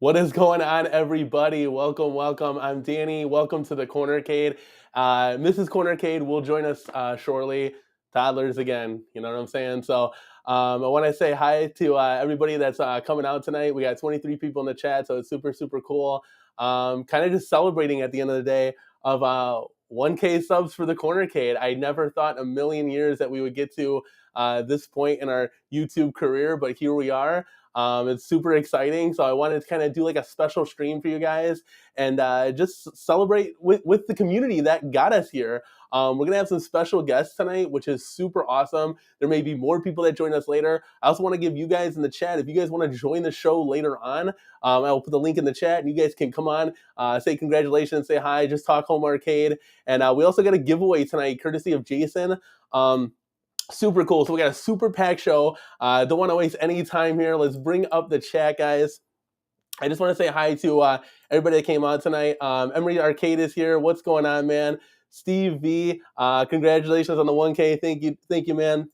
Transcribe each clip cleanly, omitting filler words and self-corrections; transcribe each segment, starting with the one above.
What is going on, everybody? Welcome. I'm Danny. Welcome to the CornerCade. Mrs. CornerCade will join us shortly. Toddlers again, you know what I'm saying? So I want to say hi to everybody that's coming out tonight. We got 23 people in the chat, so it's super cool. Kind of just celebrating at the end of the day of 1K subs for the CornerCade. I never thought a million years that we would get to this point in our YouTube career, but here we are. It's super exciting. So I wanted to kind of do like a special stream for you guys and just celebrate with the community that got us here. We're going to have some special guests tonight, which is super awesome. There may be more people that join us later. I also want to give you guys in the chat, if you guys want to join the show later on, I will put the link in the chat and you guys can come on, say congratulations, say hi, just talk home arcade. And we also got a giveaway tonight, courtesy of Jason. Super cool. So we got a super packed show. Don't want to waste any time here. Let's bring up the chat, guys. I just want to say hi to everybody that came on tonight. Emery Arcade is here. What's going on, man? Steve V, congratulations on the 1K. Thank you, man.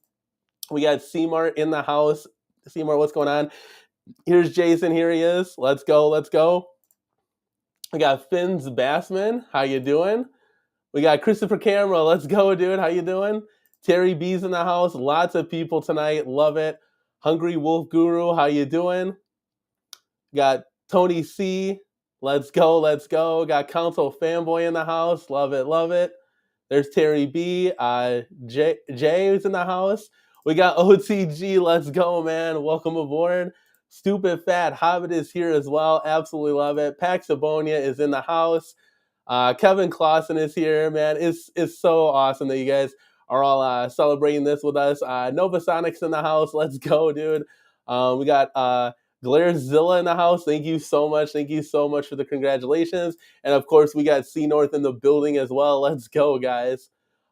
We got Seymour in the house. Seymour, what's going on? Here's Jason. Here he is. Let's go. We got Finn's Bassman. How you doing? We got Christopher Camera. Let's go, dude. How you doing? Terry B's in the house. Lots of people tonight. Love it. Hungry Wolf Guru. How you doing? Got Tony C. Let's go. Got Council Fanboy in the house. Love it. There's Terry B. Jay is in the house. We got OTG. Let's go, man. Welcome aboard. Stupid Fat Hobbit is here as well. Absolutely love it. Paxabonia is in the house. Kevin Clausen is here, man. It's so awesome that you guys are all celebrating this with us. Nova Sonic's in the house. Let's go, dude. We got Glairzilla in the house. Thank you so much for the congratulations. And of course, we got C North in the building as well. Let's go, guys.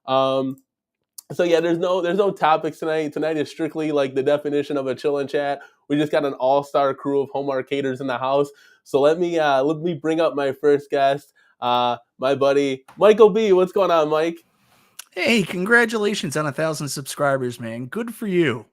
So yeah, there's no topics tonight. Tonight is strictly like the definition of a chillin' chat. We just got an all-star crew of home arcaders in the house. So let me bring up my first guest, my buddy Michael B. What's going on, Mike? Hey, congratulations on 1,000 subscribers, man. Good for you.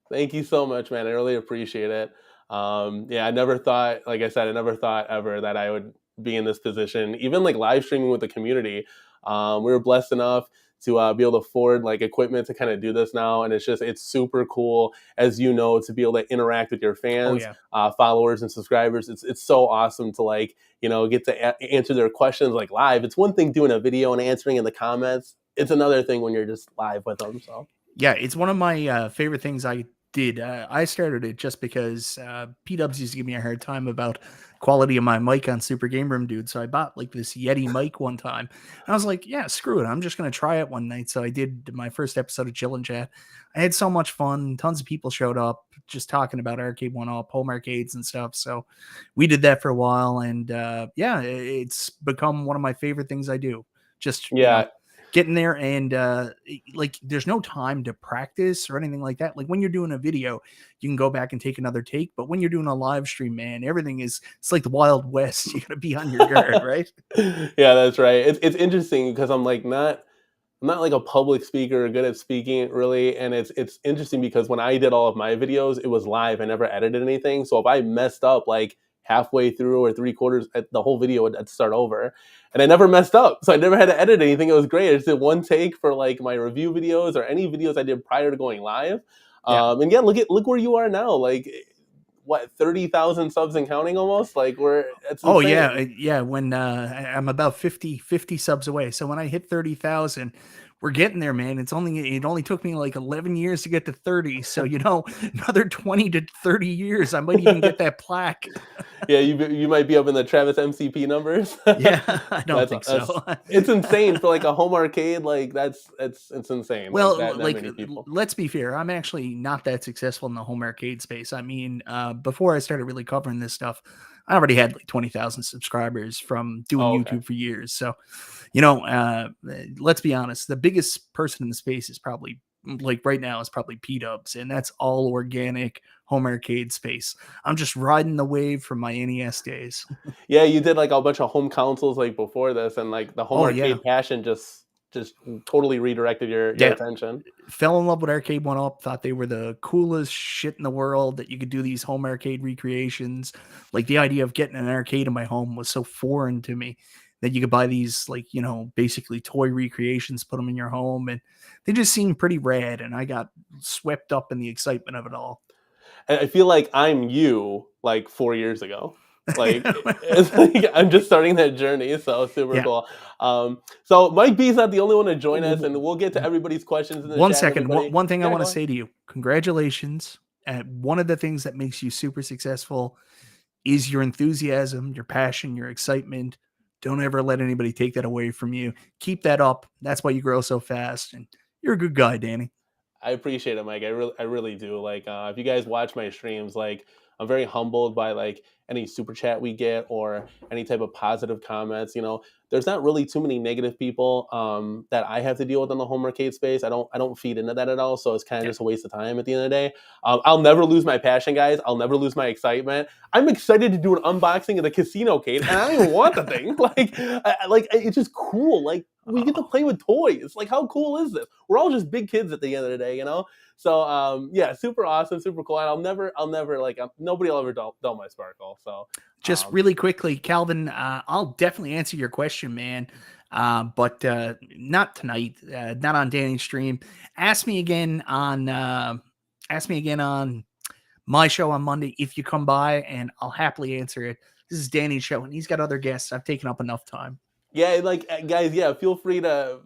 Thank you so much, man. I really appreciate it. Yeah, I never thought, like I said, I never thought ever that I would be in this position, even like live streaming with the community. We were blessed enough to be able to afford like equipment to kind of do this now. And it's super cool, as you know, to be able to interact with your fans, followers and subscribers. It's so awesome to like, get to answer their questions like live. It's one thing doing a video and answering in the comments. It's another thing when you're just live with them. So yeah, it's one of my favorite things I did. I started it just because P-Dubs used to give me a hard time about quality of my mic on Super Game Room, dude. So I bought like this Yeti mic one time. And I was like, yeah, screw it. I'm just going to try it one night. So I did my first episode of Chillin' Chat. I had so much fun. Tons of people showed up just talking about Arcade 1-Up, home arcades and stuff. So we did that for a while. And yeah, it's become one of my favorite things I do. Just, getting there and like there's no time to practice or anything like that. Like when you're doing a video, you can go back and take another take, but when you're doing a live stream, man, it's like the Wild West. You gotta be on your guard, right? Yeah, that's right. It's interesting because I'm not like a public speaker or good at speaking really, and it's interesting because when I did all of my videos, it was live. I never edited anything, so if I messed up like halfway through or 3/4, the whole video would start over. And I never messed up, so I never had to edit anything. It was great. I just did one take for like my review videos or any videos I did prior to going live. And yeah, look where you are now. Like what, 30,000 subs and counting almost? Like it's insane. Yeah. When I'm about 50 subs away. So when I hit 30,000, we're getting there, man. It only took me like 11 years to get to 30. So, another 20 to 30 years, I might even get that plaque. Yeah, you might be up in the Travis MCP numbers. Yeah, I don't think so. It's insane for like a home arcade. Like it's insane. Well, that many people. Let's be fair. I'm actually not that successful in the home arcade space. I mean, before I started really covering this stuff, I already had like 20,000 subscribers from doing YouTube for years. So, let's be honest. The biggest person in the space is probably like right now is probably P-Dubs, and that's all organic home arcade space. I'm just riding the wave from my NES days. Yeah, you did like a bunch of home consoles like before this, and like the home arcade passion just just totally redirected your Yeah, attention. fell in love with Arcade One Up. Thought they were the coolest shit in the world. That you could do these home arcade recreations. Like the idea of getting an arcade in my home was so foreign to me. That you could buy these like basically toy recreations, put them in your home, and they just seemed pretty rad. And I got swept up in the excitement of it all. I feel like I'm you like 4 years ago. Like it's like I'm just starting that journey, so super Yeah. cool. So Mike B's not the only one to join us, and we'll get to everybody's questions in the One chat. second. Everybody, One thing I yeah, want go to ahead. say to you: congratulations. One of the things that makes you super successful is your enthusiasm, your passion, your excitement. Don't ever let anybody take that away from you. Keep that up. That's why you grow so fast. And you're a good guy, Danny. I appreciate it, Mike. I really do. Like, if you guys watch my streams, like, I'm very humbled by like any super chat we get or any type of positive comments. There's not really too many negative people that I have to deal with in the home arcade space. I don't feed into that at all. So it's kind of Yeah. just a waste of time at the end of the day. I'll never lose my passion, guys. I'll never lose my excitement. I'm excited to do an unboxing of the casino cade, and I don't even want the thing. Like it's just cool. Like we get to Oh, play with toys. Like how cool is this? We're all just big kids at the end of the day. So yeah, super awesome, super cool. And I'll never like nobody will ever dull my sparkle. So just really quickly, Calvin, I'll definitely answer your question, man. But not tonight, not on Danny's stream. Ask me again on my show on Monday if you come by, and I'll happily answer it. This is Danny's show, and he's got other guests. I've taken up enough time. yeah, like guys, yeah, feel free to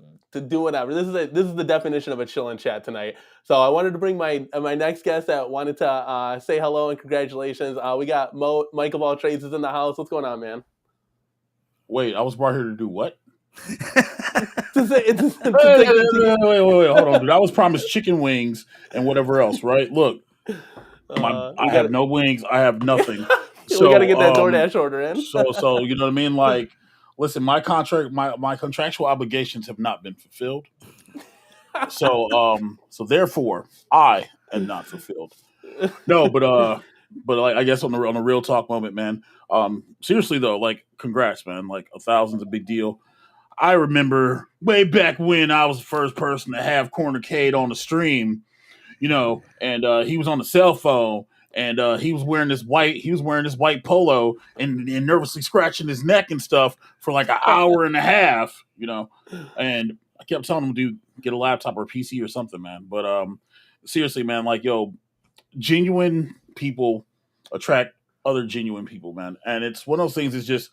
do whatever. This is the definition of a chill and chat tonight. So I wanted to bring my next guest that wanted to say hello and congratulations. We got Mike of all trades is in the house. What's going on, man? Wait, I was brought here to do what? To say to Wait, take the wait, hold on, dude. I was promised chicken wings and whatever else, right? Look, I we have got no wings. I have nothing. we got to So, get that DoorDash order in. so you know what I mean? Like, listen, my contractual obligations have not been fulfilled. So therefore, I am not fulfilled. No, but like I guess on the real talk moment, man. Seriously though, like, congrats, man. Like 1,000's a big deal. I remember way back when I was the first person to have CornerCade on the stream, and he was on the cell phone, and he was wearing this white polo and nervously scratching his neck and stuff for like an hour and a half, and I kept telling him, dude, get a laptop or a PC or something, man. But seriously, man, like, yo, genuine people attract other genuine people, man, and it's one of those things. It's just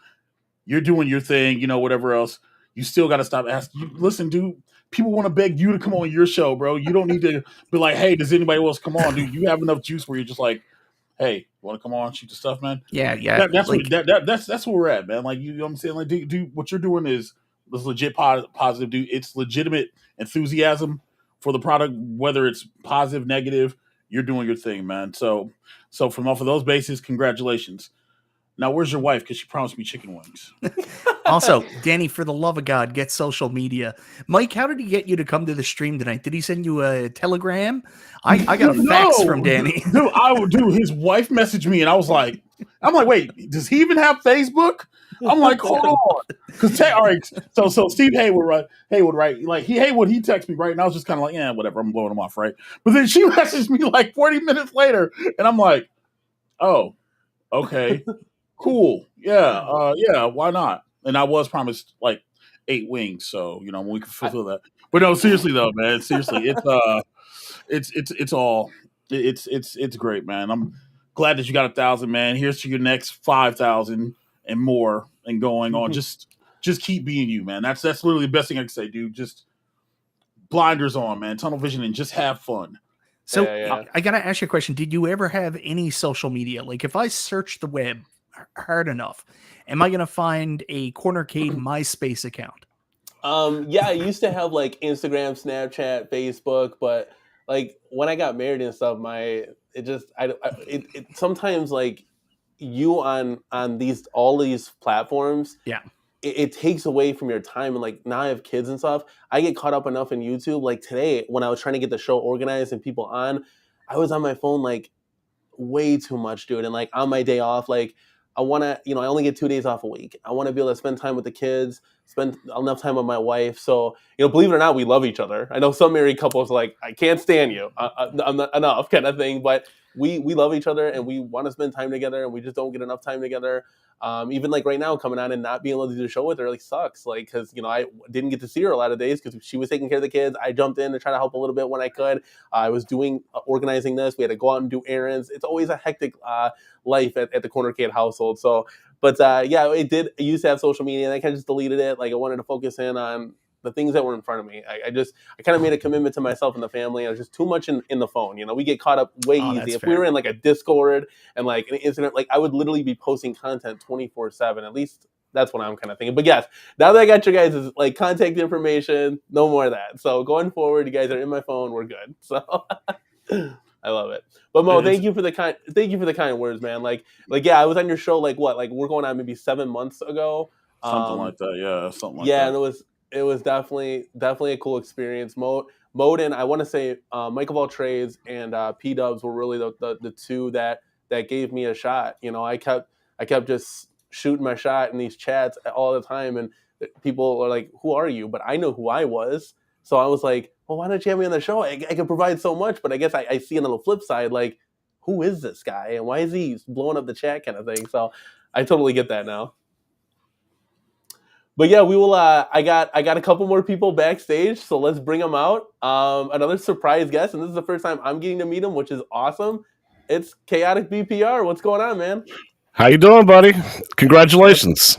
you're doing your thing, whatever else. You still got to stop asking. Listen, dude, people want to beg you to come on your show, bro. You don't need to be like, hey, does anybody else come on, dude? You have enough juice where you're just like, hey, you want to come on, shoot the stuff, man? Yeah. That's what Like, that's where we're at, man. Like, you know what I'm saying? Like, dude, what you're doing is legit positive, dude. It's legitimate enthusiasm for the product, whether it's positive, negative. You're doing your thing, man. So from off of those bases, congratulations. Now, where's your wife? Because she promised me chicken wings. also, Danny, for the love of God, get social media. Mike, how did he get you to come to the stream tonight? Did he send you a telegram? I got a fax from No, Danny. dude, his wife messaged me, and I'm like, wait, does he even have Facebook? I'm like, hold on, because all right, so Steve Haywood, right? Like he texted me, right, and I was just kind of like, yeah, whatever, I'm blowing him off, right? But then she messaged me like 40 minutes later, and I'm like, oh, okay, cool, yeah, why not? And I was promised like 8 wings, so when we can fulfill that. But no, seriously though, man, seriously, it's all it's great, man. I'm glad that you got 1,000, man. Here's to your next 5,000 and more and going on. Just keep being you, man. That's literally the best thing I can say, dude. Just blinders on, man. Tunnel vision and just have fun. So Yeah. I got to ask you a question. Did you ever have any social media? Like if I search the web hard enough, am I going to find a CornerCade MySpace account? Yeah, I used to have like Instagram, Snapchat, Facebook, but like when I got married and stuff, it just it sometimes like you on these all these platforms, Yeah. it takes away from your time. And like now I have kids and stuff, I get caught up enough in YouTube. Like today when I was trying to get the show organized and people on, I was on my phone like way too much, dude. And like on my day off, like I want to, I only get 2 days off a week. I want to be able to spend time with the kids, spend enough time with my wife. So, believe it or not, we love each other. I know some married couples are like, I can't stand you, I'm not enough kind of thing. But we love each other and we want to spend time together, and we just don't get enough time together. Even like right now, coming on and not being able to do the show with her like sucks. Like, because I didn't get to see her a lot of days because she was taking care of the kids. I jumped in to try to help a little bit when I could. I was doing organizing this. We had to go out and do errands. It's always a hectic life at the CornerCade household. So, but yeah, it did. I used to have social media, and I kind of just deleted it. Like, I wanted to focus in on the things that were in front of me. I kind of made a commitment to myself and the family. I was just too much in the phone. We get caught up way Oh, easy. that's If we fair. were in like a Discord and like an incident, like I would literally be posting content 24/7. At least that's what I'm kind of thinking. But yes, now that I got your guys' like contact information, no more of that. So going forward, you guys are in my phone. We're good. So I love it. But Mo, It's thank you for the kind words, man. Like yeah, I was on your show like what? Like we're going on maybe 7 months ago. something Um, like that. Yeah, something like yeah, that. and it was definitely a cool experience. Moden, I want to say Michael of all trades and P Dubs were really the two that gave me a shot. I kept just shooting my shot in these chats all the time, and people are like, "Who are you?" But I know who I was, so I was like, "Well, why don't you have me on the show? I could provide so much." But I guess I see it on the flip side, like, who is this guy and why is he blowing up the chat kind of thing? So I totally get that now. But yeah, we will. I got a couple more people backstage, so let's bring them out. Another surprise guest, and this is the first time I'm getting to meet him, which is awesome. It's Chaotic BPR. What's going on, man? How you doing, buddy? What's Congratulations.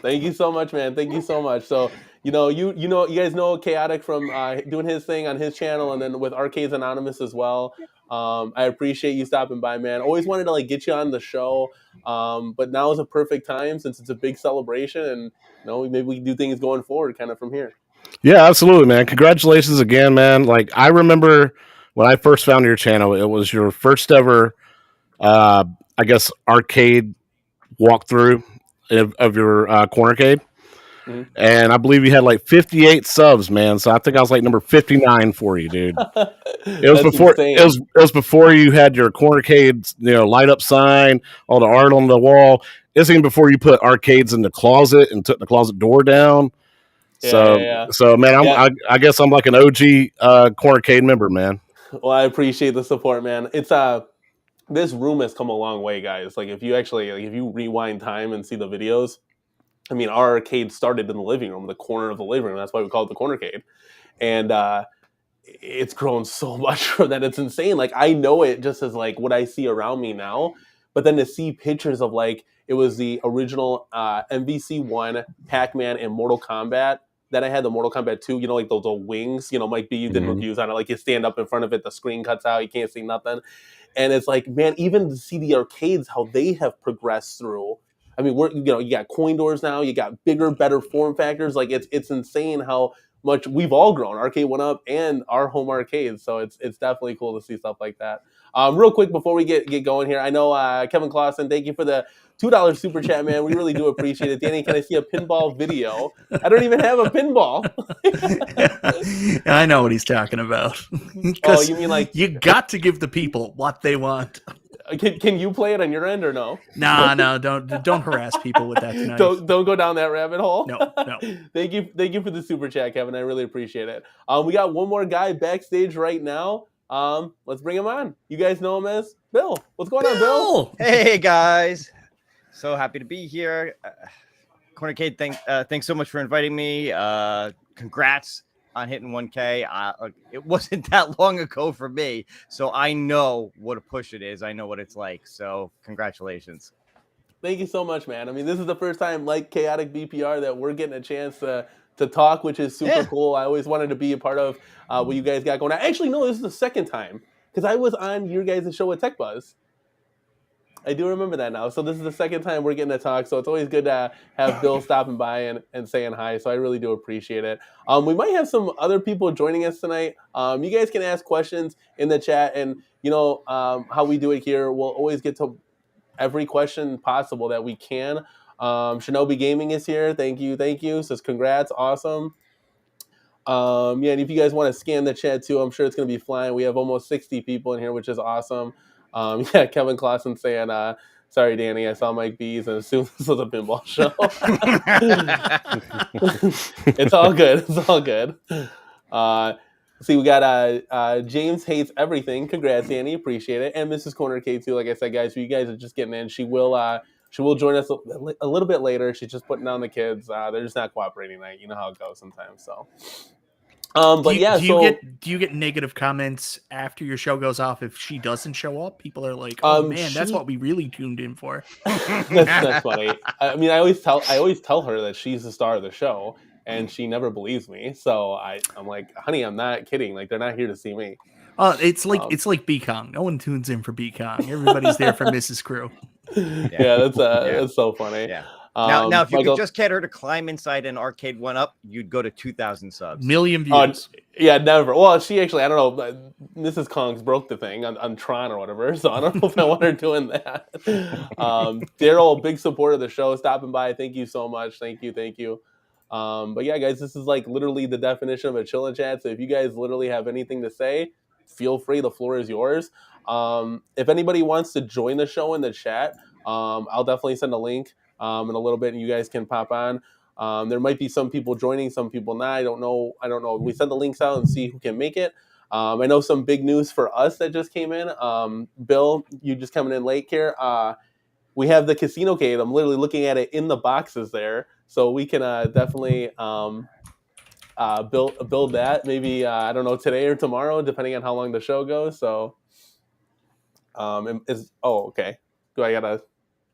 Thank you so much, man. Thank you so much. So you guys know Chaotic from doing his thing on his channel, and then with Arcades Anonymous as well. I appreciate you stopping by, man. Always wanted to like get you on the show, but now is a perfect time since it's a big celebration, and maybe we can do things going forward, kind of from here. Yeah, absolutely, man. Congratulations again, man. Like I remember when I first found your channel, it was your first ever uh I guess arcade walkthrough of your cornercade. Mhm. And I believe you had like 58 subs, man. So I think I was like number 59 for you, dude. It was That's before insane. it was before you had your cornercade, light up sign, all the art on the wall. It's even before you put arcades in the closet and took the closet door down. Yeah, yeah, So yeah. so man, Yeah. I guess I'm like an OG cornercade member, man. Well, I appreciate the support, man. It's this room has come a long way, guys. Like if you rewind time and see the videos, I mean, our arcade started in the living room, the corner of the living room. That's why we call it the CornerCade, and it's grown so much from that. It's insane. Like I know it just as like what I see around me now, but then to see pictures of like it was the original MVC1, Pac-Man, and Mortal Kombat. Then I had the Mortal Kombat 2, like those little wings. Mike B, you did Mhm. reviews on it. Like you stand up in front of it, the screen cuts out, you can't see nothing. And it's like, man, even to see the arcades, how they have progressed through. I mean, you got coin doors now, you got bigger, better form factors. Like it's insane how much we've all grown. Arcade went up, and our home arcades. So it's definitely cool to see stuff like that. Real quick before we get going here, I know Kevin Clausen, thank you for the $2 super chat, man. We really do appreciate it. Danny, can I see a pinball video? I don't even have a pinball. I know what he's talking about. Oh, Because you mean like you got to give the people what they want. can you play it on your end or no? No, don't harass people with that tonight. Don't go down that rabbit hole. No. Thank you for the super chat, Kevin. I really appreciate it. We got one more guy backstage right now. Let's bring him on. You guys know him as Bill. What's going on, Bill? Hey guys, so happy to be here. CornerCade, thanks so much for inviting me. Congrats on hitting 1K. It wasn't that long ago for me, so I know what a push it is. I know what it's like. So congratulations. Thank you so much, man. I mean, this is the first time, like Chaotic BPR, that we're getting a chance to talk, which is super Yeah. cool. I always wanted to be a part of what you guys got going on. Actually, no, this is the second time because I was on your guys' show with Tech Buzz. I do remember that now. So this is the second time we're getting to talk. So it's always good to have Bill stopping by and saying hi. So I really do appreciate it. We might have some other people joining us tonight. You guys can ask questions in the chat, and how we do it here. We'll always get to every question possible that we can. Shinobi Gaming is here. Thank you. Says congrats, awesome. Yeah, and if you guys want to scan the chat too, I'm sure it's going to be flying. We have almost 60 people in here, which is awesome. Yeah, Kevin Clausen saying Sorry, Danny. I saw Mike B's and assumed this was a pinball show. It's all good. It's all good. See, we got James Hates Everything. Congrats, Danny. Appreciate it. And Mrs. CornerCade too. Like I said, guys, you guys are just getting in. She will join us a little bit later. She's just putting down the kids. They're just not cooperating tonight. You know how it goes sometimes. So. Do you get negative comments after your show goes off if she doesn't show up? People are like, "Oh man, that's what we really tuned in for." that's funny. I mean, I always tell her that she's the star of the show, and she never believes me. So I'm like, honey, I'm not kidding. Like, they're not here to see me. It's like BCong. No one tunes in for BCong. Everybody's there for Mrs. Crew. Yeah, that's so funny. Yeah. Now, if you could just get her to climb inside an arcade 1-up, you'd go to 2,000 subs. Million views. Yeah, never. Well, she actually, I don't know, Mrs. Kong's broke the thing on Tron or whatever, so I don't know if I want her doing that. Daryl, big supporter of the show, stopping by. Thank you so much. Thank you. But yeah, guys, this is like literally the definition of a chill and chat, so if you guys literally have anything to say, feel free. The floor is yours. If anybody wants to join the show in the chat, I'll definitely send a link in a little bit, and you guys can pop on. There might be some people joining, some people not. I don't know. We send the links out and see who can make it. I know some big news for us that just came in. Bill, you just coming in late here. We have the CasinoCade. I'm literally looking at it in the boxes there, so we can definitely build that. Maybe I don't know, today or tomorrow, depending on how long the show goes. So, okay. Do I gotta?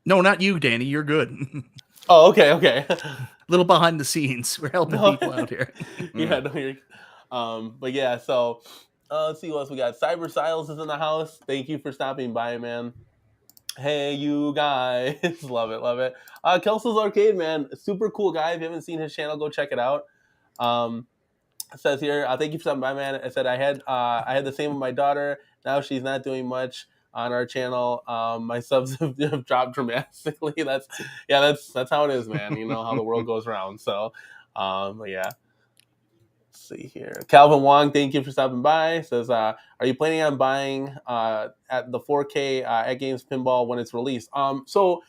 No, not you, Danny. You're good. Oh, okay. A little behind the scenes. We're helping people out here. Yeah, no, you're. But yeah, so let's see what else we got. Cyber Siles is in the house. Thank you for stopping by, man. Hey, you guys, love it. Kelso's Arcade, man, super cool guy. If you haven't seen his channel, go check it out. It says here, thank you for stopping by, man. I said I had the same with my daughter. Now she's not doing much on our channel. My subs have dropped dramatically. That's how it is, man. You know how the world goes around. So, but yeah. Let's see here. Calvin Wong, thank you for stopping by. Says, are you planning on buying at the 4K at Games Pinball when it's released? So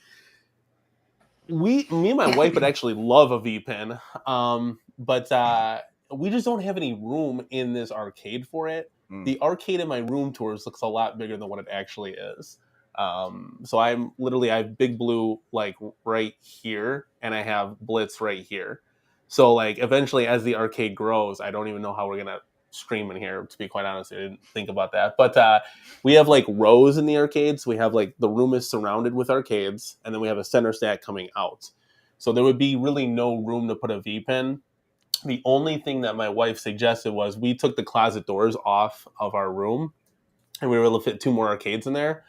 me and my wife would actually love a V-Pin, but we just don't have any room in this arcade for it. The arcade in my room tours looks a lot bigger than what it actually is. So I have Big Blue like right here, and I have Blitz right here. So like eventually, as the arcade grows, I don't even know how we're gonna stream in here. To be quite honest, I didn't think about that. But we have like rows in the arcades. We have like the room is surrounded with arcades, and then we have a center stack coming out. So there would be really no room to put a V-Pin. The only thing that my wife suggested was we took the closet doors off of our room, and we were able to fit 2 more arcades in there.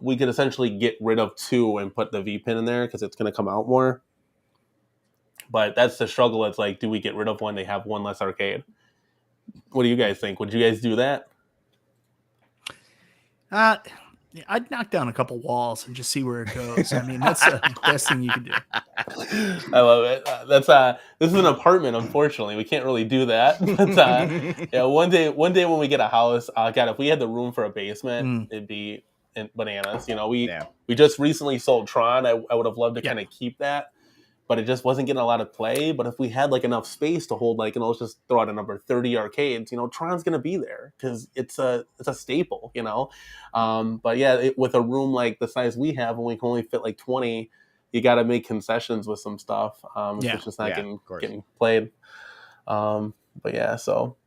We could essentially get rid of 2 and put the V-Pin in there because it's going to come out more. But that's the struggle. It's like, do we get rid of one? They have 1 less arcade. What do you guys think? Would you guys do that? I'd knock down a couple walls and just see where it goes. I mean, that's the best thing you can do. I love it. This is an apartment. Unfortunately, we can't really do that. But yeah, one day when we get a house, God, if we had the room for a basement, it'd be bananas. You know, we just recently sold Tron. I would have loved to kind of keep that, but it just wasn't getting a lot of play. But if we had like enough space to hold, like, let's just throw out a number, 30 arcades, Tron's going to be there because it's a staple, But yeah, with a room like the size we have, when we can only fit like 20, you got to make concessions with some stuff. It's just not getting played. But yeah, so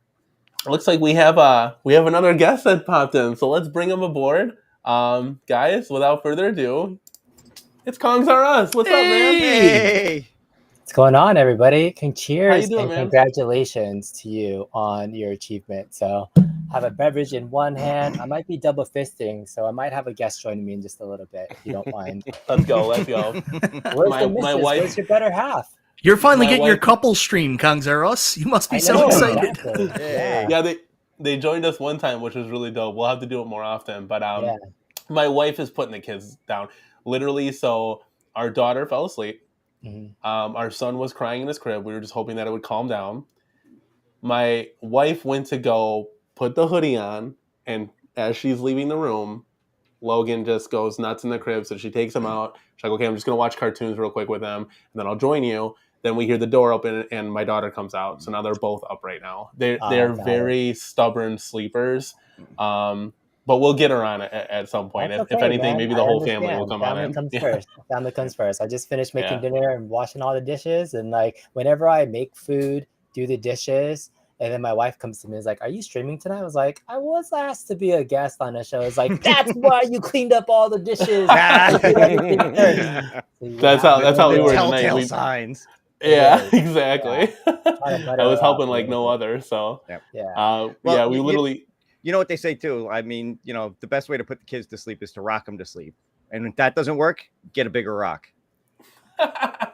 it looks like we have another guest that popped in. So let's bring him aboard. Guys, without further ado, it's Kongs Are Us. What's up, man? Hey! What's going on, everybody? Cheers How you doing, and man? congratulations to you on your achievement. So I have a beverage in one hand. I might be double fisting, so I might have a guest joining me in just a little bit, if you don't mind. Let's go. Where's the missus? Where's your better half? You're finally getting your couple stream, Kongs Are Us. You must be so excited. Exactly. Yeah, they joined us one time, which was really dope. We'll have to do it more often. But my wife is putting the kids down. Literally, so our daughter fell asleep. Mm-hmm. Our son was crying in his crib. We were just hoping that it would calm down. My wife went to go put the hoodie on, and as she's leaving the room, Logan just goes nuts in the crib, so she takes him out. She's like, okay, I'm just gonna watch cartoons real quick with him, and then I'll join you. Then we hear the door open, and my daughter comes out. So now they're both up right now. They're very stubborn sleepers, but we'll get her on at some point. That's If okay, anything, man. maybe I the whole family will understand. come Family on in. comes Yeah. first. Family comes first. I just finished making Yeah. dinner and washing all the dishes, and like whenever I make food, do the dishes, and then my wife comes to me and is like, "Are you streaming tonight?" I was like, "I was asked to be a guest on a show." It's like, "That's why you cleaned up all the dishes. You did everything first." So you That's have how we to were build- tonight. Telltale We, signs. yeah, is. exactly. Try to butter I was her up helping a like little no bit. other. So Yep. Yeah. Well, yeah, we literally. You know what they say too. I mean, you know, the best way to put the kids to sleep is to rock them to sleep. And if that doesn't work, get a bigger rock.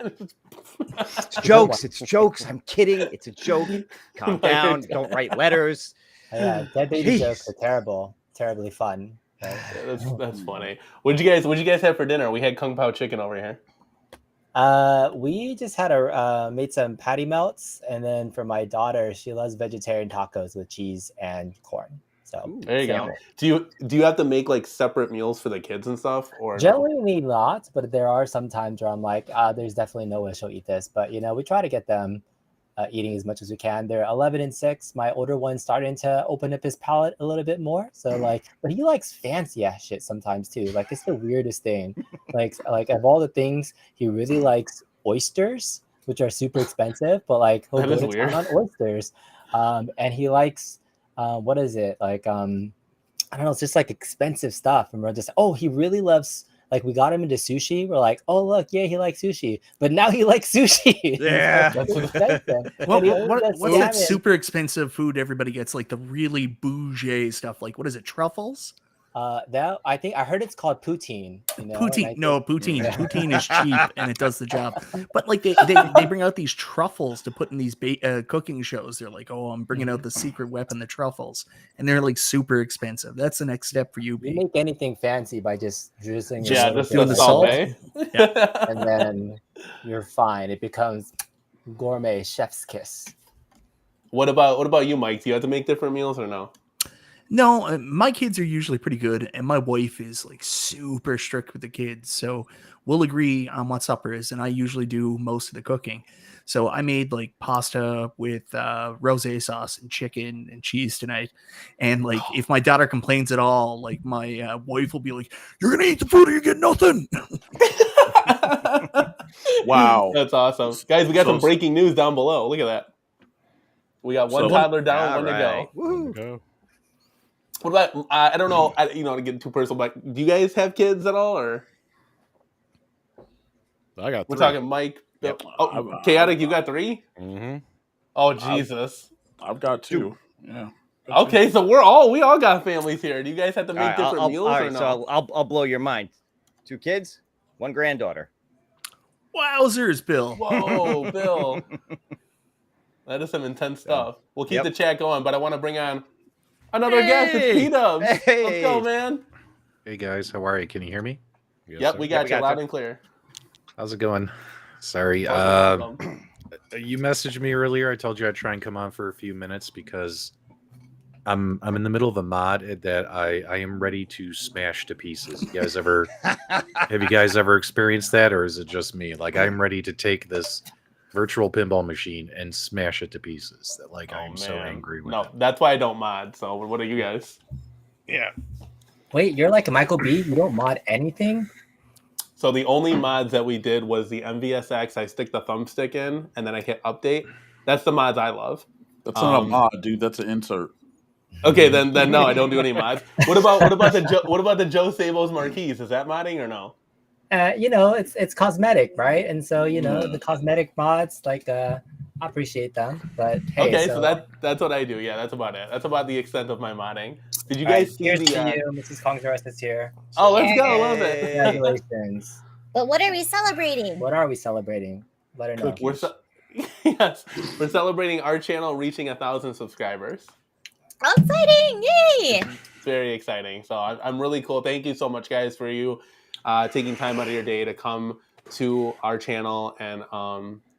It's jokes. It's jokes. I'm kidding. It's a joke. Calm down. Don't write letters. Yeah, dead baby Jeez. jokes are terrible, terribly fun. Right? Yeah, that's funny. What'd you guys have for dinner? We had Kung Pao chicken over here. We just had made some patty melts, and then for my daughter, she loves vegetarian tacos with cheese and corn. So There you go. salmon. Do you have to make like separate meals for the kids and stuff, or no? Generally, we need lots, but there are some times where I'm like, there's definitely no way she'll eat this. But we try to get them eating as much as we can. They're 11 and 6. My older one's starting to open up his palate a little bit more. So but he likes fancy ass shit sometimes too. Like it's the weirdest thing. like of all the things, he really likes oysters, which are super expensive. But like he'll That go is to weird. town on oysters, and he likes what is it like? I don't know. It's just like expensive stuff, and we're just he really loves. Like we got him into sushi. We're like, oh look, yeah, he likes sushi. But now he likes sushi. Yeah. That's expensive. What's Salmon. that super expensive food everybody gets? Like the really bougie stuff. Like what is it? Truffles? That I think I heard it's called poutine. Poutine. No, poutine. Yeah. Poutine is cheap and it does the job. But like they bring out these truffles to put in these cooking shows. They're like, oh, I'm bringing out the secret weapon, the truffles, and they're like super expensive. That's the next step for you. You make anything fancy by just drizzling. Yeah, just doing the the salt, salt. eh? Yeah. and then you're fine. It becomes gourmet chef's kiss. What about you, Mike? Do you have to make different meals or no? No, my kids are usually pretty good, and my wife is like super strict with the kids. So we'll agree on what supper is, and I usually do most of the cooking. So I made like pasta with rosé sauce and chicken and cheese tonight. And like, if my daughter complains at all, like my wife will be like, "You're gonna eat the food, or you get nothing." Wow. That's awesome, guys. We got some breaking news down below. Look at that. We got one toddler down, one to go. Woo-hoo. What about? I don't know. To get too personal, but do you guys have kids at all, or I got we're 3. talking Mike? Bill? Yep. Oh, chaotic. You got 3? Mm-hmm. Oh Jesus. I've got 2. Yeah. Okay, so we all got families here. Do you guys have to make different meals all or right, no? so I'll blow your mind. 2 kids, 1 granddaughter. Wowzers, Bill. Whoa, Bill. That is some intense stuff. We'll keep the chat going, but I want to bring on another guest. It's P-Dubs. Hey. Let's go, man. Hey guys, how are you? Can you hear me? Yep, we got you loud and clear. How's it going? Sorry. Welcome. You messaged me earlier. I told you I'd try and come on for a few minutes because I'm in the middle of a mod that I am ready to smash to pieces. You guys ever have you guys ever experienced that, or is it just me? Like I'm ready to take this virtual pinball machine and smash it to pieces. That like I'm so angry with it. That's why I don't mod. So what are you guys? Yeah. Wait, you're like Michael B. You don't mod anything? So the only mods that we did was the MVSX. I stick the thumbstick in and then I hit update. That's the mods I love. That's not a mod, dude. That's an insert. Okay, then no, I don't do any mods. What about the Joe Sabos Marquise? Is that modding or no? It's cosmetic, right? And so the cosmetic mods, I appreciate them. But hey, okay, so that's what I do. Yeah, that's about it. That's about the extent of my modding. Did you guys see here's the? To you, Mrs. Kong's is here. Oh, let's go! Love it. Congratulations. But what are we celebrating? What are we celebrating? Let her know. Yes, we're celebrating our channel reaching 1,000 subscribers. How exciting! Yay! It's very exciting. So I'm really cool. Thank you so much, guys, for you taking time out of your day to come to our channel and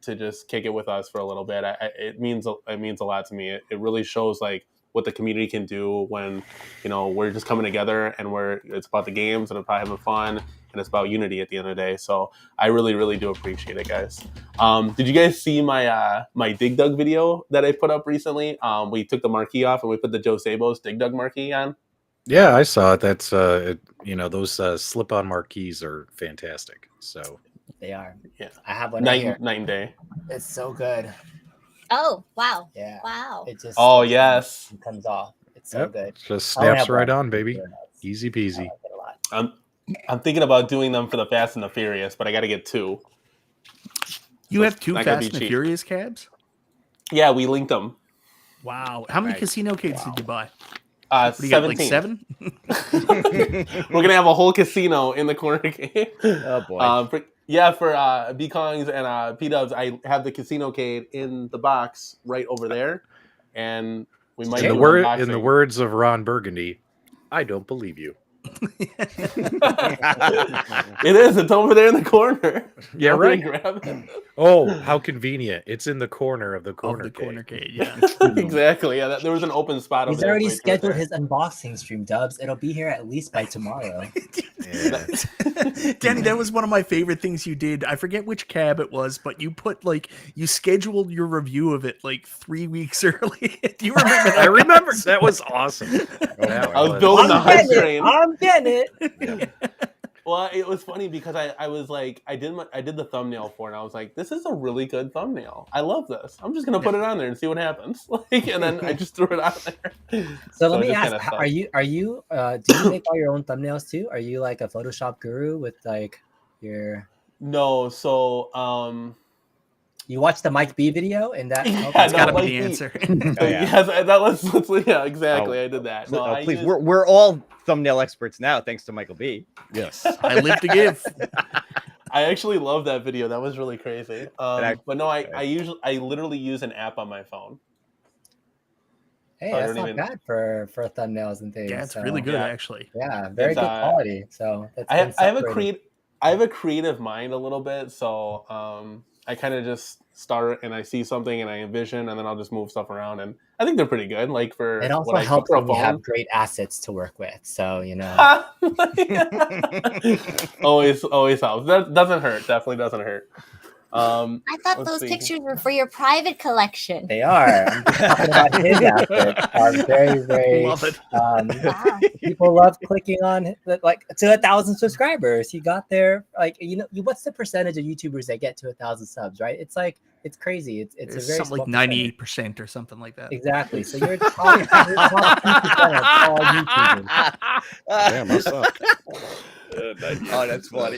to just kick it with us for a little bit. It means a lot to me. It really shows like what the community can do when, we're just coming together and it's about the games and about having fun and it's about unity at the end of the day. So I really, really do appreciate it, guys. Did you guys see my Dig Dug video that I put up recently? We took the marquee off and we put the Joe Sabos Dig Dug marquee on. Yeah, I saw it. That's those slip-on marquees are fantastic. So They are. Yeah. I have one right here. Night and day. It's so good. Oh, wow. Yeah. Wow. It just Yes. comes off. It's so good. just I only snaps have right one. on, baby. Very nice. Easy I peasy. like it a lot. I'm thinking about doing them for the Fast and the Furious, but I got to get 2. You So have 2 not gonna be Fast and the cheap. Furious cabs? Yeah, we linked them. Wow. How many Right. casino cades did you buy? 17. 7? We're gonna have a whole casino in the corner game. Oh boy. For B-Kongs and P-Dubs, I have the casino cade in the box right over there, and we might In do the, an word, unboxing. in the words of Ron Burgundy, I don't believe you. It is. It's over there in the corner. Yeah, Go right. Grab it. Oh, how convenient. It's in the corner of the corner. Of the CornerCade, yeah. Exactly. Yeah, there was an open spot over He's there. already right through scheduled there. his unboxing stream, Dubs. It'll be here at least by tomorrow. Yeah. Danny, that was one of my favorite things you did. I forget which cab it was, but you put you scheduled your review of it 3 weeks early. Do you remember that? I remember. That was awesome. I was building the hype train. I'm getting it. Well, it was funny because I was like, I did the thumbnail for it, and I was like, this is a really good thumbnail. I love this. I'm just gonna put it on there and see what happens. And then I just threw it out there. So let it me just ask: kinda sucked. Are you? Do you make all your own thumbnails too? Are you like a Photoshop guru with your? No, so You watched the Mike B video and that? Yeah, That's no, gotta be Mike the B. answer. Oh, yeah. yes, yeah, exactly. I did that. No, I Please, used- we're all thumbnail experts now, thanks to Michael B. Yes. I live to give. I actually love that video. That was really crazy. actually- But no, I literally use an app on my phone. Hey, I that's don't not even- bad for thumbnails and things. Yeah, it's so, really good, Yeah. actually. Yeah, very It's, good quality. So that's I been have a separated. I have a creative mind a little bit, so I kind of just start and I see something and I envision, and then I'll just move stuff around, and I think they're pretty good. Like for It also what I helps for a when you phone. have great assets to work with. So always helps. That doesn't hurt. Definitely doesn't hurt. I thought Let's those see. pictures were for your private collection. they are. I'm just talking about his assets are very, very. Love it. Wow. People love clicking on to 1,000 subscribers. He got there. What's the percentage of YouTubers that get to 1,000 subs? Right? It's crazy. It's a very Something like small percentage. 98% or something like that. Exactly. So you're top 2% of all YouTubers. Damn, I suck. Oh, that's funny.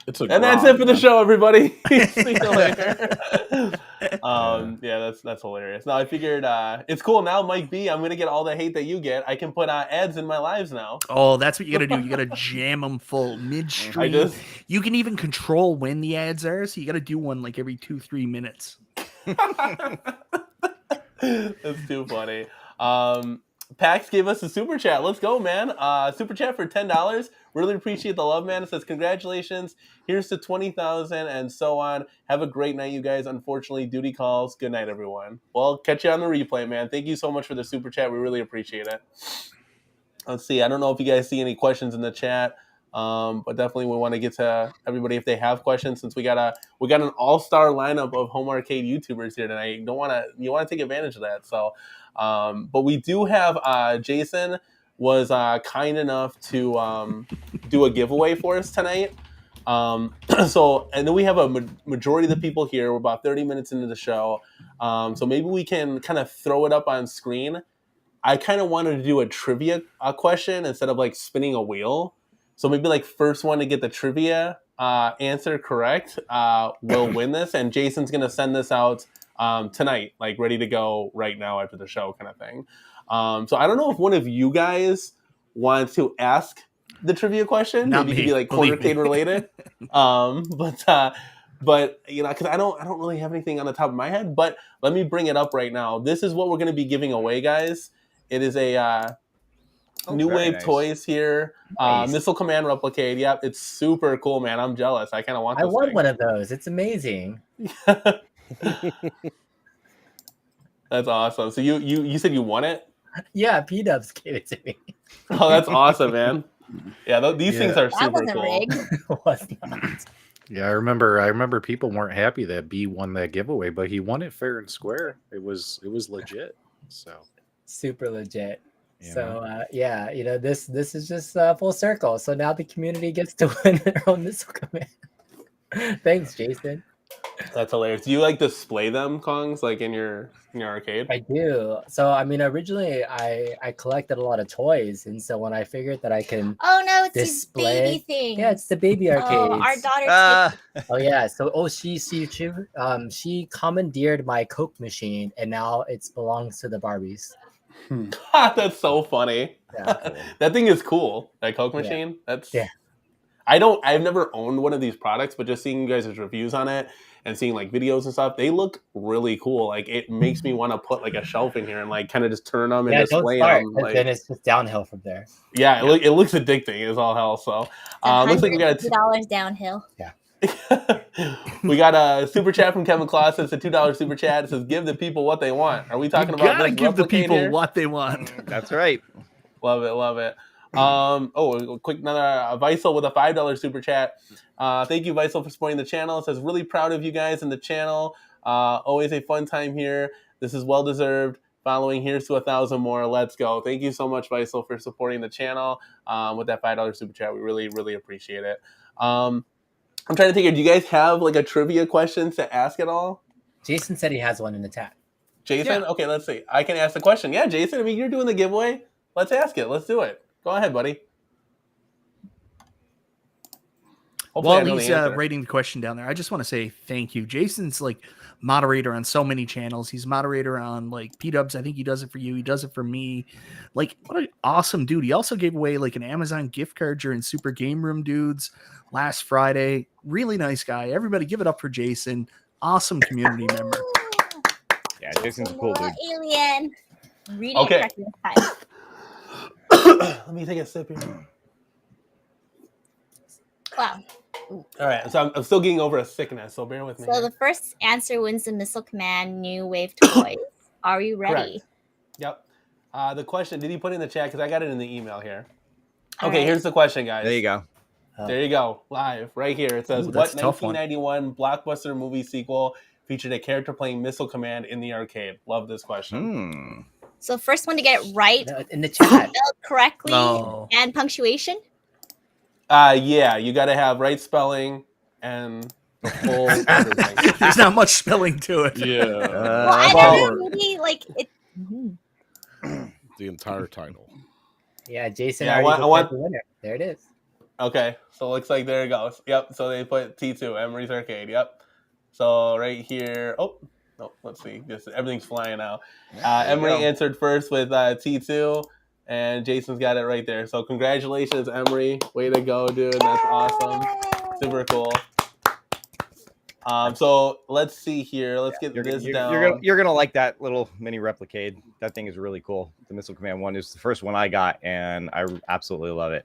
It's a And that's grind, it for the man. show, everybody. See you later. Yeah, that's hilarious. No, I figured it's cool now, Mike B. I'm gonna get all the hate that you get. I can put ads in my lives now. Oh, that's what you gotta do. You gotta jam them full midstream. I just You can even control when the ads are, so you gotta do one every 2-3 minutes. that's too funny. Pax gave us a super chat. Let's go, man. Super chat for $10. Really appreciate the love, man. It says, congratulations. Here's to 20,000 and so on. Have a great night, you guys. Unfortunately, duty calls. Good night, everyone. Well, catch you on the replay, man. Thank you so much for the super chat. We really appreciate it. Let's see. I don't know if you guys see any questions in the chat, but definitely we want to get to everybody if they have questions, since we got an all-star lineup of home arcade YouTubers here tonight. You want to take advantage of that. So, but we do have Jason was kind enough to do a giveaway for us tonight. So, and then we have a majority of the people here. We're about 30 minutes into the show. So maybe we can kind of throw it up on screen. I kind of wanted to do a trivia question instead of spinning a wheel. So maybe first one to get the trivia answer correct will win this. And Jason's going to send this out tonight, ready to go right now after the show kind of thing. So I don't know if one of you guys wants to ask the trivia question. Not maybe me, it could be believe me. CornerCade related. But because I don't really have anything on the top of my head. But let me bring it up right now. This is what we're going to be giving away, guys. It is a New very Wave nice. Toys here. Nice. Missile Command Replicade. Yep, it's super cool, man. I'm jealous. I kind of want I this won thing. one of those. It's amazing. That's awesome. So you said you won it? Yeah, P-Dubs gave it to me. Oh, that's awesome, man. Yeah, these things are That super wasn't cool. rigged. Was not. Yeah, I remember people weren't happy that B won that giveaway, but he won it fair and square. It was legit. So Super legit. you So know. yeah, this is just full circle. So now the community gets to win their own missile command. Thanks, Jason. That's hilarious. Do you like display them, Kongs, like in your arcade? I do. So I mean, originally I collected a lot of toys, and so when I figured that I can Oh no, it's display, these baby things. yeah, it's the baby arcades. Oh, our daughter. Oh yeah. So she commandeered my Coke machine, and now it belongs to the Barbies. That's so funny. Yeah. That thing is cool. That Coke Yeah. machine. That's Yeah. I've never owned one of these products, but just seeing you guys' reviews on it and seeing like videos and stuff, they look really cool. Like it makes me want to put like a shelf in here and like kind of just turn them and Yeah, don't display start. them. 'Cause Like, then it's just downhill from there. yeah, it looks addicting as all hell. So looks like we got $150 downhill. Yeah. We got a super chat from Kevin Claus. It's a $2 super chat. It says, "Give the people what they want." Are we talking You about gotta this give the replicate people here? what they want. That's right. Love it. Quick another Visel with a $5 super chat. Thank you, Visel, for supporting the channel. It says, really proud of you guys in the channel. Always a fun time here. This is well deserved. Following, here's to 1,000 more. Let's go. Thank you so much, Visel, for supporting the channel with that $5 super chat. We really, really appreciate it. I'm trying to think. Do you guys have like a trivia question to ask at all? Jason said he has one in the chat. Jason? Yeah. Okay, let's see. I can ask the question. Yeah, Jason, I mean, you're doing the giveaway. Let's ask it. Let's do it. Go ahead, buddy. Hopefully I While know he's the answer. writing the question down there, I just want to say thank you. Jason's like moderator on so many channels. He's moderator on like P-Dubs. I think he does it for you. He does it for me. Like, what an awesome dude. He also gave away like an Amazon gift card during Super Game Room Dudes last Friday. Really nice guy. Everybody give it up for Jason. Awesome community member. Yeah, Jason's a cool dude. Alien. Reading Okay. it correctly this time. Let me take a sip here. Wow. All right, so I'm still getting over a sickness, so bear with me. So the first answer wins the Missile Command New Wave toys. Are you ready? Correct. Yep. The question, did he put it in the chat? Because I got it in the email here. All Okay, right. here's the question, guys. There you go. There you go. Live, right here. It says, Ooh, what that's a tough one. 1991 blockbuster movie sequel featured a character playing Missile Command in the arcade? Love this question. So first one to get it right, In the chat. spelled correctly, Oh. and punctuation. Yeah, you got to have right spelling and the full everything. There's not much spelling to it. Yeah. Well, I well- don't know, maybe like it. The entire title. Yeah, Jason Yeah, I already want- declared the winner. There it is. Okay, so it looks like there it goes. Yep, so they put T2, Emery's Arcade. Yep. So right here, let's see. Everything's flying now. Emery answered first with T2, and Jason's got it right there. So congratulations, Emery. Way to go, dude. That's awesome. Super cool. So let's see here. Let's get this down. You're gonna like that little mini replicade. That thing is really cool. The Missile Command one is the first one I got, and I absolutely love it.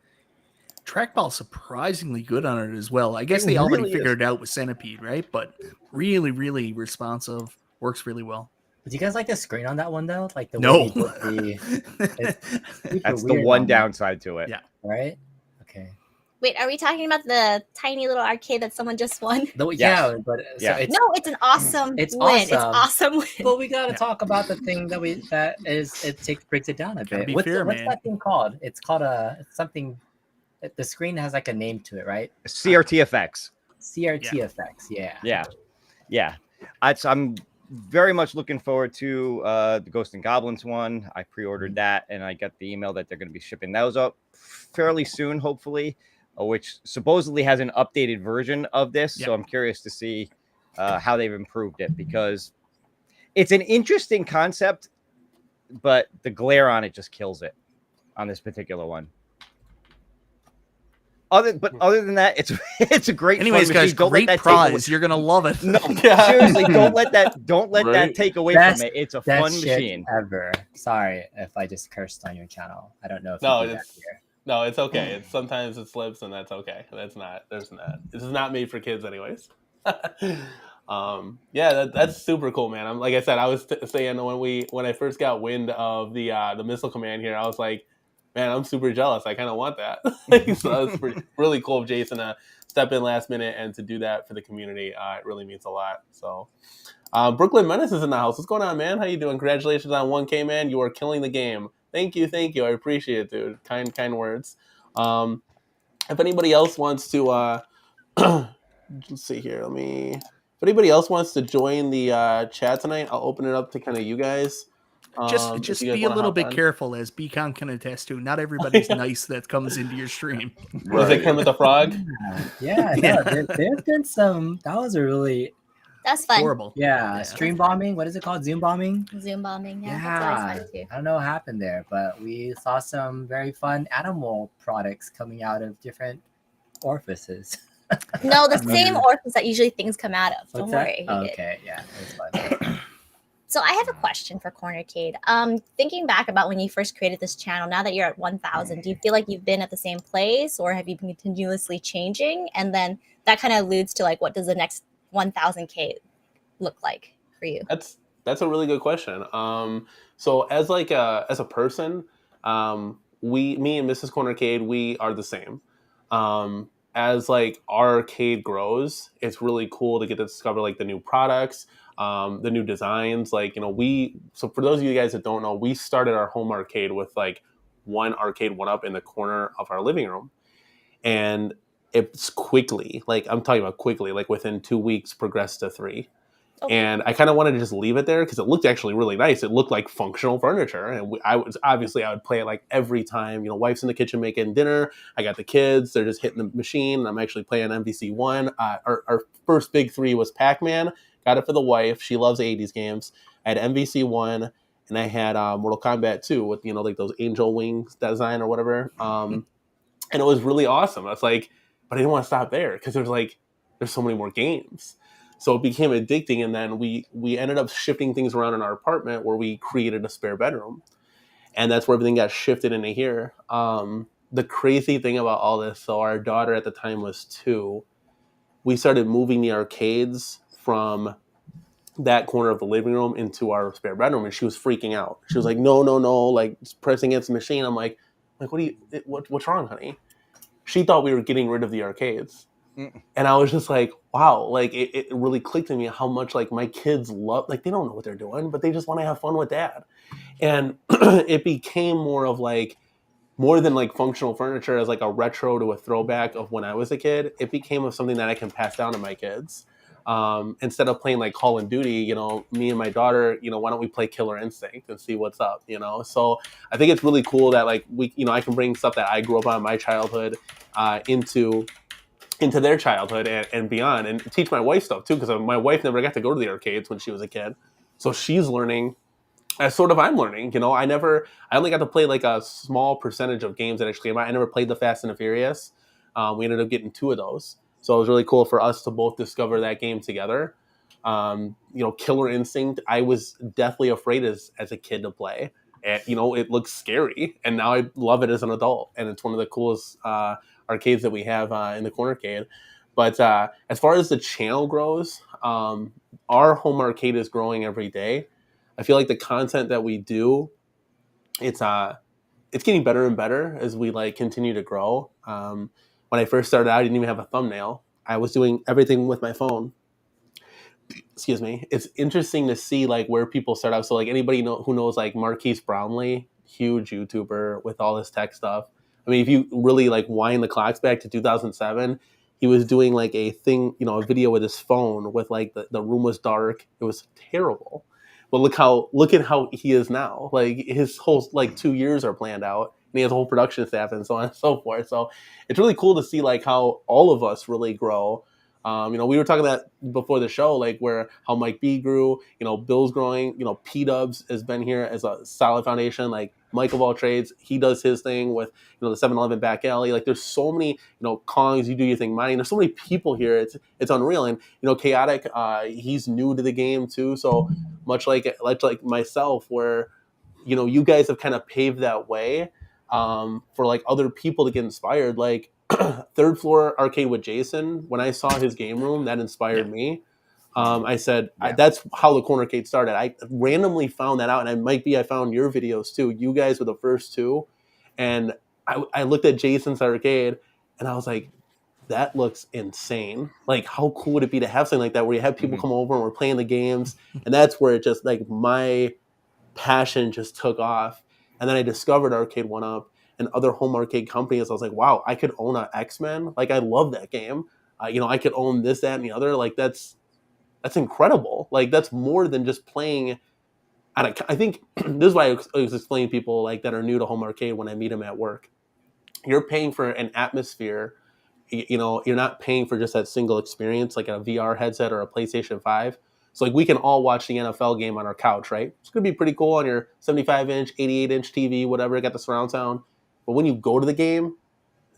Trackball's surprisingly good on it as well. I guess It they already really figured it out with Centipede, right? But really, really responsive. Works really well. Do you guys like the screen on that one though? Like the No. way they did That's the one downside to it. Yeah. right? Okay. Wait, are we talking about the tiny little arcade that someone just won? No, Yes. yeah, but Yeah. so it's No, it's an awesome It's win. It's awesome. awesome win. But we gotta Yeah. talk about the thing that breaks it down a Gotta bit. be What's, fair, what's man. that thing called? It's called something. The screen has like a name to it, right? CRT effects. CRT effects. Yeah. Yeah. I'm very much looking forward to the Ghost and Goblins one. I pre-ordered that, and I got the email that they're going to be shipping those up fairly soon, hopefully, which supposedly has an updated version of this. So I'm curious to see how they've improved it, because it's an interesting concept, but the glare on it just kills it on this particular one. Other than that, it's a great. Anyways, fun guys, machine. Don't let great that take away- prize. You're gonna love it. No, Yeah. seriously, don't let that Right? take away Best- from it. It's a Best fun shit machine. ever. Sorry if I just cursed on your channel. I don't know if No, you do that it's- here. No, it's okay. It's sometimes it slips, and that's okay. This is not made for kids, anyways. Yeah, that's super cool, man. I'm like I said, I was saying when I first got wind of the Missile Command here, I was like, man, I'm super jealous. I kind of want that. So it's really cool of Jason to step in last minute and to do that for the community. It really means a lot. So, Brooklyn Menace is in the house. What's going on, man? How you doing? Congratulations on 1K, man. You are killing the game. Thank you. I appreciate it, dude. Kind words. If anybody else wants to, let's see here. If anybody else wants to join the chat tonight, I'll open it up to kind of you guys. If Just you guys be a want to little hop bit on. careful, as Beacon can attest to. Not everybody's nice that comes into your stream. Was it Kermit the Frog? Yeah, no, there's been some. That was a really That's fun. Horrible. yeah, stream bombing. What is it called? Zoom bombing. Zoom bombing. Yeah, Yeah, that's always fun too. I don't know what happened there, but we saw some very fun animal products coming out of different orifices. No, the same orifice that usually things come out of. Don't What's that? worry. Oh, he did. okay, yeah, it was fun. So I have a question for CornerCade. Thinking back about when you first created this channel, now that you're at 1,000, do you feel like you've been at the same place, or have you been continuously changing? And then that kind of alludes to like, what does the next 1,000K look like for you? That's a really good question. So as a person, me and Mrs. CornerCade, we are the same. As like our arcade grows, it's really cool to get to discover like the new products, the new designs. Like, so for those of you guys that don't know, we started our home arcade with like one arcade one up in the corner of our living room. And it's quickly, like I'm talking about quickly, like within 2 weeks progressed to 3. Oh. And I kind of wanted to just leave it there because it looked actually really nice. It looked like functional furniture. And I would play it like every time, wife's in the kitchen making dinner. I got the kids, they're just hitting the machine. And I'm actually playing MVC1. Our first big 3 was Pac-Man. Got it for the wife. She loves 80s games. I had MVC1 and I had Mortal Kombat 2 with, like those angel wings design or whatever. And it was really awesome. I was like, but I didn't want to stop there because there's so many more games. So it became addicting, and then we ended up shifting things around in our apartment where we created a spare bedroom, and that's where everything got shifted into here. The crazy thing about all this, so our daughter at the time was 2. We started moving the arcades from that corner of the living room into our spare bedroom, and she was freaking out. She was like, "No, like just pressing against the machine." I'm like, what's wrong, honey? She thought we were getting rid of the arcades. And I was just like, wow, like it really clicked to me how much like my kids love, like they don't know what they're doing, but they just want to have fun with dad. And it became more than like functional furniture as like a retro to a throwback of when I was a kid. It became of something that I can pass down to my kids. Instead of playing like Call of Duty, me and my daughter, why don't we play Killer Instinct and see what's up, So I think it's really cool that like I can bring stuff that I grew up on in my childhood into their childhood and beyond, and teach my wife stuff too, because my wife never got to go to the arcades when she was a kid, so she's learning as sort of I'm learning. I only got to play like a small percentage of games that actually came out. I never played the Fast and the Furious. We ended up getting 2 of those, so it was really cool for us to both discover that game together. Killer Instinct, I was deathly afraid as a kid to play. And, it looks scary, and now I love it as an adult, and it's one of the coolest arcades that we have in the CornerCade. But as far as the channel grows, our home arcade is growing every day. I feel like the content that we do, it's getting better and better as we like continue to grow. When I first started out, I didn't even have a thumbnail. I was doing everything with my phone. Excuse me. It's interesting to see like where people start out. So like anybody who knows like Marquise Brownlee, huge YouTuber with all this tech stuff. I mean, if you really like wind the clocks back to 2007, he was doing like a thing, a video with his phone with like the room was dark. It was terrible. But look at how he is now. Like his whole like 2 years are planned out, and he has a whole production staff and so on and so forth. So it's really cool to see like how all of us really grow. We were talking that before the show, like how Mike B grew, Bill's growing, P-Dubs has been here as a solid foundation, like Mike of all trades, he does his thing with, the 7-Eleven back alley. Like there's so many, Kongs, you do your thing, mining. There's so many people here. It's unreal. And, Chaotic, he's new to the game too. So much like myself where, you guys have kind of paved that way for like other people to get inspired. Like, Third Floor Arcade with Jason, when I saw his game room, that inspired me. I said, Yeah. that's how the CornerCade started. I randomly found that out, and I found your videos too. You guys were the first two. And I looked at Jason's arcade, and I was like, that looks insane. Like, how cool would it be to have something like that where you have people come over and we're playing the games? And that's where it just, like, my passion just took off. And then I discovered Arcade One Up and other home arcade companies. I was like, wow, I could own a X-Men. Like, I love that game. I could own this, that, and the other. Like, that's incredible. Like, that's more than just playing. I think this is why I was explaining to people like that are new to home arcade when I meet them at work. You're paying for an atmosphere. You're not paying for just that single experience, like a VR headset or a PlayStation 5. So like we can all watch the NFL game on our couch, right? It's gonna be pretty cool on your 75-inch, 88-inch TV, whatever. Got the surround sound. But when you go to the game,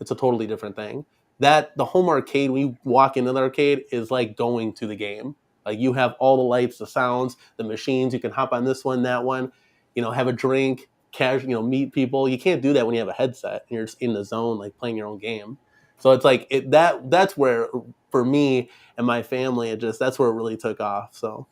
it's a totally different thing. That the home arcade, when you walk into the arcade, is like going to the game. Like you have all the lights, the sounds, the machines. You can hop on this one, that one. Have a drink, meet people. You can't do that when you have a headset and you're just in the zone, like playing your own game. So it's like that's where, for me and my family, that's where it really took off. So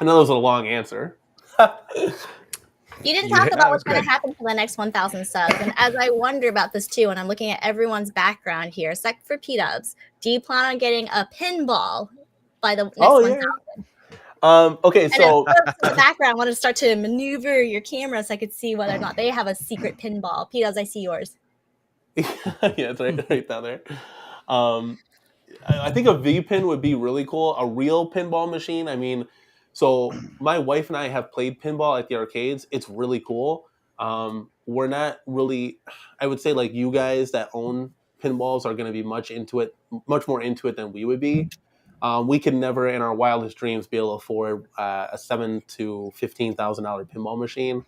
I know that was a long answer. You didn't talk about what's going to happen for the next 1,000 subs. And as I wonder about this too, and I'm looking at everyone's background here, except for P-Dubs, do you plan on getting a pinball by the next 1,000? Okay, so in the background, I wanted to start to maneuver your camera so I could see whether or not they have a secret pinball. P-Dubs, I see yours. Yeah, it's right down there. I think a V-Pin would be really cool. A real pinball machine. I mean, so my wife and I have played pinball at the arcades. It's really cool. We're not really, I would say like you guys that own pinballs are going to be much more into it than we would be. We could never in our wildest dreams be able to afford a $7,000 to $15,000 pinball machine.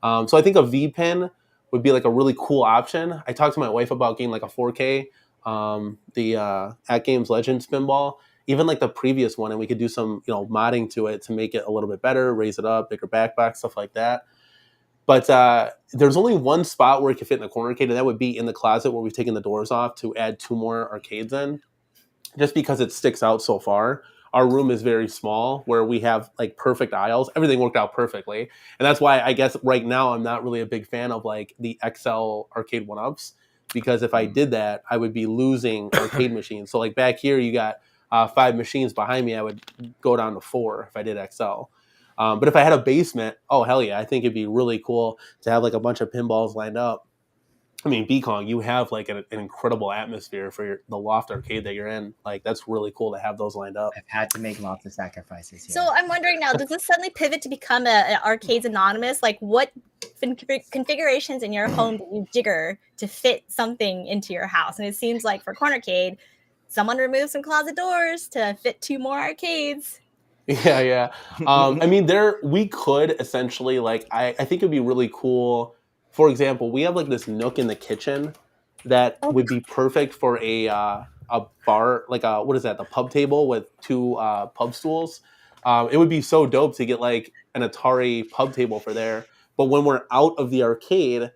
So I think a V-Pin would be like a really cool option. I talked to my wife about getting like a 4K, the At Games Legends pinball, even like the previous one, and we could do some modding to it to make it a little bit better, raise it up, bigger backbox, stuff like that. But there's only one spot where it could fit in the CornerCade, and that would be in the closet where we've taken the doors off to add 2 more arcades in, just because it sticks out so far. Our room is very small where we have like perfect aisles. Everything worked out perfectly. And that's why I guess right now I'm not really a big fan of like the XL arcade 1-ups, because if I did that, I would be losing arcade machines. So like back here, you got 5 machines behind me. I would go down to 4 if I did XL. But if I had a basement, oh, hell yeah. I think it'd be really cool to have like a bunch of pinballs lined up. I mean, Bekong, you have like an incredible atmosphere for the loft arcade that you're in. Like, that's really cool to have those lined up. I've had to make lots of sacrifices here. So I'm wondering now, does this suddenly pivot to become an Arcades Anonymous? Like, what configurations in your home do you jigger to fit something into your house? And it seems like for CornerCade, someone removed some closet doors to fit 2 more arcades. Yeah. I mean, we could essentially, like, I think it'd be really cool. For example, we have like this nook in the kitchen that would be perfect for a bar, like what is that? The pub table with 2 pub stools. It would be so dope to get like an Atari pub table for there. But when we're out of the arcade,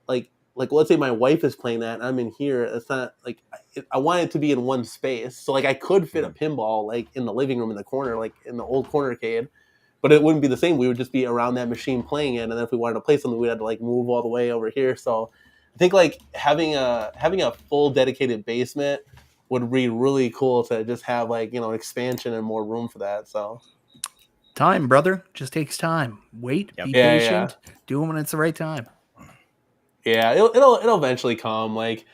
like let's say my wife is playing that and I'm in here, it's not like I want it to be in one space. So like I could fit a pinball like in the living room in the corner, like in the old CornerCade. But it wouldn't be the same. We would just be around that machine playing it, and then if we wanted to play something, we'd have to like move all the way over here. So I think like having a full dedicated basement would be really cool to just have like expansion and more room for that. So time, brother, just takes time. Wait, be patient, do it when it's the right time. Yeah, it'll eventually come. Like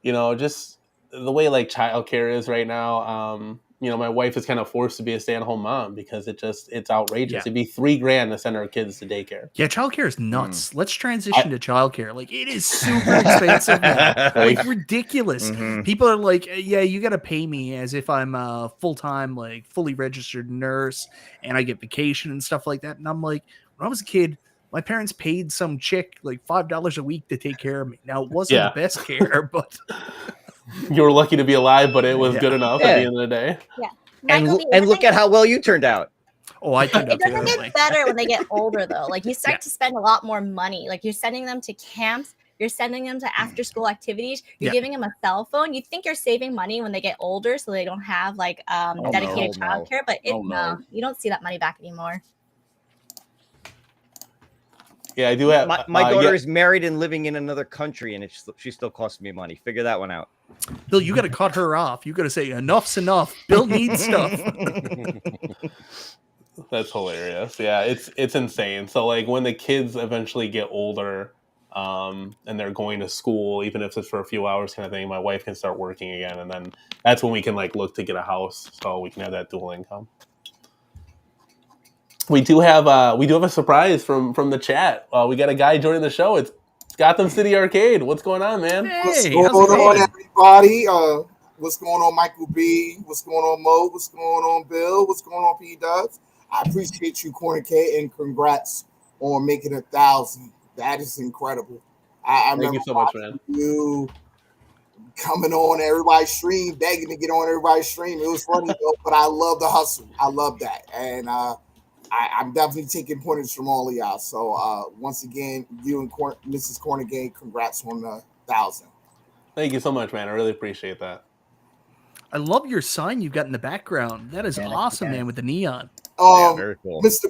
just the way like childcare is right now. My wife is kind of forced to be a stay-at-home mom because it's outrageous. Yeah. It'd be $3,000 to send our kids to daycare. Yeah, childcare is nuts. Let's transition to childcare. Like, it is super expensive now. Like, ridiculous. People are like, yeah, you got to pay me as if I'm a full-time, like, fully registered nurse and I get vacation and stuff like that. And I'm like, when I was a kid, my parents paid some chick like $5 a week to take care of me. Now, it wasn't the best care, but... You were lucky to be alive, but it was good enough at the end of the day. Yeah. And look at how well you turned out. Oh, I turned out terribly. It doesn't get better when they get older, though. Like, you start to spend a lot more money. Like, you're sending them to camps You're sending them to after school activities. You're Yeah. giving them a cell phone. You think you're saving money when they get older, so they don't have like no. dedicated Oh, no. childcare. But Oh, no. no, you don't see that money back anymore. Yeah, I do have. My daughter is married and living in another country, and she still costs me money. Figure that one out. Bill, you got to cut her off. You got to say enough's enough. Bill needs stuff. That's hilarious. Yeah, it's insane. So like when the kids eventually get older, and they're going to school, even if it's for a few hours, kind of thing, my wife can start working again, and then that's when we can like look to get a house, so we can have that dual income. We do have a surprise from the chat. We got a guy joining the show. It's Gotham City Arcade. What's going on, man? What's Hey, going how's it on, going? everybody? What's going on, Michael B? What's going on, Mo? What's going on, Bill? What's going on, P Dubs? I appreciate you, CornerCade, and congrats on making 1,000. That is incredible. I Thank remember you so much, man. you coming on everybody's stream, begging to get on everybody's stream. It was funny, though, but I love the hustle. I love that. And I'm definitely taking pointers from all of y'all. So once again, you and Mrs. CornerCade, congrats on the 1,000. Thank you so much, man. I really appreciate that. I love your sign you got in the background. That is awesome, man, with the neon. Very cool. Mr.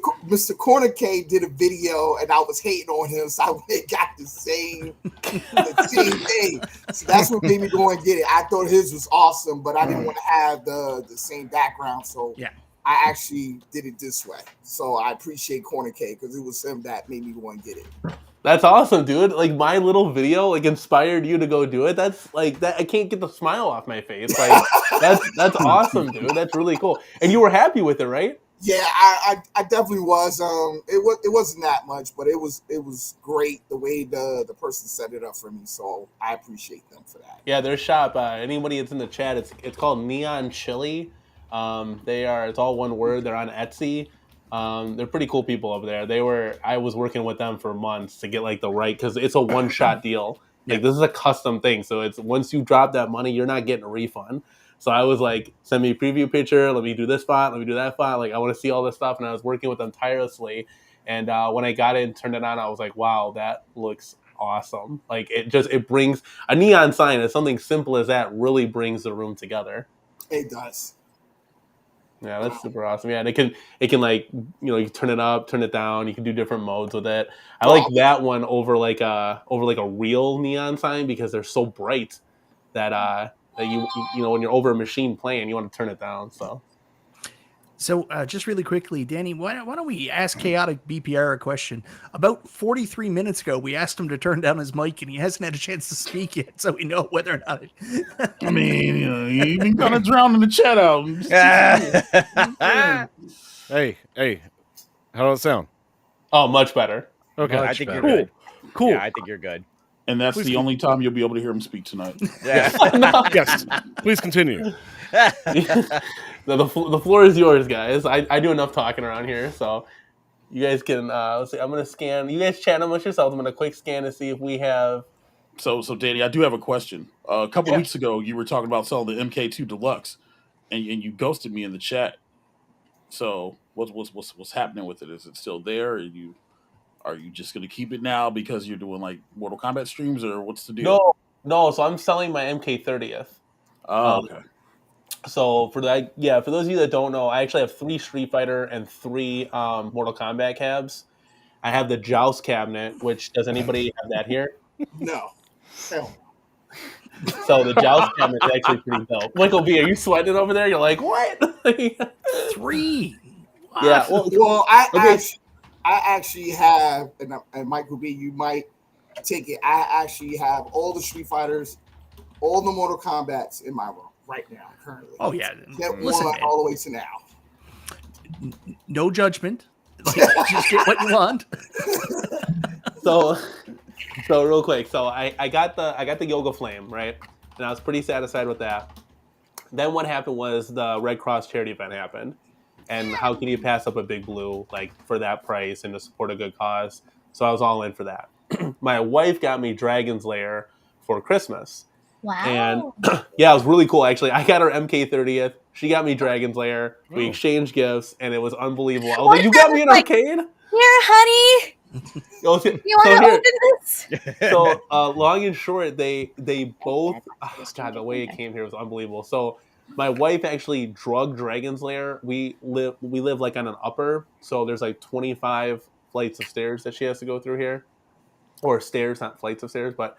CornerCade did a video, and I was hating on him, so I went and got the same thing. So that's what made me go and get it. I thought his was awesome, but I didn't want to have the same background, so Yeah. I actually did it this way. So I appreciate CornerCade because it was him that made me go and get it. That's awesome, dude. Like my little video like inspired you to go do it. That's like that. I can't get the smile off my face. Like that's awesome, dude. That's really cool. And you were happy with it, right? Yeah, I definitely was. It wasn't that much, but it was great the way the person set it up for me. So I appreciate them for that. Yeah, their shop. Anybody that's in the chat, it's called Neon Chili. It's all one word. They're on Etsy. They're pretty cool people over there. I was working with them for months to get like the right, because it's a one-shot deal. Like this is a custom thing. So it's once you drop that money, you're not getting a refund. So I was like, send me a preview picture. Let me do this font. Let me do that font. Like I want to see all this stuff. And I was working with them tirelessly. And when I got it and turned it on, I was like, wow, that looks awesome. Like it brings a neon sign. It's something simple as that really brings the room together. It does. Yeah, that's super awesome. Yeah, and it can like, you turn it up, turn it down. You can do different modes with it. I like that one over like a real neon sign because they're so bright that you when you're over a machine playing, you want to turn it down. So just really quickly, Danny, why don't we ask Chaotic BPR a question? About 43 minutes ago, we asked him to turn down his mic, and he hasn't had a chance to speak yet, so we know whether or not. I mean, you've been kind of drowning the chat out. Hey, how does it sound? Oh, much better. Okay, I think you're cool. good. Cool. Yeah, I think you're good. And that's the only time you'll be able to hear him speak tonight. Yeah. Yes, please continue. The floor is yours, guys. I do enough talking around here, so you guys can. Let's see. I'm gonna scan. You guys chat amongst yourselves. I'm gonna quick scan to see if we have. So Danny, I do have a question. A couple weeks ago, you were talking about selling the MK2 Deluxe, and you ghosted me in the chat. So what's happening with it? Is it still there? Are you just gonna keep it now because you're doing like Mortal Kombat streams, or what's the deal? No. So I'm selling my MK30th. Oh, okay. So for those of you that don't know, I actually have 3 Street Fighter and 3 Mortal Kombat cabs. I have the Joust cabinet, which does anybody have that here? No. Hell. So the Joust cabinet is actually pretty dope. Michael B, are you sweating over there? You're like, what? 3. What? Yeah. Well, I actually have, and Michael B, you might take it. I actually have all the Street Fighters, all the Mortal Kombats in my room right now, currently. Oh yeah. Step Listen, one man, all the way to now. no judgment. Like, just get what you want. So real quick, so I got the Yoga Flame, right? And I was pretty satisfied with that. Then what happened was the Red Cross charity event happened. And how can you pass up a Big Blue like for that price and to support a good cause? So I was all in for that. My wife got me Dragon's Lair for Christmas. Wow. And yeah, it was really cool actually. I got her MK30th. She got me Dragon's Lair. We exchanged gifts and it was unbelievable. I was like, you got me an arcade? Here, honey. So, You want to open this? so long and short, they both. I thought you just God, changed the your way it finger. came here was unbelievable. So my wife actually drug Dragon's Lair. We live like on an upper, so there's like 25 flights of stairs that she has to go through here, or stairs, not flights of stairs, but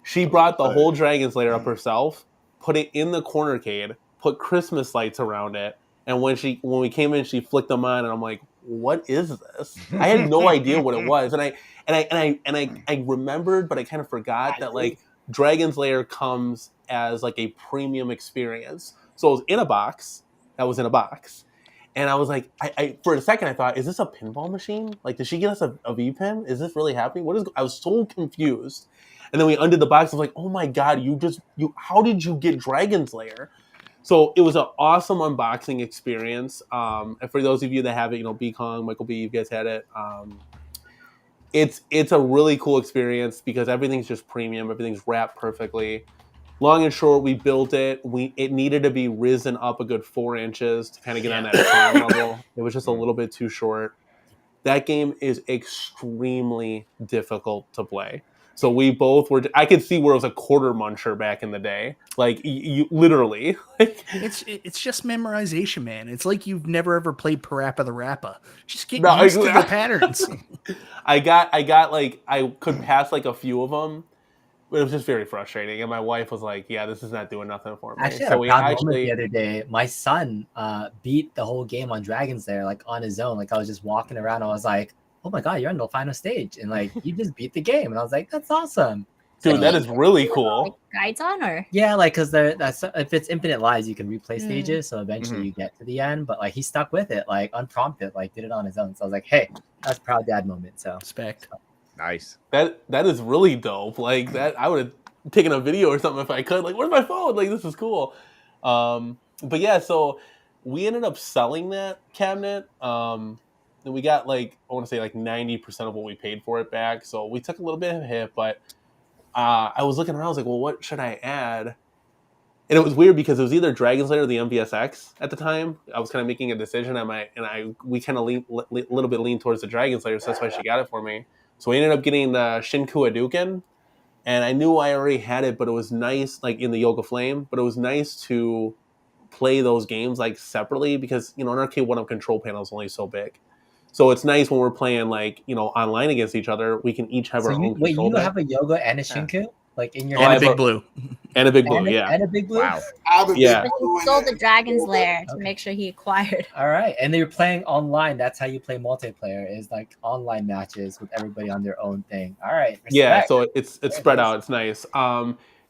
she brought the whole Dragon's Lair up herself, put it in the cornercade, put Christmas lights around it, and when we came in, she flicked them on, and I'm like, "What is this?" I had no idea what it was, and I remembered, but I kind of forgot that like Dragon's Lair comes as like a premium experience, so it was in a box. That was in a box. And I was like, I for a second I thought, is this a pinball machine? Like, did she get us a V pin? Is this really happening? What is? I was so confused. And then we undid the box. I was like, oh my god, how did you get Dragon's Lair? So it was an awesome unboxing experience. And for those of you that have it, B Kong, Michael B, you guys had it. It's a really cool experience because everything's just premium. Everything's wrapped perfectly. Long and short, we built it. It needed to be risen up a good 4 inches to kind of get on that charm level. It was just a little bit too short. That game is extremely difficult to play. So we both were. I could see where it was a quarter muncher back in the day. Like you literally. It's just memorization, man. It's like you've never ever played Parappa the Rappa. Just get No, used to the patterns. I got like I could pass like a few of them, but it was just very frustrating. And my wife was like, "Yeah, this is not doing nothing for me." Actually, I So had a we proud moment the other day. My son beat the whole game on Dragon's Lair like on his own. Like I was just walking around. I was like, "Oh my god, you're on the final stage!" And like you just beat the game. And I was like, "That's awesome." Dude, that is really cool. Like guides on or Yeah, like because that's if it's infinite lives, you can replay stages. So eventually you get to the end. But like he stuck with it, like unprompted, like did it on his own. So I was like, "Hey, that's a proud dad moment." So Respect. Nice. That is really dope. Like that, I would have taken a video or something if I could. Like, where's my phone? Like, this is cool. But yeah, so we ended up selling that cabinet. And we got like I want to say like 90% of what we paid for it back. So we took a little bit of a hit, but I was looking around. I was like, well, what should I add? And it was weird because it was either Dragon's Lair or the MVSX at the time. I was kind of making a decision. We kind of little bit leaned towards the Dragon's Lair, so that's why she got it for me. So we ended up getting the Shinku Hadouken, and I knew I already had it, but it was nice, like in the Yoga Flame. But it was nice to play those games like separately because an arcade one-up control panel is only so big. So it's nice when we're playing like online against each other. We can each have our own control. You have a Yoga and a Shinku like in your and a big blue. And a big blue, yeah. And a big blue. Wow. Yeah. he sold the Dragon's Lair to make sure he acquired. All right, and they're playing online. That's how you play multiplayer. Is like online matches with everybody on their own thing. All right. Respect. Yeah, so it's spread out. It's nice.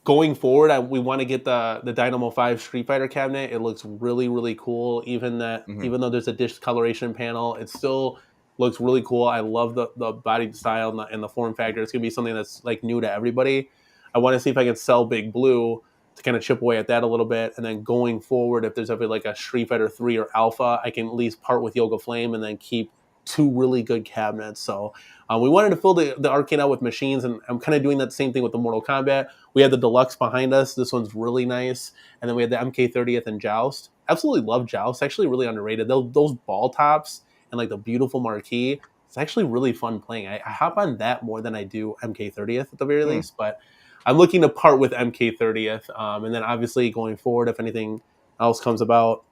Going forward, we want to get the Dynamo 5 Street Fighter cabinet. It looks really, really cool. Even though there's a discoloration panel, it still looks really cool. I love the body style and the form factor. It's gonna be something that's like new to everybody. I want to see if I can sell Big Blue to kind of chip away at that a little bit, and then going forward, if there's ever like a Street Fighter 3 or Alpha, I can at least part with Yoga Flame and then keep 2 really good cabinets. So we wanted to fill the arcade out with machines, and I'm kind of doing that same thing with the Mortal Kombat. We had the Deluxe behind us. This one's really nice. And then we had the MK30th and Joust. Absolutely love Joust. Actually really underrated. Those ball tops and like the beautiful marquee, it's actually really fun playing. I hop on that more than I do MK30th at the very least, but I'm looking to part with MK30th. And then obviously going forward, if anything else comes about,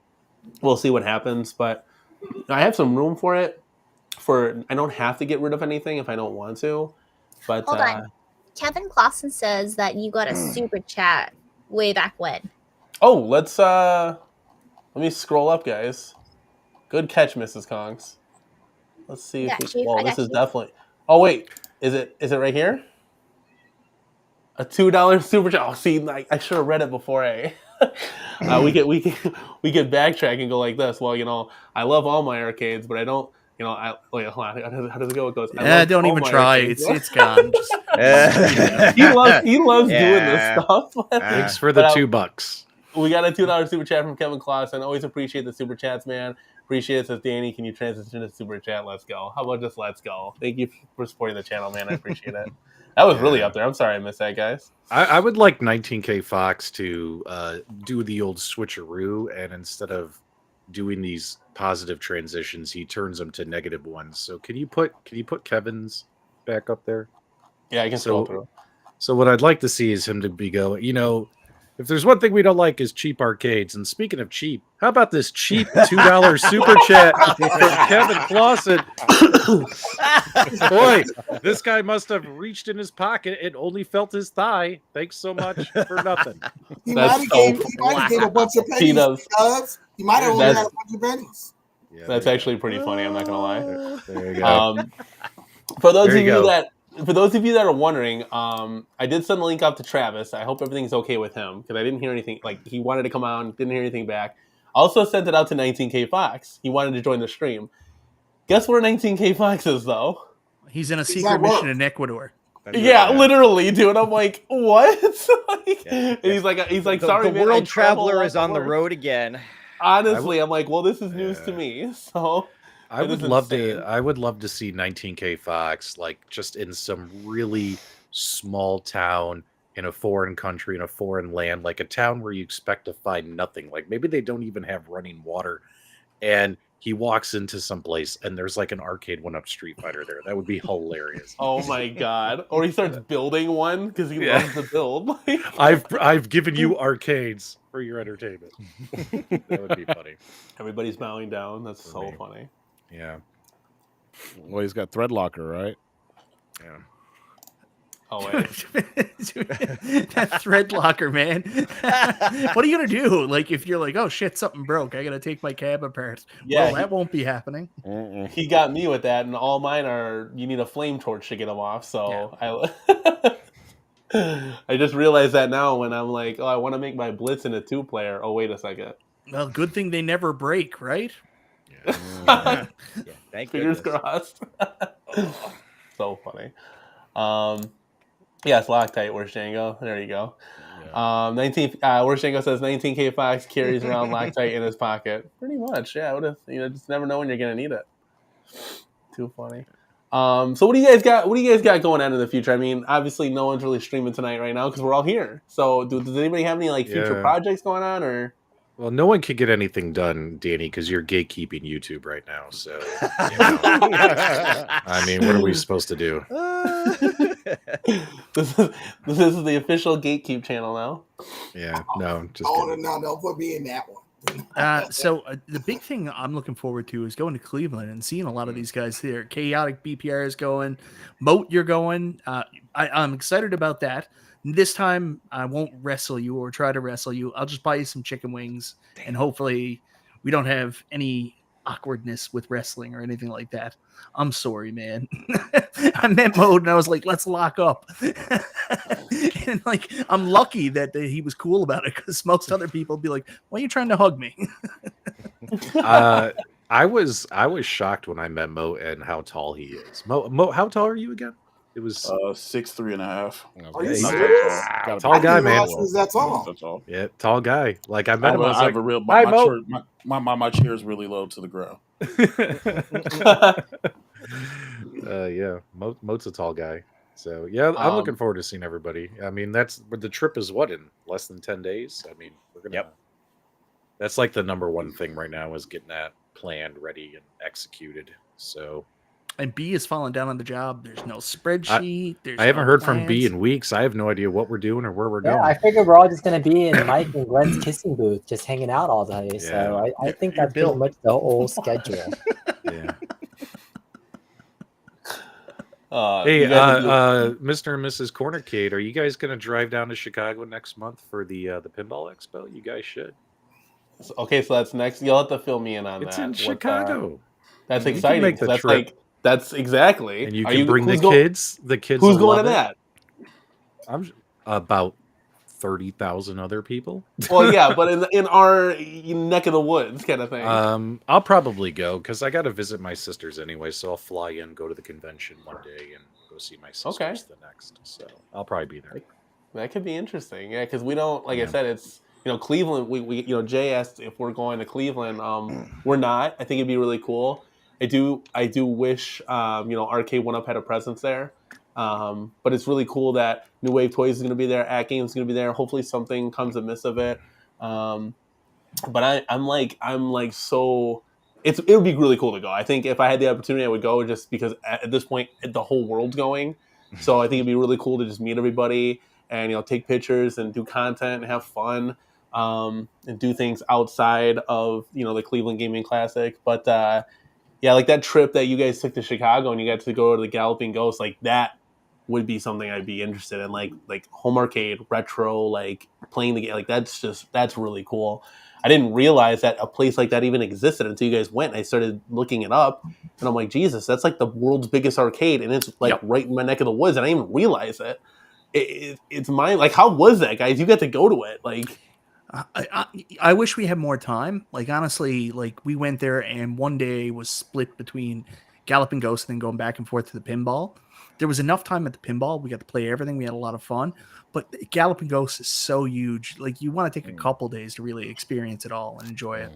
we'll see what happens. But I have some room for it. I don't have to get rid of anything if I don't want to. But Hold on. Kevin Clausen says that you got a super chat way back when. Oh, let me scroll up, guys. Good catch, Mrs. Kongs. Let's see if this is definitely. Oh wait, is it right here? A $2 super chat. Oh, see, I should have read it before. We can backtrack and go like this. Well, I love all my arcades, but I don't. Wait, hold on. How does it go? It goes. Don't even try. It's gone. Just, he loves doing this stuff. Thanks for the $2. We got a $2 super chat from Kevin Clausen. Always appreciate the super chats, man. Appreciate it. Says Danny, can you transition to super chat? Let's go. How about just let's go? Thank you for supporting the channel, man. I appreciate it. That was really up there. I'm sorry I missed that, guys. I would like 19K Fox to do the old switcheroo, and instead of doing these positive transitions, he turns them to negative ones. So can you put Kevin's back up there? Yeah, I can scroll through. So what I'd like to see is him to be going, if there's one thing we don't like is cheap arcades. And speaking of cheap, how about this cheap $2 super chat from Kevin Clausen? Boy, this guy must have reached in his pocket and only felt his thigh. Thanks so much for nothing. He might have gave a bunch of pennies. He might have only had a bunch of pennies. Yeah, that's actually pretty funny. I'm not gonna lie. There you go. For those of you that are wondering, I did send the link out to Travis. I hope everything's okay with him because I didn't hear anything. Like he wanted to come on, didn't hear anything back. I also sent it out to 19K Fox. He wanted to join the stream. Guess where 19K Fox is though? He's in a secret mission in Ecuador. Yeah, literally, dude. I'm like, what? He's like, sorry, the world traveler is on the road again. Honestly, I'm like, well, this is news to me. So I would love to see 19K Fox like just in some really small town in a foreign country, in a foreign land, like a town where you expect to find nothing. Like maybe they don't even have running water, and he walks into some place and there's like an arcade one-up Street Fighter there. That would be hilarious. Oh my god! Or he starts building one because he loves to build. I've given you arcades for your entertainment. That would be funny. Everybody's bowing down. That's so funny. Yeah. Well, he's got Threadlocker, right? Yeah. Oh wait, that thread locker, man. What are you gonna do? Like if you're like, oh shit, something broke, I gotta take my cab apart. Yeah, well, that won't be happening. He got me with that, and all mine are you need a flame torch to get them off. So I just realized that now when I'm like, oh, I want to make my Blitz in a 2-player. Oh, wait a second. Well, good thing they never break, right? Yeah. Thank Fingers crossed. So funny. Yes, Loctite. Where's Django? There you go. Yeah. 19. Where's Django says 19K Fox carries around Loctite in his pocket. Pretty much, yeah. What if just never know when you're gonna need it. Too funny. So what do you guys got? What do you guys got going on in the future? I mean, obviously, no one's really streaming tonight right now because we're all here. So, does anybody have any future projects going on or? Well, no one can get anything done, Danny, because you're gatekeeping YouTube right now. So, I mean, what are we supposed to do? This is the official gatekeep channel now. Yeah, no, just no, put me in that one. So the big thing I'm looking forward to is going to Cleveland and seeing a lot of these guys there. Chaotic BPR is going, Moat, you're going. I'm excited about that. This time I won't wrestle you or try to wrestle you. I'll just buy you some chicken wings, and hopefully we don't have any awkwardness with wrestling or anything like that. I'm sorry, man. I met Mode and I was like, let's lock up. And like, I'm lucky that he was cool about it because most other people would be like, why are you trying to hug me? I was shocked when I met Mo and how tall he is. Mo, how tall are you again? It was 6'3.5". Are you serious? Tall guy, man. Is that tall? Yeah, tall guy. Like I met him. I was like, my chair is really low to the ground. Yeah, Mo's a tall guy. So yeah, I'm looking forward to seeing everybody. I mean, the trip is in less than 10 days. I mean, we're gonna. Yep. That's like the number one thing right now is getting that planned, ready, and executed. So. And B is falling down on the job. There's no spreadsheet. I haven't heard from B in weeks. I have no idea what we're doing or where we're going. I figured we're all just going to be in Mike and Glenn's kissing booth, just hanging out all day. So I think that's pretty much the whole schedule. Yeah. Hey, Mr. and Mrs. CornerCade, are you guys going to drive down to Chicago next month for the Pinball Expo? You guys should. Okay, so that's next. You'll have to fill me in on that. It's in Chicago. That's exciting. Make the that's trip. That's exactly. And you can bring the kids. The kids. Who's going to that? I'm about 30,000 other people. Well, yeah, but in our neck of the woods, kind of thing. I'll probably go because I got to visit my sisters anyway. So I'll fly in, go to the convention one day, and go see my sisters the next. So I'll probably be there. That could be interesting. Yeah, because we don't. Like I said, it's Cleveland. We Jay asked if we're going to Cleveland. We're not. I think it'd be really cool. I do wish Arcade 1-Up had a presence there, but it's really cool that New Wave Toys is going to be there, At Games is going to be there. Hopefully something comes amiss of it, but I'm so it would be really cool to go. I think if I had the opportunity, I would go just because at this point the whole world's going. So I think it'd be really cool to just meet everybody and take pictures and do content and have fun and do things outside of the Cleveland Gaming Classic. But yeah, like that trip that you guys took to Chicago and you got to go to the Galloping Ghost, like that would be something I'd be interested in. Like home arcade, retro, like playing the game. Like that's really cool. I didn't realize that a place like that even existed until you guys went. I started looking it up, and I'm like, Jesus, that's like the world's biggest arcade, and it's like right in my neck of the woods, and I didn't even realize it. It's mine. Like, how was that, guys? You got to go to it, like. I wish we had more time. Like, honestly, like we went there and one day was split between Galloping Ghost and then going back and forth to the pinball. There was enough time at the pinball. We got to play everything. We had a lot of fun. But Galloping Ghost is so huge. Like, you want to take a couple days to really experience it all and enjoy it.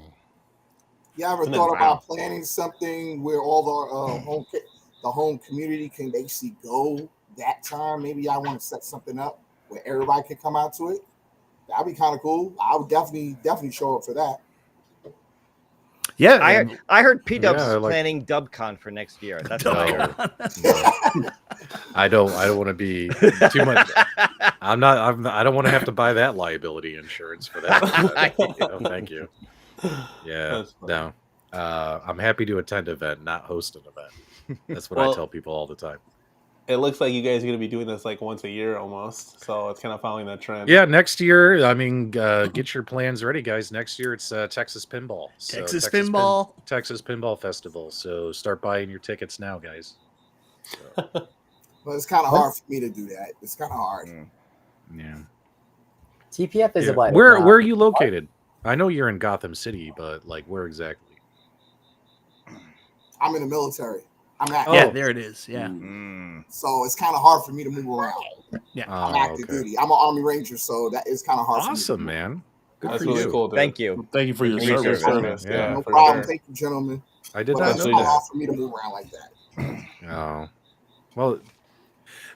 You ever thought about planning something where all the home community can basically go that time? Maybe I want to set something up where everybody can come out to it. That'd be kind of cool. I would definitely show up for that. Yeah, I heard P-Dub's planning DubCon for next year. That's what I heard. I don't want to be too much. I don't want to have to buy that liability insurance for that. No, thank you. Yeah, no. I'm happy to attend an event, not host an event. That's what I tell people all the time. It looks like you guys are going to be doing this like once a year almost. So it's kind of following that trend. Yeah, next year, I mean, get your plans ready, guys. Next year, it's Texas Pinball. So Texas Pinball Festival. So start buying your tickets now, guys. So. Well, it's kind of hard for me to do that. It's kind of hard. Yeah. TPF is what? Where are you located? I know you're in Gotham City, but like where exactly? I'm in the military. I'm active. Yeah, there it is. Yeah. So it's kind of hard for me to move around. Yeah. I'm active duty. I'm an Army Ranger, so that is kind of hard. Awesome, man. Good That's for really you. cool. Dude. Thank you. Thank you for your service. Yeah, no problem. Thank you, gentlemen. I did but not it's know kind of that. hard for me to move around like that. Oh, well,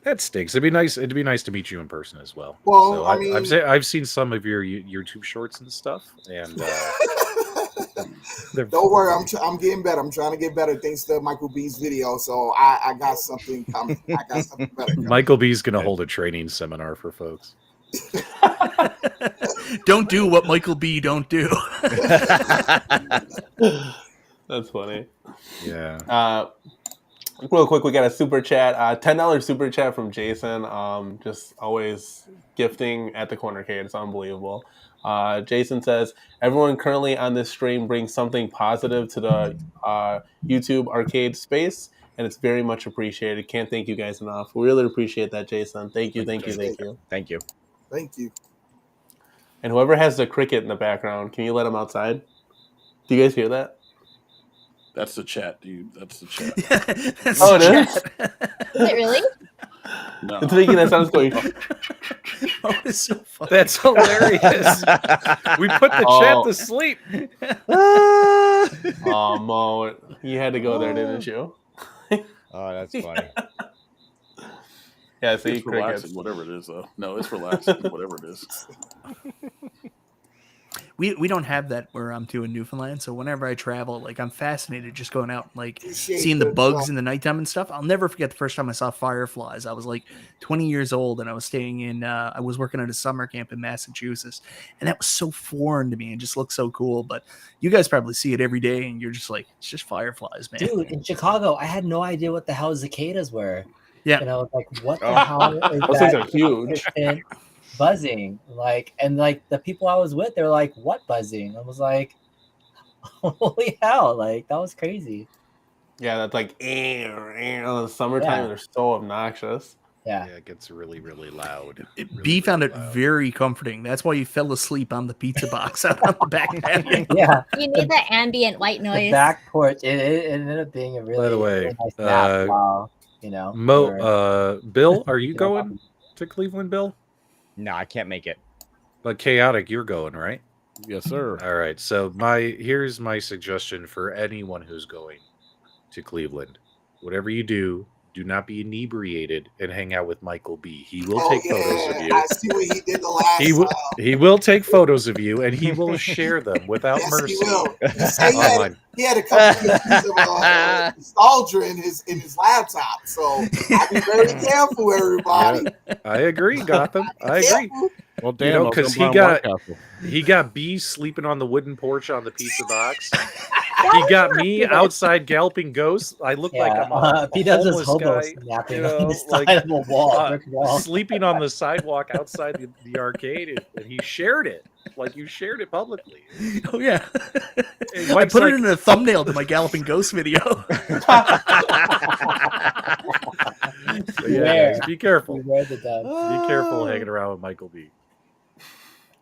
that stinks. It'd be nice to meet you in person as well. Well, so I mean, I've seen some of your YouTube shorts and stuff, and don't worry, I'm getting better. I'm trying to get better thanks to Michael B's video. So I got something coming. I got something better coming. Michael B's going to hold a training seminar for folks. Don't do what Michael B don't do. That's funny. Yeah. Real quick, we got a super chat, $10 super chat from Jason. Just always gifting at the CornerCade. It's unbelievable. Jason says, everyone currently on this stream brings something positive to the YouTube arcade space, and it's very much appreciated. Can't thank you guys enough. We really appreciate that, Jason. Thank you. Thank you. Thank you. And whoever has the cricket in the background, can you let them outside? Do you guys hear that? That's the chat, dude. That's the chat. Oh, it is? Is it really? No. It's making that sound going. Oh, it's so funny. That's hilarious. We put the chat to sleep. Oh, Mo, you had to go there, didn't you? Oh, that's funny. Yeah, see, It's relaxing, whatever it is, though. No, it's relaxing, whatever it is. We don't have that where I'm to in Newfoundland, so whenever I travel, like I'm fascinated just going out and like seeing the bugs in the nighttime and stuff. I'll never forget the first time I saw fireflies. I was like 20 years old and I was staying in I was working at a summer camp in Massachusetts, and that was so foreign to me and just looked so cool. But you guys probably see it every day and you're just like, it's just fireflies, man. Dude, in Chicago, I had no idea what the hell cicadas were. Yeah. And I was like, what the hell is Those things are huge. Buzzing, and the people I was with, they're like, what buzzing? I was like, holy hell, like that was crazy. Yeah, that's like in the summertime. They're so obnoxious. Yeah, it gets really, really loud. B found it very comforting. That's why you fell asleep on the pizza box out on the back patio. Yeah, you need the ambient white noise. The back porch. It ended up being a really, by the way, really nice nap. Wow, Bill, are you going to Cleveland, Bill? No, I can't make it. But Chaotic, you're going, right? Yes, sir. All right. So here's my suggestion for anyone who's going to Cleveland. Whatever you do, do not be inebriated and hang out with Michael B. He will Oh take photos of yeah, you. I see what he did the last. He will take photos of you and he will share them without Yes, mercy. he will. He said Online. he had a couple of pieces of nostalgia in his laptop. So I'll be very careful, everybody. Yeah, I agree, Gotham. I agree. Well, damn, You know, I was because gonna buy him White Castle. he got B sleeping on the wooden porch on the pizza box. He got me outside galloping ghosts. I look like I'm a P-Dubs is homeless hobo guy, snapping you know, on the side like, of a wall, brick wall. sleeping on the sidewalk outside the arcade, and he shared it. Like, you shared it publicly. Oh yeah, And I Mike's put like, it in a thumbnail to my Galloping Ghost video. So yeah, guys, be careful. Beware the dub. Be careful hanging around with Michael B.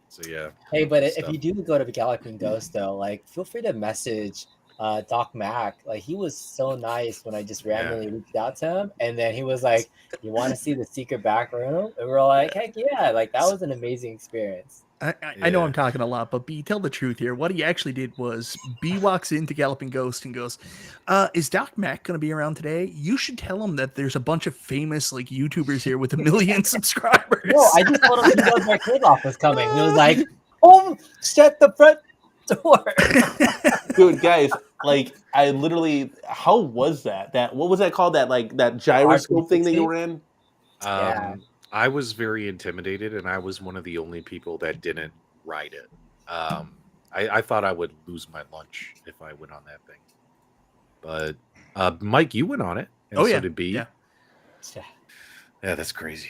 So yeah. Hey, but if stuff. you do go to the Galloping Ghost, though, like, feel free to message Doc Mac. Like, he was so nice when I just randomly reached out to him, and then he was like, "You want to see the secret back room?" And we're like, "Heck yeah!" Like, that was an amazing experience. I know I'm talking a lot, but B, tell the truth here. What he actually did was B walks into Galloping Ghost and goes, is Doc Mac going to be around today? You should tell him that there's a bunch of famous like YouTubers here with 1 million subscribers. No, I just told him the arcade off was coming. He was like, "Oh, shut the front door." Dude, guys, like I literally, how was that? What was that called? That gyroscope thing that you were in? Yeah. I was very intimidated, and I was one of the only people that didn't ride it. I thought I would lose my lunch if I went on that thing. But Mike, you went on it, and so did B. Yeah, that's crazy.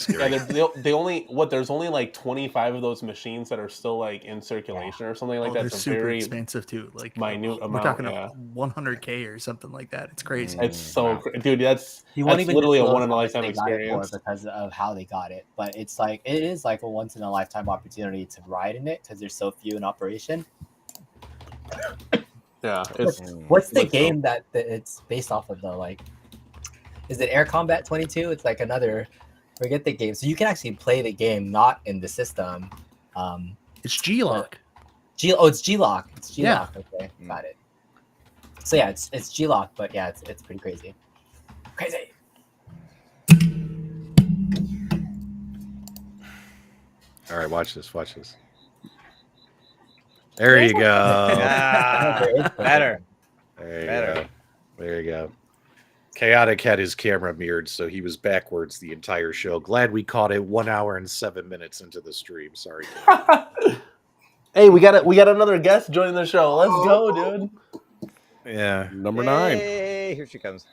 Yeah, there's only like 25 of those machines that are still like in circulation or something like that. They're It's a super very expensive too. Like minute amount. We're talking yeah. 100K or something like that. It's crazy. It's so dude. That's He won't even literally a disclose one in a how much lifetime they got it for experience. because of how they got it. But it is like a once in a lifetime opportunity to ride in it because there's so few in operation. Yeah. What's the game that it's based off of though? Like, is it Air Combat 22? It's like another. Forget the game. So you can actually play the game not in the system. It's G-Lock. It's G-Lock. It's G-Lock. Yeah. Okay, got it. So yeah, it's G-Lock, but yeah, it's pretty crazy. Crazy. All right, watch this. There you go. Better. There you go. Chaotic had his camera mirrored, so he was backwards the entire show. Glad we caught it 1 hour and 7 minutes into the stream. Sorry. Hey, we got another guest joining the show. Let's go, dude. Yeah. Number 9. Hey, here she comes.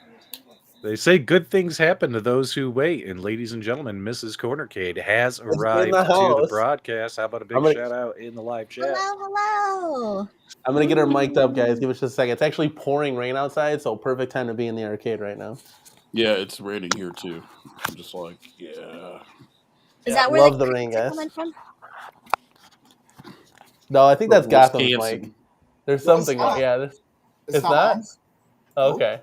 They say good things happen to those who wait. And ladies and gentlemen, Mrs. CornerCade has arrived to the broadcast. How about a big shout out in the live chat? Hello. I'm going to get her mic'd up, guys. Give us just a second. It's actually pouring rain outside, so perfect time to be in the arcade right now. Yeah, it's raining here too. I'm just like, yeah. Is that where Love the rain, guys. coming from? No, I think that's Gotham's Wisconsin. mic. There's something. Yeah, it's not. mine. Oh, okay.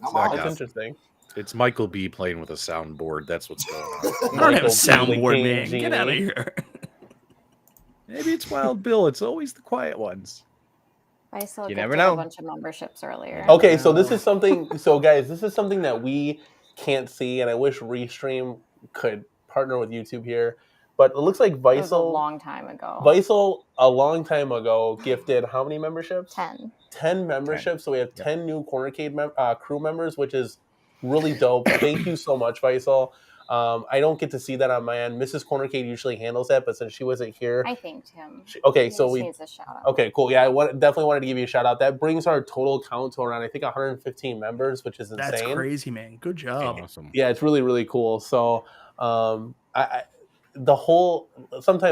Not not That's Gotham. interesting. It's Michael B playing with a soundboard. That's what's going on. I don't have a Michael soundboard, King man. Genie. Get out of here. Maybe it's Wild Bill. It's always the quiet ones. I still You gifted never know. a bunch of memberships earlier. Okay, so this is something. So, guys, this is something that we can't see, and I wish Restream could partner with YouTube here. But it looks like It was a Visel, long time ago. a long time ago, gifted how many memberships? 10. 10 memberships. So we have 10 new CornerCade crew members, which is really dope. Thank you so much, Visel. I don't get to see that on my end. Mrs. CornerCade usually handles that, but since she wasn't here, I thanked him. okay, He so just we needs a shout out. okay, cool. Yeah, definitely wanted to give you a shout out. That brings our total count to around, I think, 115 members, which is insane. That's crazy, man. Good job. Awesome. Yeah, it's really, really cool. So, sometimes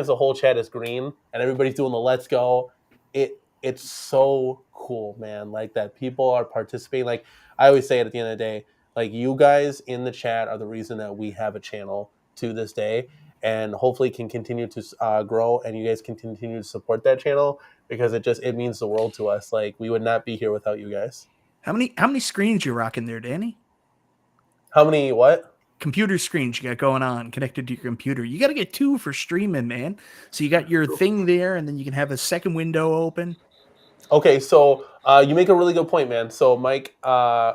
the whole chat is green and everybody's doing the let's go. It's so cool, man. Like that people are participating. Like I always say it at the end of the day, like you guys in the chat are the reason that we have a channel to this day, and hopefully can continue to grow, and you guys can continue to support that channel because it means the world to us. Like we would not be here without you guys. How many screens you rocking there, Danny? How many what? Computer screens you got going on connected to your computer. You got to get 2 for streaming, man. So you got your thing there, and then you can have a second window open. Okay, so you make a really good point, man. So Mike,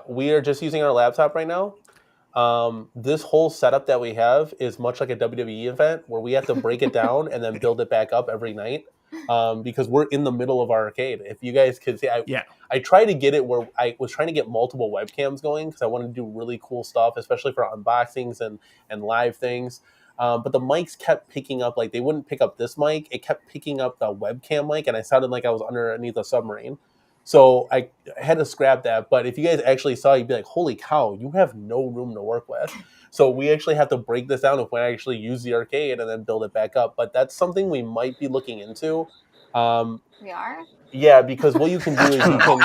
we are just using our laptop right now. This whole setup that we have is much like a WWE event where we have to break it down and then build it back up every night. Because we're in the middle of our arcade. If you guys could see, I try to get it where I was trying to get multiple webcams going because I wanted to do really cool stuff, especially for unboxings and live things. But the mics kept picking up, like they wouldn't pick up this mic. It kept picking up the webcam mic, and I sounded like I was underneath a submarine. So I had to scrap that. But if you guys actually saw, you'd be like, holy cow, you have no room to work with. So we actually have to break this down if we actually use the arcade and then build it back up. But that's something we might be looking into. We are? Yeah, because what you can do is you can.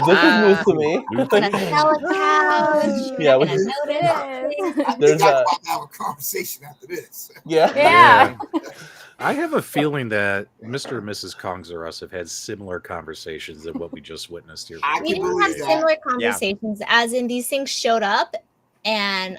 This is news to me. We're gonna sell a couch. Yeah, We're we- not gonna notice. I There's think I'm a- about to have a conversation after this. Yeah. Yeah. I have a feeling that Mr. and Mrs. Kongs or us have had similar conversations than what we just witnessed here. I We can didn't have believe that. similar conversations, as in these things showed up, and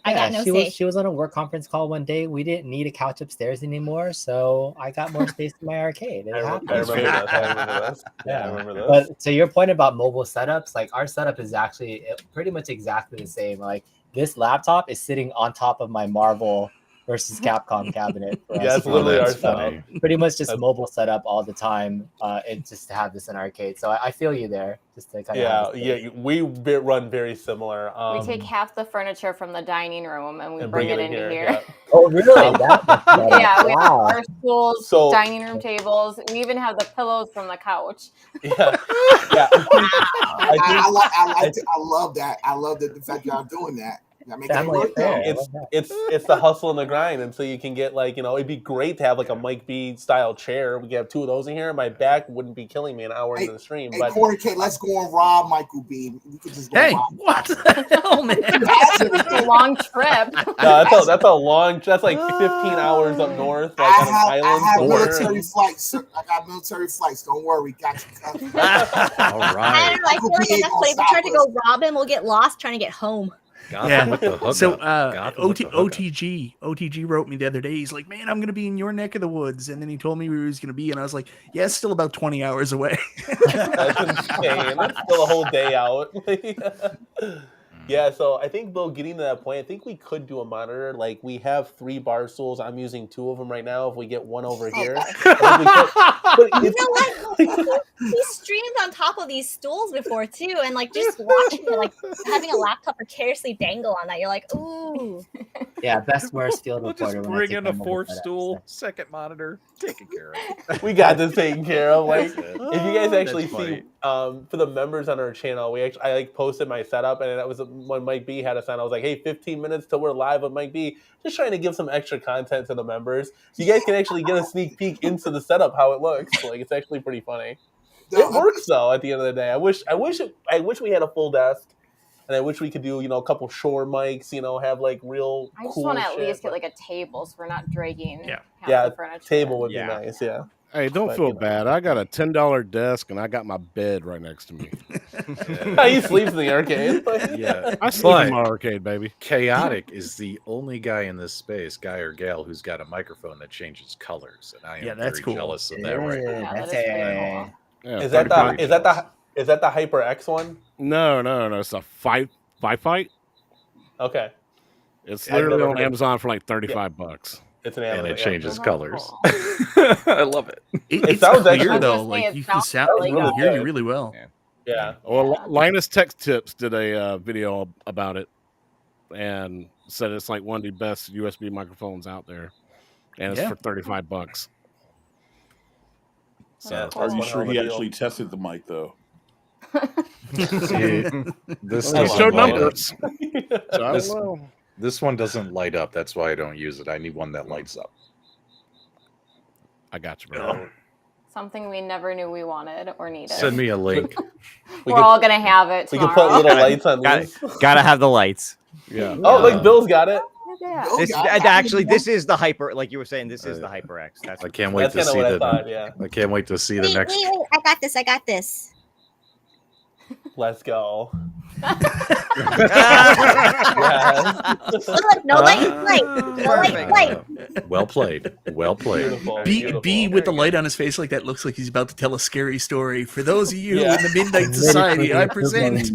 I got no say. She was on a work conference call one day. We didn't need a couch upstairs anymore, so I got more space in my arcade. It I happened. remember this. I remember this. Yeah, I remember this. But to your point about mobile setups, like our setup is actually pretty much exactly the same. Like this laptop is sitting on top of my Marvel versus Capcom cabinet. For Yeah, us. it's literally our that's setup. funny. Pretty much just mobile setup all the time, and just to have this in arcade. So I feel you there. Just to kind of We run very similar. We take half the furniture from the dining room and we and bring it into here. Yeah. Oh, really? Yeah, we have Wow. our stools, So- dining room tables. We even have the pillows from the couch. Yeah. Yeah. I love that. I love that the fact y'all doing that. That makes it Family work affair. though. I love that. It's the hustle and the grind, and so you can get like it'd be great to have like a Mike B style chair. We could have two of those in here. My back wouldn't be killing me an hour into the stream. Hey, But CornerCade, let's go on Rob Michael B. We could just go Hey, Rob. what the hell, man? It's a long trip. no, that's a long. That's like 15 hours up north, like on an I island have somewhere. military flights. Sir. I got military flights. Don't worry, got you covered. All I right. don't know. I feel like at that point, if we try to go rob him, we'll get lost trying to get home. Gotham with the hookup. So Gotham with the hookup. OTG wrote me the other day. He's like, man, I'm gonna be in your neck of the woods, and then he told me where he was gonna be, and I was like, yeah, it's still about 20 hours away. That's insane. That's still a whole day out. Yeah, so I think, Bill, getting to that point, I think we could do a monitor. Like, we have 3 bar stools. I'm using 2 of them right now. If we get one over here, I think we could. But You know what? He streamed on top of these stools before too, and like just watching it, like having a laptop precariously dangle on that. You're like, ooh. Yeah, best worst field We'll reporter. just when I bring take in my a mobile fourth setup, stool, so. second monitor, taken care of. we got this taken care of. Like, That's it. if you guys actually That's see, for the members on our channel, I like posted my setup, and that was when Mike B had a sign. I was like, hey, 15 minutes till we're live with Mike B. Just trying to give some extra content to the members, so you guys can actually get a sneak peek into the setup, how it looks. Like, it's actually pretty funny. It works though. At the end of the day, I wish we had a full desk, and I wish we could do a couple shore mics. Have like real. I just cool want to at shit, least get but- like a table so we're not dragging half Yeah, the furniture. table would be Yeah. nice. Yeah. Hey, don't But, feel bad. I got a $10 desk and I got my bed right next to me. He sleeps in the arcade. Yeah. I sleep But in my arcade, baby. Chaotic is the only guy in this space, guy or gal, who's got a microphone that changes colors, and I am that's very cool. jealous of that right now. Yeah, That's that is pretty a- cool. Yeah, Is that 35. is that the Hyper X one? No. It's a fight. Okay, It's I've literally never on heard- Amazon for like $35. it's an And Amazon. it changes Oh, colors. cool. I love it. It's sounds clear actually- though. I was gonna say, Like it you can sounds sound, really you can good. hear you really well. Yeah. Well, Yeah. Linus Tech Tips did a video about it and said it's like one of the best USB microphones out there, and it's Yeah. for $35. Yeah, That's it's Are cool. you one sure hell of he a deal. actually tested the mic though? See, this They It showed doesn't light up. numbers. So I This- don't know. This one doesn't light up. That's why I don't use it. I need one that lights up. I got you, bro. Something we never knew we wanted or needed. Send me a link. We We're could- all gonna have it We tomorrow. could put little lights on Got these. Gotta have the lights. Yeah. Oh, like Bill's got it. Yeah. Bill This got it. actually, this is the hyper. Like you were saying, this is the HyperX. That's I can't wait That's to kind of see what I the. thought. Yeah. I can't wait to see the Wait, next. wait, wait. I got this. Let's go. Look, no light. Well played. Well played. Beautiful. B beautiful. with the light on his face like that looks like he's about to tell a scary story. For those of you Yeah. in the Midnight Society, I present.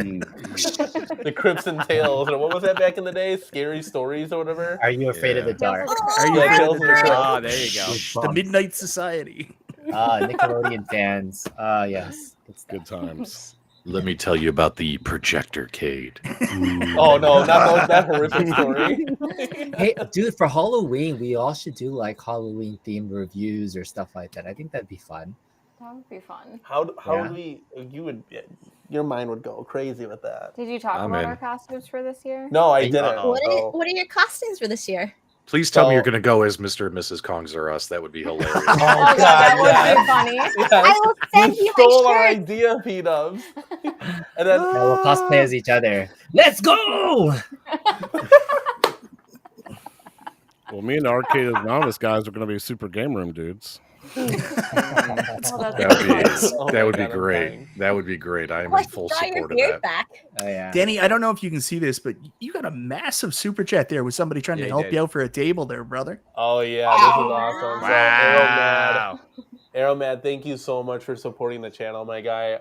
the Crimson Tales, or what was that back in the day? Scary Stories or whatever. Are you afraid of the Tales dark? of the Are you Yeah, afraid Tales of of the the dark? Oh, there you go. Shh, the Midnight Society. Nickelodeon fans. Yes. Good stuff. Good times. Let me tell you about the ProjectorCade. Oh no, not that horrific story. Hey, dude, for Halloween, we all should do like Halloween themed reviews or stuff like that. I think that'd be fun. That would be fun. How Yeah. would we? Your mind would go crazy with that. Did you talk I'm about in. our costumes for this year? No, I Are you- didn't. Uh-oh. So- What are your costumes for this year? Please tell me you're So- going to go as Mr. and Mrs. Kongs or Us. That would be hilarious. Oh, Oh, God, that would be funny. Yes. I will send You you stole my our shirt. idea, P-Dubs. And then Yeah, we'll cosplay as each other. Let's go! Well, me and the Arcade Anonymous guys are going to be super game room dudes. Oh, that's Oh That my would be God, I'm great. dying. That would be great. I am Oh, I in full got your support of beard that. back. Oh yeah. Danny, I don't know if you can see this, but you got a massive super chat there with somebody trying Yeah, to he help did. you out for a table there, brother. Oh yeah, this is awesome. So Wow. Arrowmad, thank you so much for supporting the channel, my guy.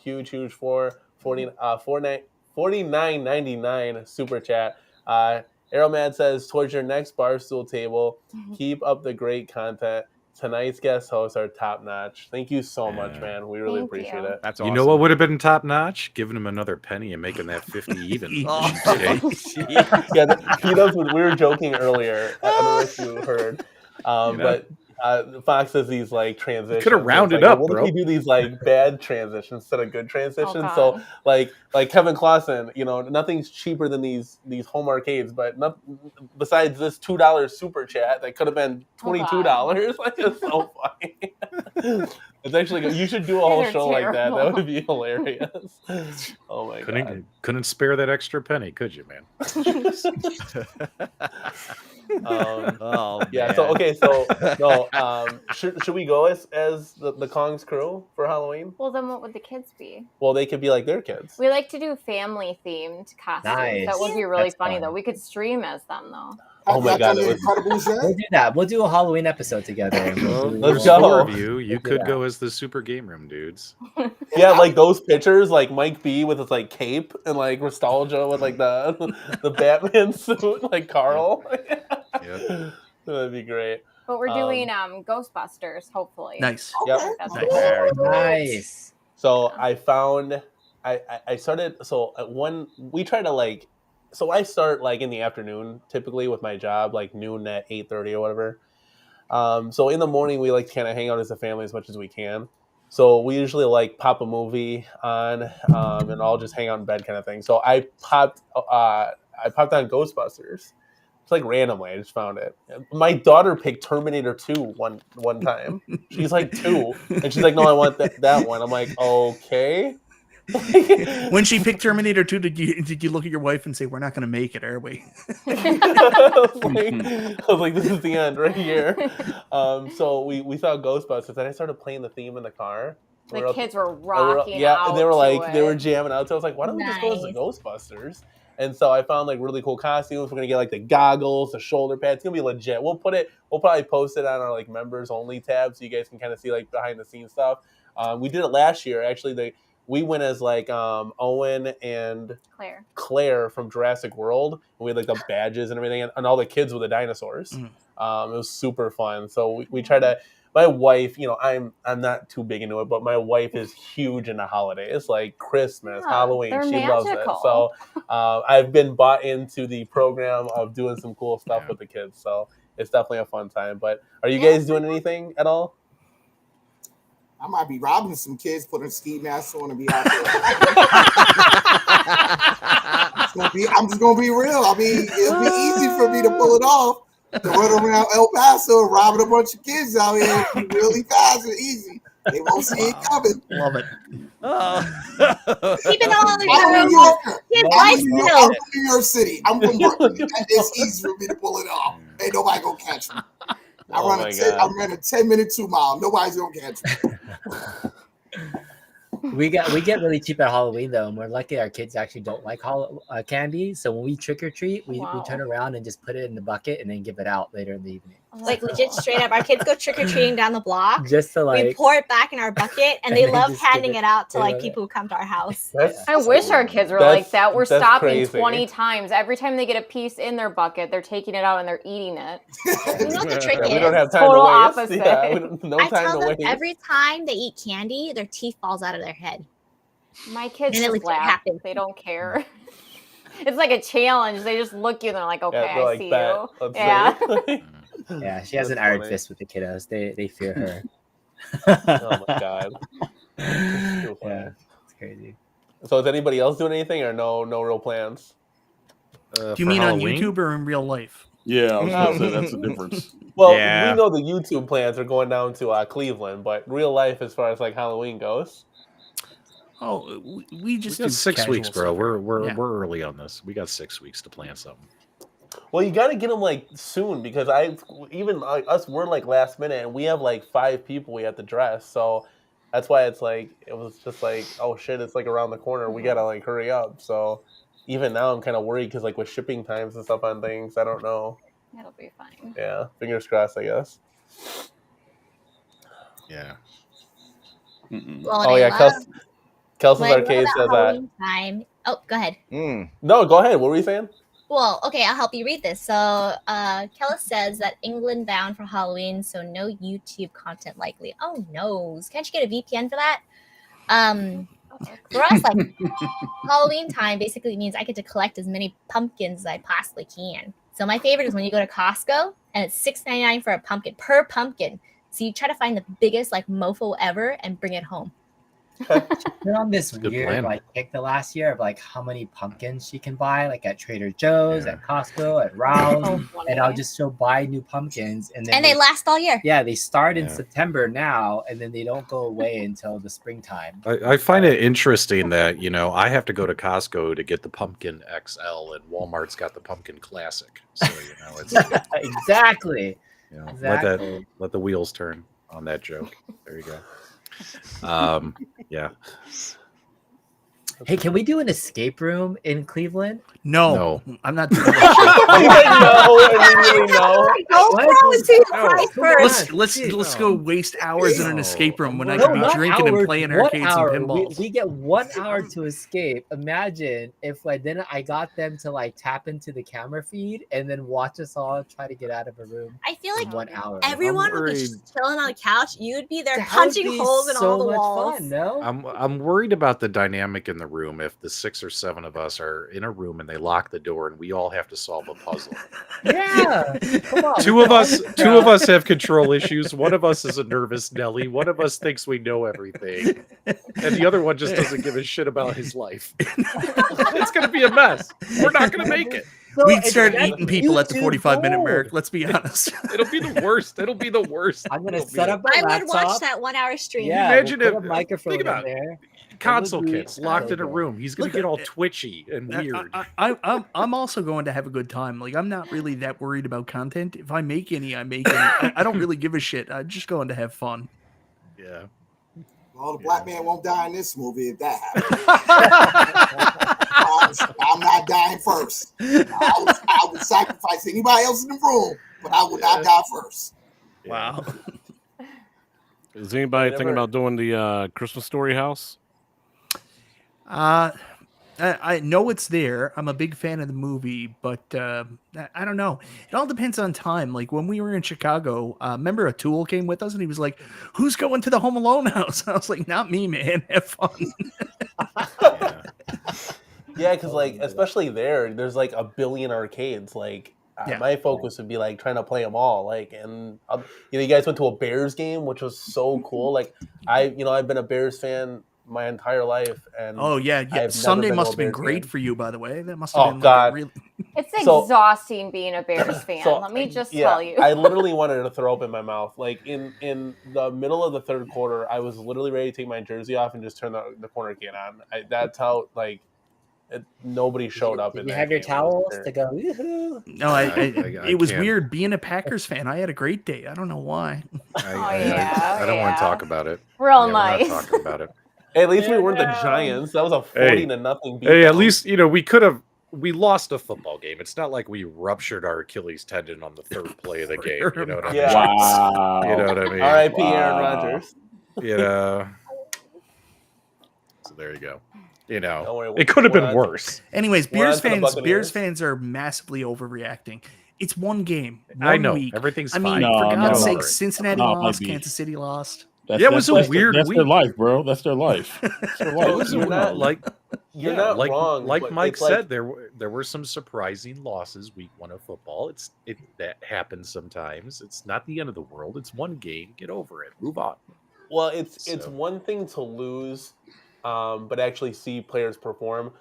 Huge for 49.99 super chat. Arrowmad says, towards your next Barstool table, keep up the great content. Tonight's guest hosts are top notch. Thank you so much, Yeah. man. We really Thank appreciate you. it. That's You awesome. know what would have been top notch? Giving him another penny and making that 50 even. Oh, Cheapskate. Yeah, P-Dubs, we were joking earlier. I don't know if you heard, but Fox does these like transitions. Coulda and it's rounded like, up, what bro. if we do these like bad transitions instead of good transitions? God. So like Kevin Clausen, nothing's cheaper than these home arcades, but besides this $2 super chat that could have been $22. Like, it's so funny. It's actually good. You should do a whole These are show like that. That terrible. would be hilarious. Oh my god. Couldn't spare that extra penny, could you, man? Oh, Yeah. man. So okay. So no. Should we go as the Kong's crew for Halloween? Well, then what would the kids be? Well, they could be like their kids. We like to do family themed costumes. Nice. That would be really That's funny, fun. though. We could stream as them, though. Oh my Have God, y'all done it the was- Incredibles yet? We'll do that. We'll do a Halloween episode together. And we'll do, Let's There's go. 4 of you. You We'll do could that. go as the super game room dudes. Yeah, like those pictures, like Mike B with his like cape and like nostalgia with like the Batman suit, like Carl. Yep. That'd be great. But we're doing Ghostbusters, hopefully. Nice. Yep. That's Nice. cool. Very cool. Nice. So I found I started we try to like so I start like in the afternoon typically with my job, like noon at 8:30 or whatever. So in the morning we like to kind of hang out as a family as much as we can. So we usually like pop a movie on and I'll just hang out in bed kind of thing. So I popped on Ghostbusters. It's like randomly, I just found it. My daughter picked Terminator 2 one time. She's like 2, and she's like, "No, I want that one." I'm like, "Okay." When she picked Terminator 2, did you look at your wife and say, "We're not going to make it, are we?" I was like, "This is the end right here." So we saw Ghostbusters, and I started playing the theme in the car. The kids were rocking out. they were like to they were it. jamming out. So I was like, "Why don't we just go as the Nice. Ghostbusters?" And so I found like really cool costumes. We're gonna get like the goggles, the shoulder pads. It's gonna be legit. We'll probably post it on our like members only tab so you guys can kind of see like behind the scenes stuff. We did it last year. Actually, we went as like Owen and Claire from Jurassic World. And we had like the badges and everything, and all the kids with the dinosaurs. It was super fun. So we try to. My wife, I'm not too big into it, but my wife is huge into holidays, like Christmas, Halloween. they're She loves it. magical. So I've been bought into the program of doing some cool stuff with the kids. So it's definitely a fun time. But are you guys doing anything at all? I might be robbing some kids, putting a ski mask on and be out there. I'm just gonna be real. I mean, it'll be easy for me to pull it off. To run around El Paso and robbing a bunch of kids out here really fast and easy. They won't see it coming. Love it. Keep it all under I'm a New control. Yorker. His I'm life from skills. New York City. I'm from Brooklyn. It's easy for me to pull it off. Ain't nobody gonna catch me. I run a 10-minute 2-mile. Nobody's gonna catch me. We get really cheap at Halloween though, and we're lucky our kids actually don't like candy. So when we trick or treat, we turn around and just put it in the bucket and then give it out later in the evening. Like legit straight up. Our kids go trick or treating down the block. Just to We like pour it back in our bucket, and they And then love just give handing it- it out to like yeah. people who come to our house. I wish our kids were like that. We're that's stopping crazy. 20 times. Every time they get a piece in their bucket, they're taking it out and they're eating it. You know what the trick Yeah, is? we don't have time Total to waste. opposite. Yeah, we don't, no I time tell to them waste. every time they eat candy, their teeth falls out of their head. My kids And it just legit laugh. happens. They don't care. It's like a challenge. They just look at you and they're like, okay, Yeah, they're I like, see "Bet, you. let's Yeah. see." Yeah, she has That's an iron funny. fist with the kiddos. They fear her. Oh my god. So funny. Yeah, it's crazy. So is anybody else doing anything or no real plans? Do you mean on YouTube or in real life? Yeah, I was gonna say that's the difference. Well, Yeah. we know the YouTube plans are going down to Cleveland, but real life as far as like Halloween goes. Oh, we just We got do 6 casual weeks, bro. stuff. We're Yeah. early on this. We got 6 weeks to plan something. Well, you got to get them like soon because us we're like last minute and we have like 5 people we have to dress, so that's why it was just like, oh shit, it's like around the corner. We gotta like hurry up. So even now I'm kind of worried because like with shipping times and stuff on things, I don't know. It'll be fine. Yeah, fingers crossed, I guess. Yeah. Well, Oh yeah, Kelsey's when I Arcade know says about Halloween time. Oh, go ahead. No, go ahead. What were you saying? Well, okay, I'll help you read this. So, Kellis says that England bound for Halloween, so no YouTube content likely. Oh no! Can't you get a VPN for that? For us, like Halloween time basically means I get to collect as many pumpkins as I possibly can. So my favorite is when you go to Costco and it's $6.99 for a pumpkin per pumpkin. So you try to find the biggest like mofo ever and bring it home. Put on this a good weird plan. like kick the last year of like how many pumpkins she can buy, like at Trader Joe's, Yeah. at Costco, at Rouse, So funny. and I'll just she'll buy new pumpkins, and then And they last all year. yeah, they start in Yeah. September now, and then they don't go away until the springtime. I find it interesting that, I have to go to Costco to get the pumpkin XL and Walmart's got the pumpkin classic. So, it's Exactly. Exactly. let the wheels turn on that joke. There you go. Yeah. Hey, can we do an escape room in Cleveland? No, I'm not doing No, immediately no. Go What? throw it to the No, price come first. on. Let's go waste hours in an No. escape room when I No, could be not drinking and hours, playing 1 arcades hour. and pinballs. We get 1 hour to escape. Imagine if I got them to like tap into the camera feed and then watch us all try to get out of a room I feel in like 1 hour. everyone would be worried. just chilling on the couch. You'd be there That would punching be holes in so all the much walls. fun, no? I'm worried about the dynamic in the room if the 6 or 7 of us are in a room and they lock the door and we all have to solve a puzzle. Yeah. Come on. Two of us have control issues. One of us is a nervous Nelly. One of us thinks we know everything. And the other one just doesn't give a shit about his life. It's going to be a mess. We're not going to make it. We'd start eating people at the 45-minute mark. Let's be honest. It'll be the worst. It'll be the worst. I'm gonna It'll be set the- up my I would laptop. watch that 1 hour stream. Yeah, Imagine we'll if- put a microphone think about in there. console be- kids locked in a okay. room. He's going to Look, get all twitchy and weird. I'm also going to have a good time. Like I'm not really that worried about content. If I make any, I make any. I don't really give a shit. I'm just going to have fun. Yeah. Well, the black man won't die in this movie if that happens. I'm not dying first. I would sacrifice anybody else in the room, but I would not die first. Wow. Is anybody thinking about doing the Christmas Story house? I know it's there. I'm a big fan of the movie, but I don't know. It all depends on time. Like when we were in Chicago, remember Atul came with us and he was like, "Who's going to the Home Alone house?" I was like, "Not me, man. Have fun." Yeah, because like especially there's like a billion arcades. Like Yeah. my focus would be like trying to play them all. Like and you guys went to a Bears game, which was so cool. Like I've been a Bears fan my entire life. And Oh yeah. never Sunday been to must a have been Bears great game. for you, by the way. That must have Oh, been God. really. It's So- exhausting being a Bears fan. So, Let me just yeah, tell you. I literally wanted to throw up in my mouth. Like in the middle of the third quarter, I was literally ready to take my jersey off and just turn the CornerCade on. That's how nobody showed up. Did in you that have your game. It was towels terrible. to go? Woo-hoo. No, I it was can't. weird being a Packers fan. I had a great day. I don't know why. yeah, I don't want yeah. to talk about it. Real We're nice. not talking about it. At least we weren't the Giants. That was a 40-0 beat. Hey, at least we could have we lost a football game. It's not like we ruptured our Achilles tendon on the third play of the game. You know what I mean? Yeah. Wow. You know what I mean? R.I.P. Aaron Wow. Rodgers. You know. So there you go. You know, Don't worry, it could have we're been on- worse. Anyways, We're on Bears to the fans Buccaneers. are massively overreacting. It's one game, I one know week. everything's I mean, fine. for No, God's no. sake, Cincinnati No, it might lost, be. Kansas City lost. That's, Yeah, it was a that's- weird That's their week. life, bro. That's their life. That's their life. It was You're not- like You're yeah, not like wrong. like but Mike it's like- said, there were some surprising losses week 1 of football. That happens sometimes. It's not the end of the world. It's one game. Get over it. Move on. Well, it's So- one thing to lose, but actually see players perform.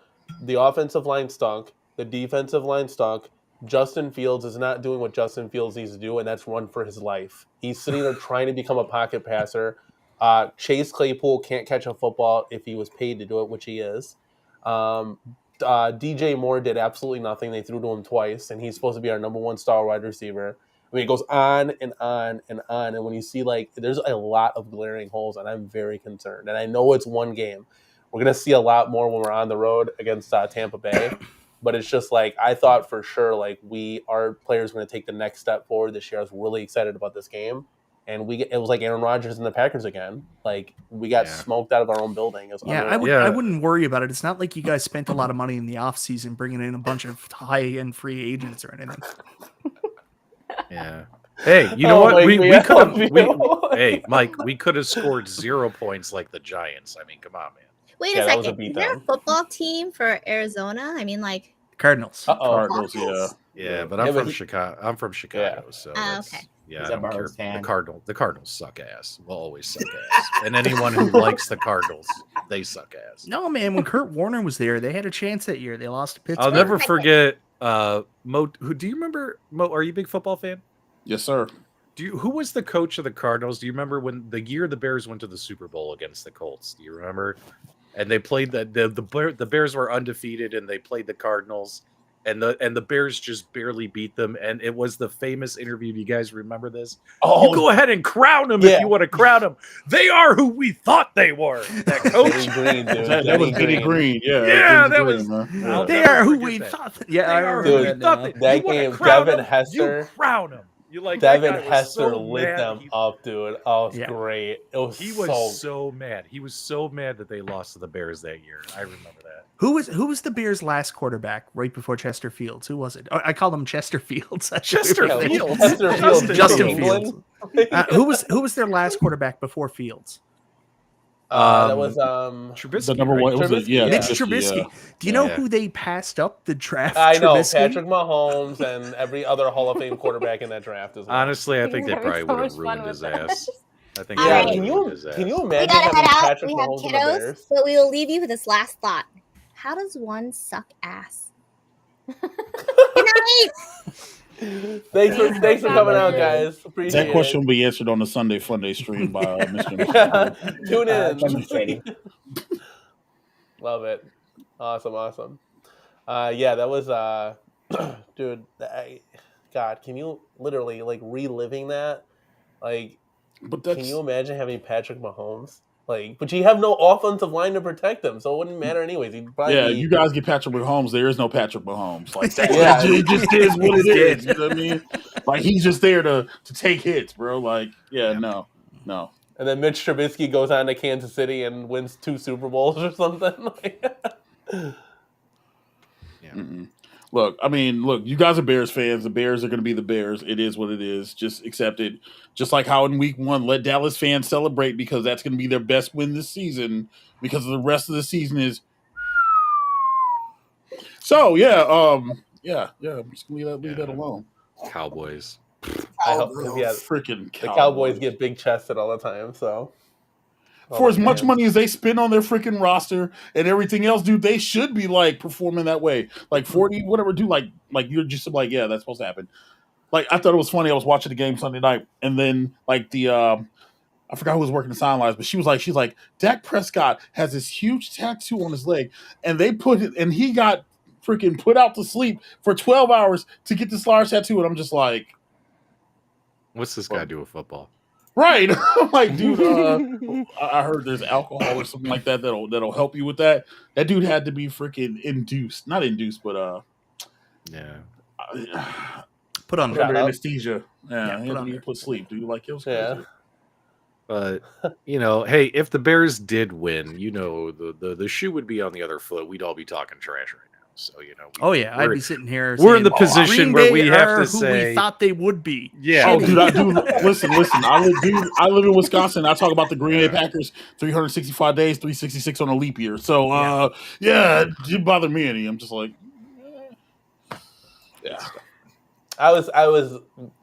The offensive line stunk. The defensive line stunk. Justin Fields is not doing what Justin Fields needs to do, and that's run for his life. He's sitting there trying to become a pocket passer. Chase Claypool can't catch a football if he was paid to do it, which he is. DJ Moore did absolutely nothing. They threw to him twice, and he's supposed to be our number 1 star wide receiver. I mean, it goes on and on and on. And when you see, like, there's a lot of glaring holes, and I'm very concerned. And I know it's one game. We're going to see a lot more when we're on the road against Tampa Bay. But it's just like, I thought for sure, like, our players were going to take the next step forward this year. I was really excited about this game. And it was like Aaron Rodgers and the Packers again. Like, we got smoked out of our own building. Yeah, I wouldn't worry about it. It's not like you guys spent a lot of money in the offseason bringing in a bunch of high-end free agents or anything. Yeah. Hey, you know Oh, what? Mike, We we could love have. you. Hey, Mike, we could have scored 0 points like the Giants. I mean, come on, man. Wait Yeah, a that was a second. Is there a beatdown. football team for Arizona? I mean, like, Cardinals. Uh-oh. Cardinals, yeah. Yeah, but Yeah, I'm but from he- Chicago. I'm from Chicago, so that's, okay. yeah, He's I a don't care. Burrows fan. The Cardinals suck ass. Will always suck ass. And anyone who likes the Cardinals, they suck ass. No, man, when Kurt Warner was there, they had a chance that year. They lost to Pittsburgh. I'll never forget. Mo, do you remember? Mo, are you a big football fan? Yes, sir. Who was the coach of the Cardinals? Do you remember when the year the Bears went to the Super Bowl against the Colts? Do you remember? And they played the Bears were undefeated, and they played the Cardinals, and the Bears just barely beat them. And it was the famous interview. Do you guys remember this? Oh, You go ahead and crown them Yeah. if you want to crown them. They are who we thought they were. That coach. Denny Green, dude. That was Denny Green. Yeah, Yeah, Denny that Green, was- man. I'll They never are who forget we that. thought. Yeah, They I are remember who we that thought now. they. That You wanna game, crown Devin them, Hester- You crown them. You like that Devin guy was Hester so lit mad. them up, dude. Oh, it was Yeah. great. It was He was so mad. He was so mad that they lost to the Bears that year. I remember that. Who was the Bears' last quarterback right before Chester Fields? Who was it? Oh, I call him Chester Fields. Chester Yeah, Fields. Chester Fields. Justin England. Fields. Who was their last quarterback before Fields? That was Trubisky. The number right? one, was it? Trubisky, Yeah, yeah. Mitch Trubisky, Trubisky. Do you know Yeah. who they passed up the draft? I know Trubisky? Patrick Mahomes and every other Hall of Fame quarterback in that draft as well. Honestly, I think they He's having probably so would have much fun ruined his with that. ass. I think All they Yeah, right. would can have you ruined his ass. can you We imagine gotta having head out. Patrick We have Mahomes in the kiddos, Bears? but we will leave you with this last thought. How does one suck ass? Good night. Thanks for coming out, guys. Appreciate That question it. will be answered on the Sunday Funday stream by Mr. Yeah, tune Thank you, in. Katie. Love it. Awesome. Yeah, that was dude. God, can you literally like reliving that? Like, But can that's you imagine having Patrick Mahomes? Like, but you have no offensive line to protect him, so it wouldn't matter anyways. He'd probably yeah. be- You guys get Patrick Mahomes. There is no Patrick Mahomes. Like that, Yeah. it just is what it He's is. dead. You know what I mean? Like he's just there to take hits, bro. Like no. And then Mitch Trubisky goes on to Kansas City and wins 2 Super Bowls or something. Mm-mm. Look, you guys are Bears fans. The Bears are going to be the Bears. It is what it is. Just accept it. Just like how in week 1, let Dallas fans celebrate because that's going to be their best win this season because the rest of the season is. So, yeah. I'm just going to leave that alone. Cowboys. I hope, yeah, Freaking the Cowboys get big chested all the time. So, For as much money as they spend on their freaking roster and everything else, dude, they should be like performing that way. Like 40, whatever, dude, like you're just like, yeah, that's supposed to happen. Like I thought it was funny. I was watching the game Sunday night, and then like I forgot who was working the sidelines, but she's like, Dak Prescott has this huge tattoo on his leg, and they put it, and he got freaking put out to sleep for 12 hours to get this large tattoo, and I'm just like, What's this guy do with football? Right. I'm like, dude, I heard there's alcohol or something like that that'll help you with that. That dude had to be freaking induced. Not induced, but Yeah. Put under. under Shut up. anesthesia. Yeah, Yeah, he put had to be under. put sleep, dude. Like it was Yeah. crazy. But hey, if the Bears did win, the shoe would be on the other foot. We'd all be talking trash right now. So Oh yeah, I'd we're- be sitting here. we're in saying, the position Green where Bay we have are to who say, we thought they would be. Yeah. Oh, Shitty. dude, listen. I live in Wisconsin. I talk about the Green Bay Packers 365 days, 366 on a leap year. So, yeah, it didn't bother me any. I'm just like, yeah. I was.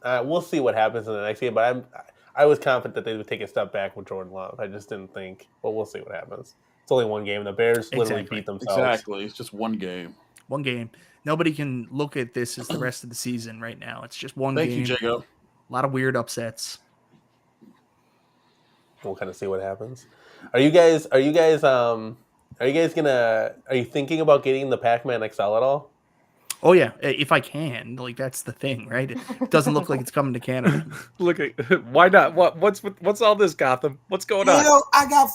We'll see what happens in the next game, but I was confident that they would take a step back with Jordan Love. I just didn't think. But we'll see what happens. It's only one game. The Bears literally Exactly. beat themselves. Exactly. It's just one game. One game. Nobody can look at this as the rest of the season right now. It's just one Thank game. you, Jacob. A lot of weird upsets. We'll kind of see what happens. Are you guys thinking about getting the Pac-Man XL at all? Oh yeah, if I can. Like that's the thing, right? It doesn't look like it's coming to Canada. look at why not? What's all this, Gotham? What's going on? Hell, I got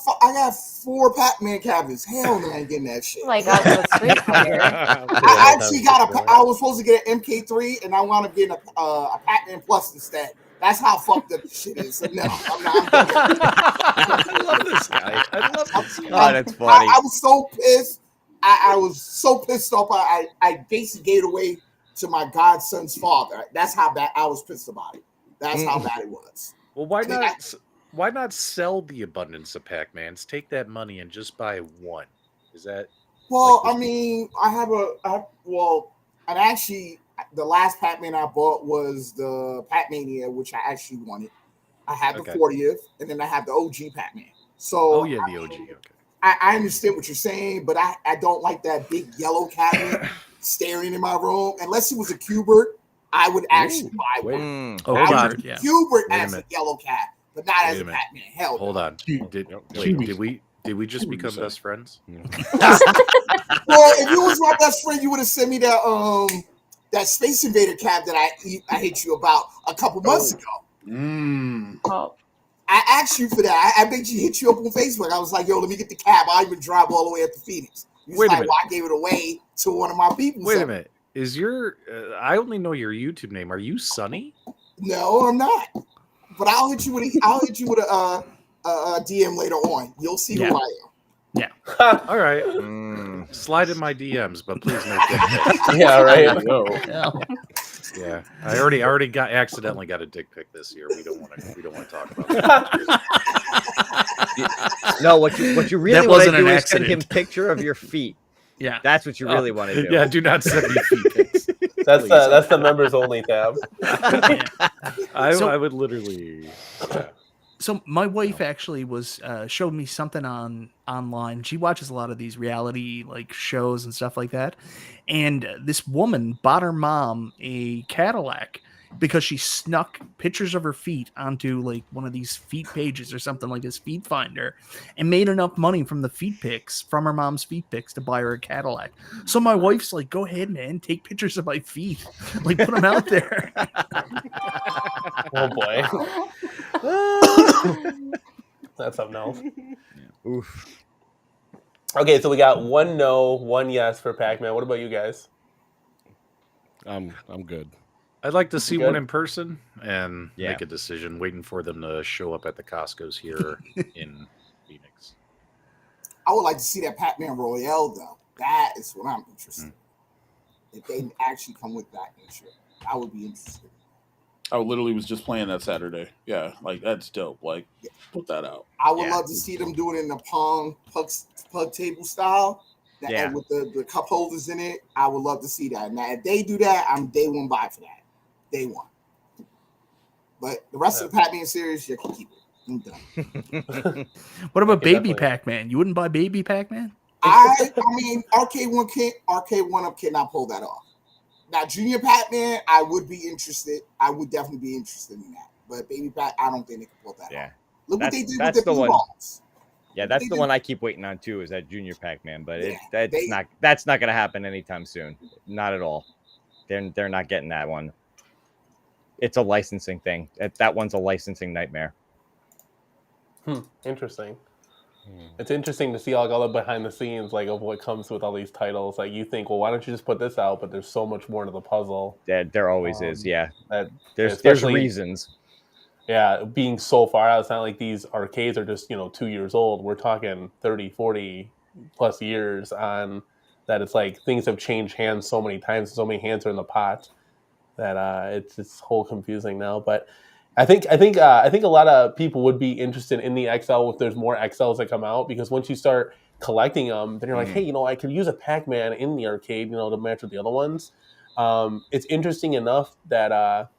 4 Pac-Man cabinets. Hell no, I ain't getting that shit. Like us with Street Fighter. I actually I was supposed to get an MK3 and I wound up getting a Pac-Man Plus instead. That's how fucked up this shit is. So no, I'm not. I love this guy. Oh, that's funny. I was so pissed. I was so pissed off. I basically gave it away to my godson's father. That's how bad I was pissed about it. That's how bad it was. Well, why not sell the abundance of Pac-Mans? Take that money and just buy one. Is that? Well, like, I mean, and actually, the last Pac-Man I bought was the Pac-Mania, which I actually wanted. I had the 40th, and then I had the OG Pac-Man. So, oh yeah, the OG. Okay. I understand what you're saying, but I don't like that big yellow cabinet staring in my room. Unless it was a Cubert, I would actually buy one. Oh, Hold on. Cubert Wait a as a minute. yellow cat, but not as Wait a a minute. Batman. Hell, Hold on. Did we just become best friends? Well, if you was my best friend, you would have sent me that Space Invader cab that I hit you about a couple months ago. Oh. I asked you for that. I bet you hit you up on Facebook. I was like, yo, let me get the cab. I'll even drive all the way up to Phoenix. You was Wait a like, minute. well, I gave it away to one of my people. Wait a minute. Is your? I only know your YouTube name. Are you Sunny? No, I'm not. But I'll hit you with a DM later on. You'll see who I am. Yeah. All right. Slide in my DMs, but please make that. Yeah, right. Yeah, I already accidentally got a dick pic this year. We don't want to talk about that. No, what you really That want to wasn't do an is send him accident. picture of your feet. Yeah. That's what you really want to do. Yeah, do not send me feet pics. That's the members only tab. I would literally. Yeah. So my wife actually showed me something online. She watches a lot of these reality like shows and stuff like that. And this woman bought her mom a Cadillac because she snuck pictures of her feet onto like one of these feet pages or something like this feet finder and made enough money from the feet pics from her mom's feet pics to buy her a Cadillac. So my wife's like, go ahead, man, take pictures of my feet. Like put them out there. Oh boy. That's something else. Yeah. Oof. Okay, so we got 1 no, 1 yes for Pac-Man. What about you guys? I'm good. I'd like to see Good. one in person and Yeah. make a decision. Waiting for them to show up at the Costco's here in Phoenix. I would like to see that Pac-Man Royale, though. That is what I'm interested in. If they actually come with that nature, I would be interested. I literally was just playing that Saturday. Yeah, like that's dope. Like, put that out. I would love to see them do it in the pug table style. And with the cup holders in it. I would love to see that. Now, if they do that, I'm day one buy for that. Day one. But the rest of the Pac-Man series, you can keep it. I'm done. What about Baby definitely. Pac-Man? You wouldn't buy Baby Pac-Man? I mean, Arcade 1-Up cannot pull that off. Now, Junior Pac-Man, I would be interested. I would definitely be interested in that. But Baby Pac, I don't think they can pull that off. Look what they did with the one. balls. Yeah, that's the one I keep waiting on too. Is that Junior Pac-Man? But that's not going to happen anytime soon. Not at all. They're not getting that one. It's a licensing thing. That one's a licensing nightmare. Interesting. It's interesting to see like all the behind the scenes like of what comes with all these titles. Like you think, well, why don't you just put this out? But there's so much more to the puzzle. There always is, yeah. That There's especially reasons. Yeah, being so far out, it's not like these arcades are just 2 years old. We're talking 30, 40 plus years on that. It's like things have changed hands so many times, so many hands are in the pot that it's whole confusing now. But I think a lot of people would be interested in the XL if there's more XLs that come out, because once you start collecting them, then you're like, hey, I could use a Pac-Man in the arcade, to match with the other ones. It's interesting enough that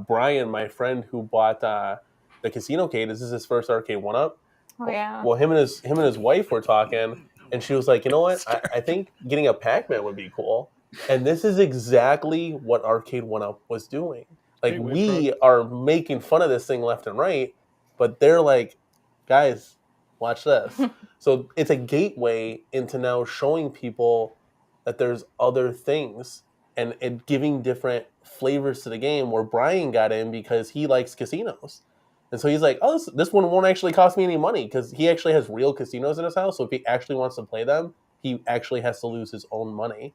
Brian, my friend who bought the CasinoCade, this is his first arcade one-up. Oh yeah. Well, him and his wife were talking, and she was like, you know what? I think getting a Pac-Man would be cool. And this is exactly what Arcade 1-Up was doing. Like, we are making fun of this thing left and right, but they're like, guys, watch this. So it's a gateway into now showing people that there's other things and giving different flavors to the game, where Brian got in because he likes casinos. And so he's like, oh, this one won't actually cost me any money, because he actually has real casinos in his house. So if he actually wants to play them, he actually has to lose his own money.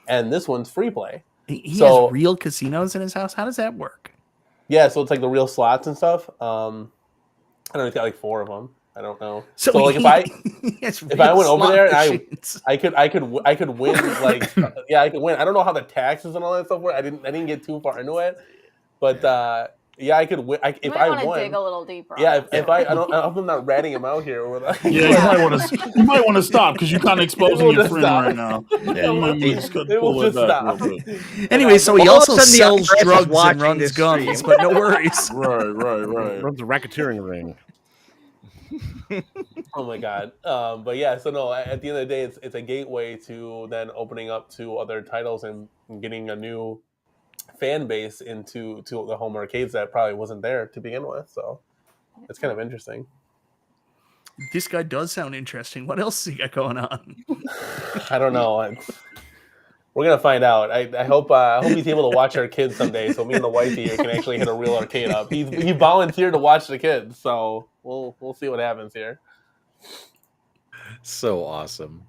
And this one's free play. He has real casinos in his house? How does that work? Yeah, so it's like the real slots and stuff. I don't know, he's got like 4 of them. I don't know. So like if I went over there and I could win like I could win. I don't know how the taxes and all that stuff work. I didn't get too far into it, but I could win. If I won, dig a little deeper. Yeah, if I don't, I'm not ratting him out here. You might want to stop, because you're kind of exposing your friend right now. It will just stop. Anyway, so he also sells drugs and runs guns, but no worries. Right. Runs a racketeering ring. Oh my god. But yeah, so no, at the end of the day, it's a gateway to then opening up to other titles and getting a new fan base into the home arcades that probably wasn't there to begin with. So it's kind of interesting. This guy does sound interesting. What else has he got going on? I don't know. We're gonna find out. I hope he's able to watch our kids someday, so me and the wifey here can actually hit a real arcade up. He volunteered to watch the kids, so we'll see what happens here. So awesome.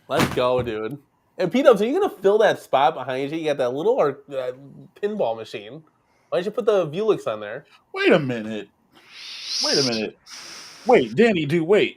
Let's go, dude. And P-Dubs, are you gonna fill that spot behind you? You got that little pinball machine. Why don't you put the Vuelix on there? Wait a minute. Wait, Danny, dude, why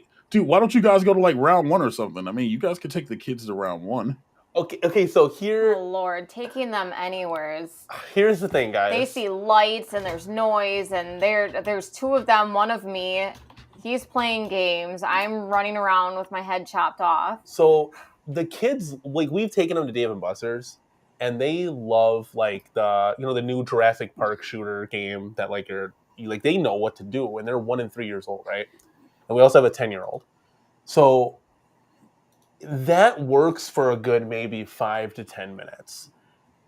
don't you guys go to like round 1 or something? I mean, you guys could take the kids to round 1. Okay, so here... Oh, Lord, taking them anywhere. Here's the thing, guys. They see lights, and there's noise, and there's 2 of them, 1 of me. He's playing games. I'm running around with my head chopped off. So the kids, like, we've taken them to Dave & Buster's, and they love, like, the new Jurassic Park shooter game that, like, they know what to do, and they're 1 and 3 years old, right? And we also have a 10-year-old. So that works for a good maybe 5 to 10 minutes.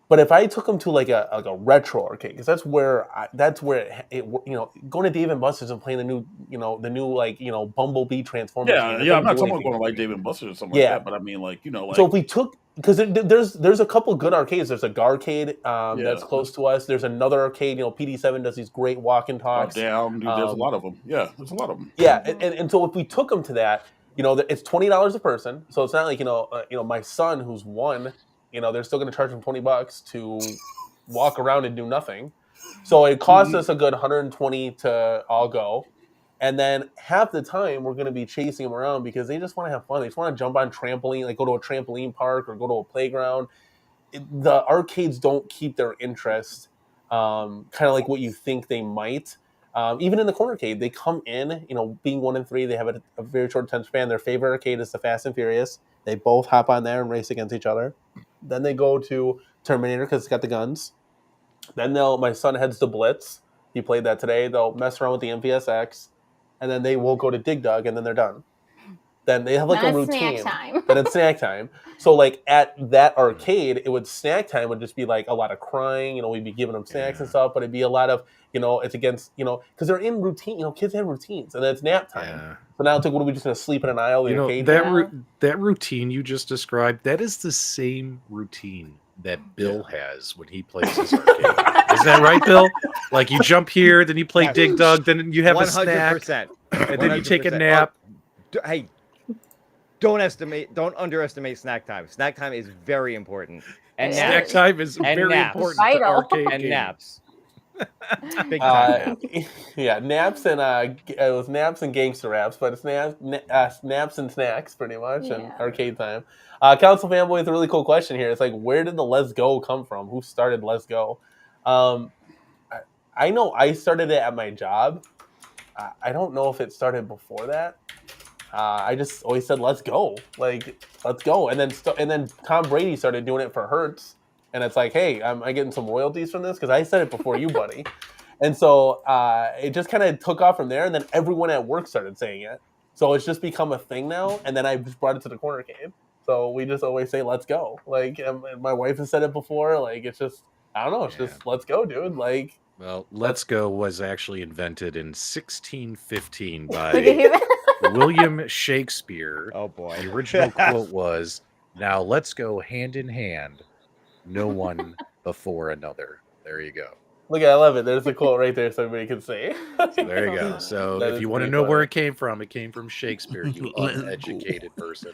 But if I took them to like a retro arcade, because that's where it going to Dave & Buster's and playing the new Bumblebee Transformers. Yeah, I'm not talking about going to like Dave & Buster's or something like that, but I mean So if we took, because there's a couple good arcades. There's a Garcade that's close to us. There's another arcade. PD7 does these great walk and talks. Damn, dude, there's a lot of them. Yeah, there's a lot of them. Yeah, and so if we took them to that, it's $20 a person. So it's not like my son who's 1. They're still going to charge him $20 to walk around and do nothing. So it costs us a good $120 to all go. And then half the time we're going to be chasing them around because they just want to have fun. They just want to jump on trampoline, like go to a trampoline park or go to a playground. The arcades don't keep their interest kind of like what you think they might. Even in the CornerCade, they come in, being 1 and 3, they have a very short attention span. Their favorite arcade is the Fast and Furious. They both hop on there and race against each other. Then they go to Terminator because it's got the guns. Then my son heads to Blitz. He played that today. They'll mess around with the MVSX. And then they will go to Dig Dug, and then they're done. Then they have like a routine. Snack time. Then it's snack time. So like at that arcade, snack time would just be like a lot of crying. We'd be giving them snacks and stuff, but it'd be a lot of, it's against, because they're in routine. Kids have routines, and then it's nap time. Yeah. So now it's like, what are we just going to sleep in an aisle? That routine you just described, that is the same routine that Bill has when he plays his arcade. Is that right, Bill? Like you jump here, then you play Dig Dug, then you have a snack, 100%. and then you take a nap. Hey, don't underestimate snack time. Snack time is very important. And snack time is very important to arcade and gaming. Naps. Big time naps. Yeah, naps and it was naps and gangster raps, but it's naps and snacks pretty much, and arcade time. Council Fanboy is a really cool question here. It's like, where did the Let's Go come from? Who started Let's Go? I know I started it at my job. I don't know if it started before that. I just always said, "Let's go!" Like, let's go. And then Tom Brady started doing it for Hertz, and it's like, "Hey, am I getting some royalties from this?" Because I said it before you, buddy. And so it just kind of took off from there, and then everyone at work started saying it. So it's just become a thing now. And then I just brought it to the CornerCade. So we just always say, "Let's go!" Like, my wife has said it before. Like, it's just, I don't know. It's just, let's go, dude. Like. Well, Let's Go was actually invented in 1615 by William Shakespeare. Oh, boy. The original quote was, "Now let's go hand in hand, no one before another." There you go. Look, I love it. There's the quote right there so everybody can see. So there you go. So if you want to know where it came from Shakespeare, you uneducated person.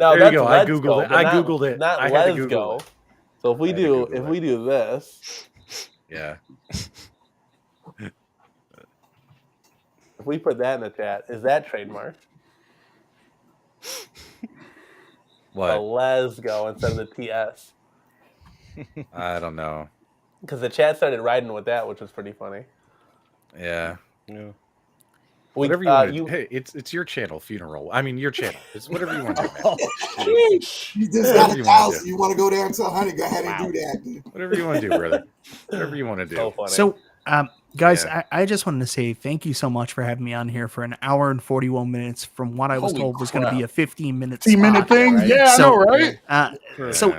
Now, there you go. I Googled Googled it. I Googled it. Not I had to Let's Google Go. it. So if we do this. Yeah. If we put that in the chat, is that trademark? What? A Let's Go instead of the TS. I don't know. Because the chat started riding with that, which was pretty funny. Yeah. Whatever you want to do. Hey, it's your channel, Funeral. I mean, your channel. It's whatever you want to do, man. You just got 1,000. You want to go down to 100, go ahead and do that, dude. Whatever you want to do, brother. Whatever you want to do. So, guys, I just wanted to say thank you so much for having me on here for an hour and 41 minutes from what I was told was going to be a 15-minute 15-minute thing? Right? Yeah, so, I know, right? So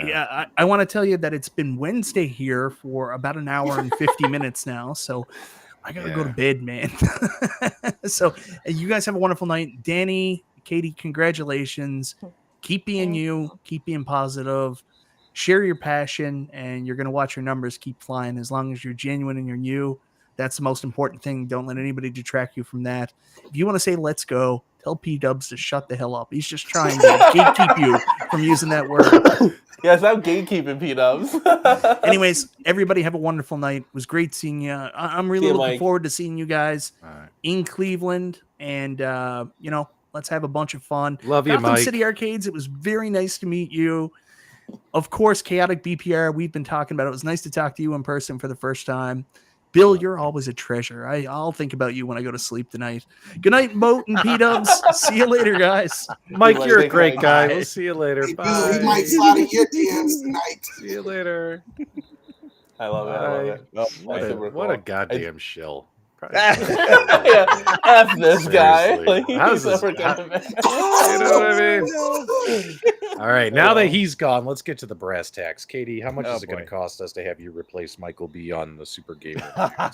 I want to tell you that it's been Wednesday here for about an hour and 50 minutes now. So I got to go to bed, man. So you guys have a wonderful night. Danny, Katie, congratulations. Keep being you. Keep being positive. Share your passion, and you're going to watch your numbers keep flying as long as you're genuine and you're you. That's the most important thing. Don't let anybody detract you from that. If you want to say let's go, tell P-Dubs to shut the hell up. He's just trying to gatekeep you from using that word. Yes, I'm gatekeeping P-Dubs. Anyways, everybody have a wonderful night. It was great seeing you. I'm really looking forward to seeing you guys in Cleveland. And, let's have a bunch of fun. Love you, Gotham Mike. City Arcades, it was very nice to meet you. Of course, Chaotic BPR, we've been talking about it. It was nice to talk to you in person for the first time. Bill, you're always a treasure. I'll think about you when I go to sleep tonight. Good night, Moat and P-Dubs. See you later, guys. Mike, you're a great guy. We'll see you later. Hey, Bye. Bill, he might slide in your DMs tonight. See you later. I love it. What a goddamn shill. F this guy. Like, How's this? You know what I mean? All right, now that he's gone, let's get to the brass tacks. Katie, how much is it going to cost us to have you replace Michael B on the Super Gamer? I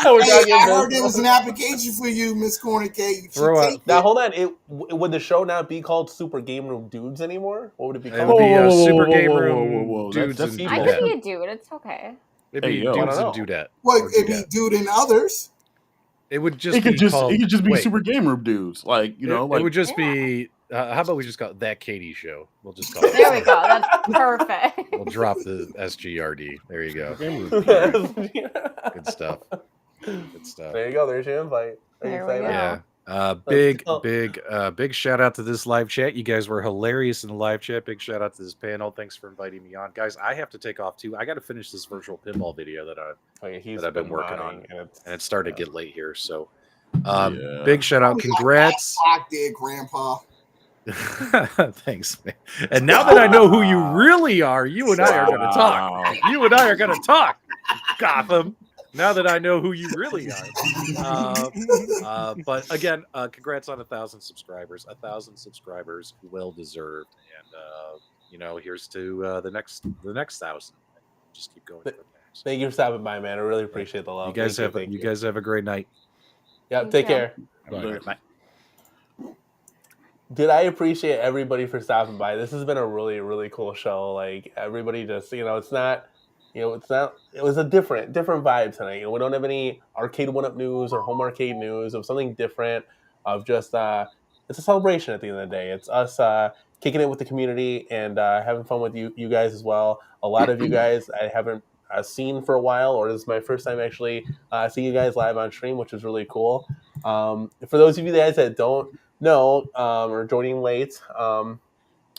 heard there was an application for you, Miss CornerCade. Now hold on. Would the show not be called Super Game Room Dudes anymore? What would it be called? It would be Super Game Room Dudes and I could be a dude. It's okay. It'd be dudes and dudette. Well, it'd be dude and others. It would just it could just be wait. Super Game Room Dudes. Like, you know, like it would just be how about we just call it That Katie Show? We'll just call it. There we go. That's perfect. We'll drop the SGRD. There you go. Good stuff. Good stuff. There you go. There's your invite. There we go. Yeah. Big shout out to this live chat. You guys were hilarious in the live chat. Big shout out to this panel. Thanks for inviting me on, guys. I have to take off too. I got to finish this virtual pinball video that I've been working on, and it's starting to get late here. So, big shout out, congrats. There, Grandpa. Thanks, man. And now that I know who you really are, you and I are going to talk. You and I are going to talk, Gotham. Now that I know who you really are. But again, congrats on 1,000 subscribers. 1,000 subscribers, well deserved. And here's to the next 1,000. Just keep going. Thank you for stopping by, man. I really appreciate the love. You guys have a great night. Yeah, take care. Bye. Dude, I appreciate everybody for stopping by. This has been a really, really cool show. Like everybody just, it's not, it was a different vibe tonight. We don't have any arcade one up news or home arcade news. It was something different of just, it's a celebration at the end of the day. It's us kicking it with the community and having fun with you guys as well. A lot of you guys I haven't seen for a while, or this is my first time actually seeing you guys live on stream, which is really cool. For those of you guys that don't or joining late,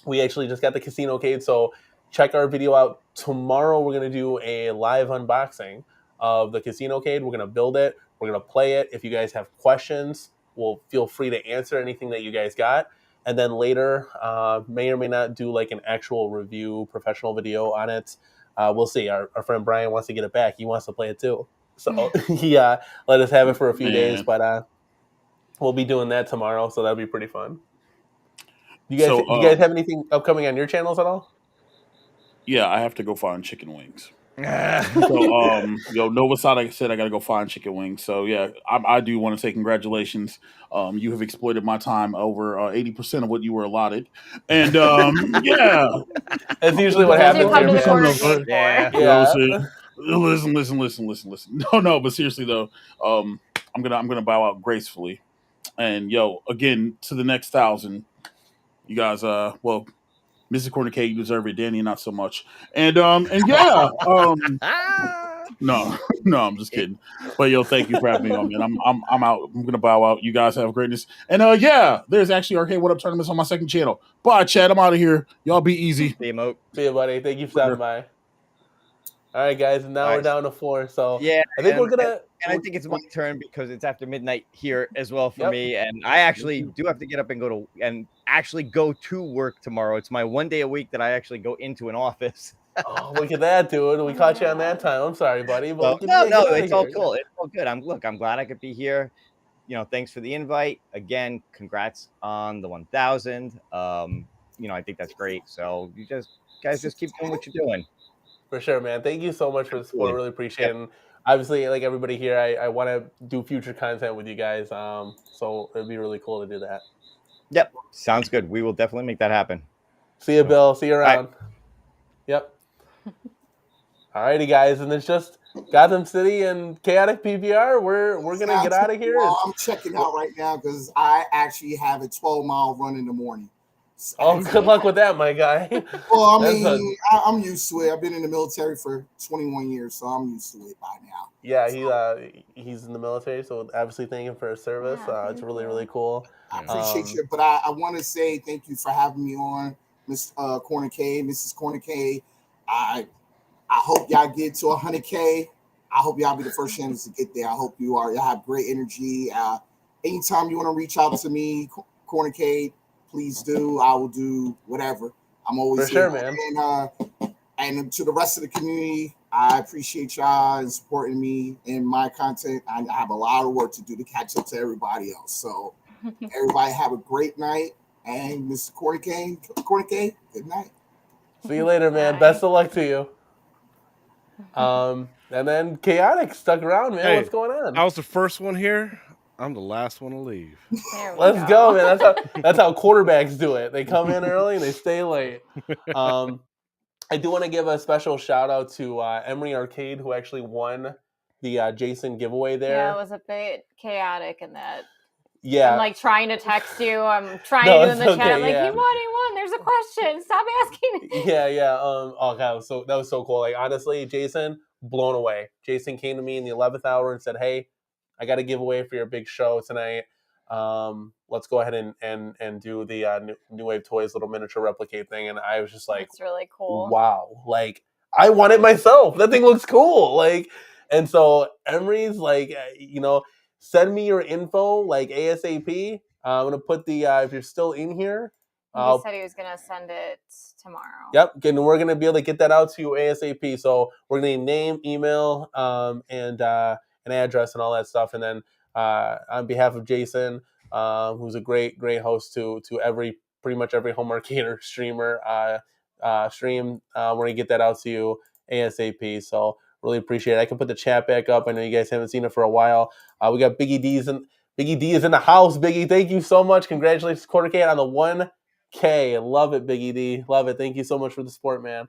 we actually just got the CasinoCade, so check our video out tomorrow. We're going to do a live unboxing of the CasinoCade. We're going to build it, we're going to play it. If you guys have questions, we'll feel free to answer anything that you guys got. And then later, may or may not do like an actual review professional video on it. We'll see. Our friend Brian wants to get it back. He wants to play it too, so he let us have it for a few days, but we'll be doing that tomorrow, so that'll be pretty fun. Do you guys have anything upcoming on your channels at all? Yeah, I have to go find chicken wings. So, Nova Sonic said I got to go find chicken wings. So, yeah, I do want to say congratulations. You have exploited my time over 80% of what you were allotted. And, yeah. That's usually what happens. Listen. No, but seriously, though, I'm gonna bow out gracefully. And, again, to the next 1,000, you guys, Mrs. CornerCade, you deserve it. Danny, not so much. And yeah, no, I'm just kidding. But thank you for having me on, man. I'm out. I'm gonna bow out. You guys have greatness. And yeah, there's actually Arcade What Up tournaments on my second channel. Bye, Chad. I'm out of here. Y'all be easy. See you, Moat. See you, buddy. Thank you for stopping by. All right, guys. Now we're down to 4. So yeah, I think we're gonna. And I think it's my turn because it's after midnight here as well for me, and I actually do have to get up and go to work tomorrow. It's my one day a week that I actually go into an office. Oh, look at that, dude! We caught you on that time. I'm sorry, buddy. But no, it's all cool. It's all good. I'm glad I could be here. Thanks for the invite. Again, congrats on the 1,000. I think that's great. So you guys just keep doing what you're doing. For sure, man. Thank you so much for the support. Really appreciate it. And obviously, like everybody here, I want to do future content with you guys. So it'd be really cool to do that. Yep. Sounds good. We will definitely make that happen. See you, Bill. See you around. Right. Yep. All righty, guys. And it's just Gotham City and Chaotic PPR. We're going to get out of here. I'm checking out right now because I actually have a 12-mile run in the morning. Oh, good luck with that, my guy. Well, I mean, I'm used to it. I've been in the military for 21 years, so I'm used to it by now. Yeah, he's in the military, so obviously thank him for his service. It's really, really cool. I appreciate you, but I want to say thank you for having me on, Miss CornerCade, Mrs. CornerCade. I hope y'all get to 100K. I hope y'all be the first channels to get there. I hope y'all have great energy. Anytime you want to reach out to me, CornerCade, please do. I will do whatever. I'm always here, man. And to the rest of the community, I appreciate y'all and supporting me in my content. I have a lot of work to do to catch up to everybody else. So everybody have a great night. And Mr. CornerCade, good night. See you later, man. Bye. Best of luck to you. And then Chaotic stuck around, man. Hey, what's going on? I was the first one here. I'm the last one to leave. Let's go, man. That's how quarterbacks do it. They come in early and they stay late. I do want to give a special shout out to Emery Arcade, who actually won the Jason giveaway there. Yeah, it was a bit chaotic in that. Yeah. I'm like trying to text you. I'm trying to do in the chat. I'm like, he won. There's a question. Stop asking. Yeah. Oh god, that was so cool. Like honestly, Jason, blown away. Jason came to me in the 11th hour and said, "Hey, I got a giveaway for your big show tonight. Let's go ahead and do the New Wave Toys little miniature replicate thing." And I was just like, "It's really cool. Wow! Like I want it myself. That thing looks cool." Like, and so Emery's like, send me your info like ASAP. I'm gonna put the if you're still in here. He said he was gonna send it tomorrow. Yep, and we're gonna be able to get that out to you ASAP. So we're gonna need name, email, and an address and all that stuff. And then on behalf of Jason, who's a great host to pretty much every home arcader streamer stream, we're gonna get that out to you ASAP. So really appreciate it. I can put the chat back up. I know you guys haven't seen it for a while. We got Biggie D's Biggie D is in the house. Biggie, thank you so much. Congratulations, CornerCade, on the 1K. Love it, Biggie D. Love it. Thank you so much for the support, man.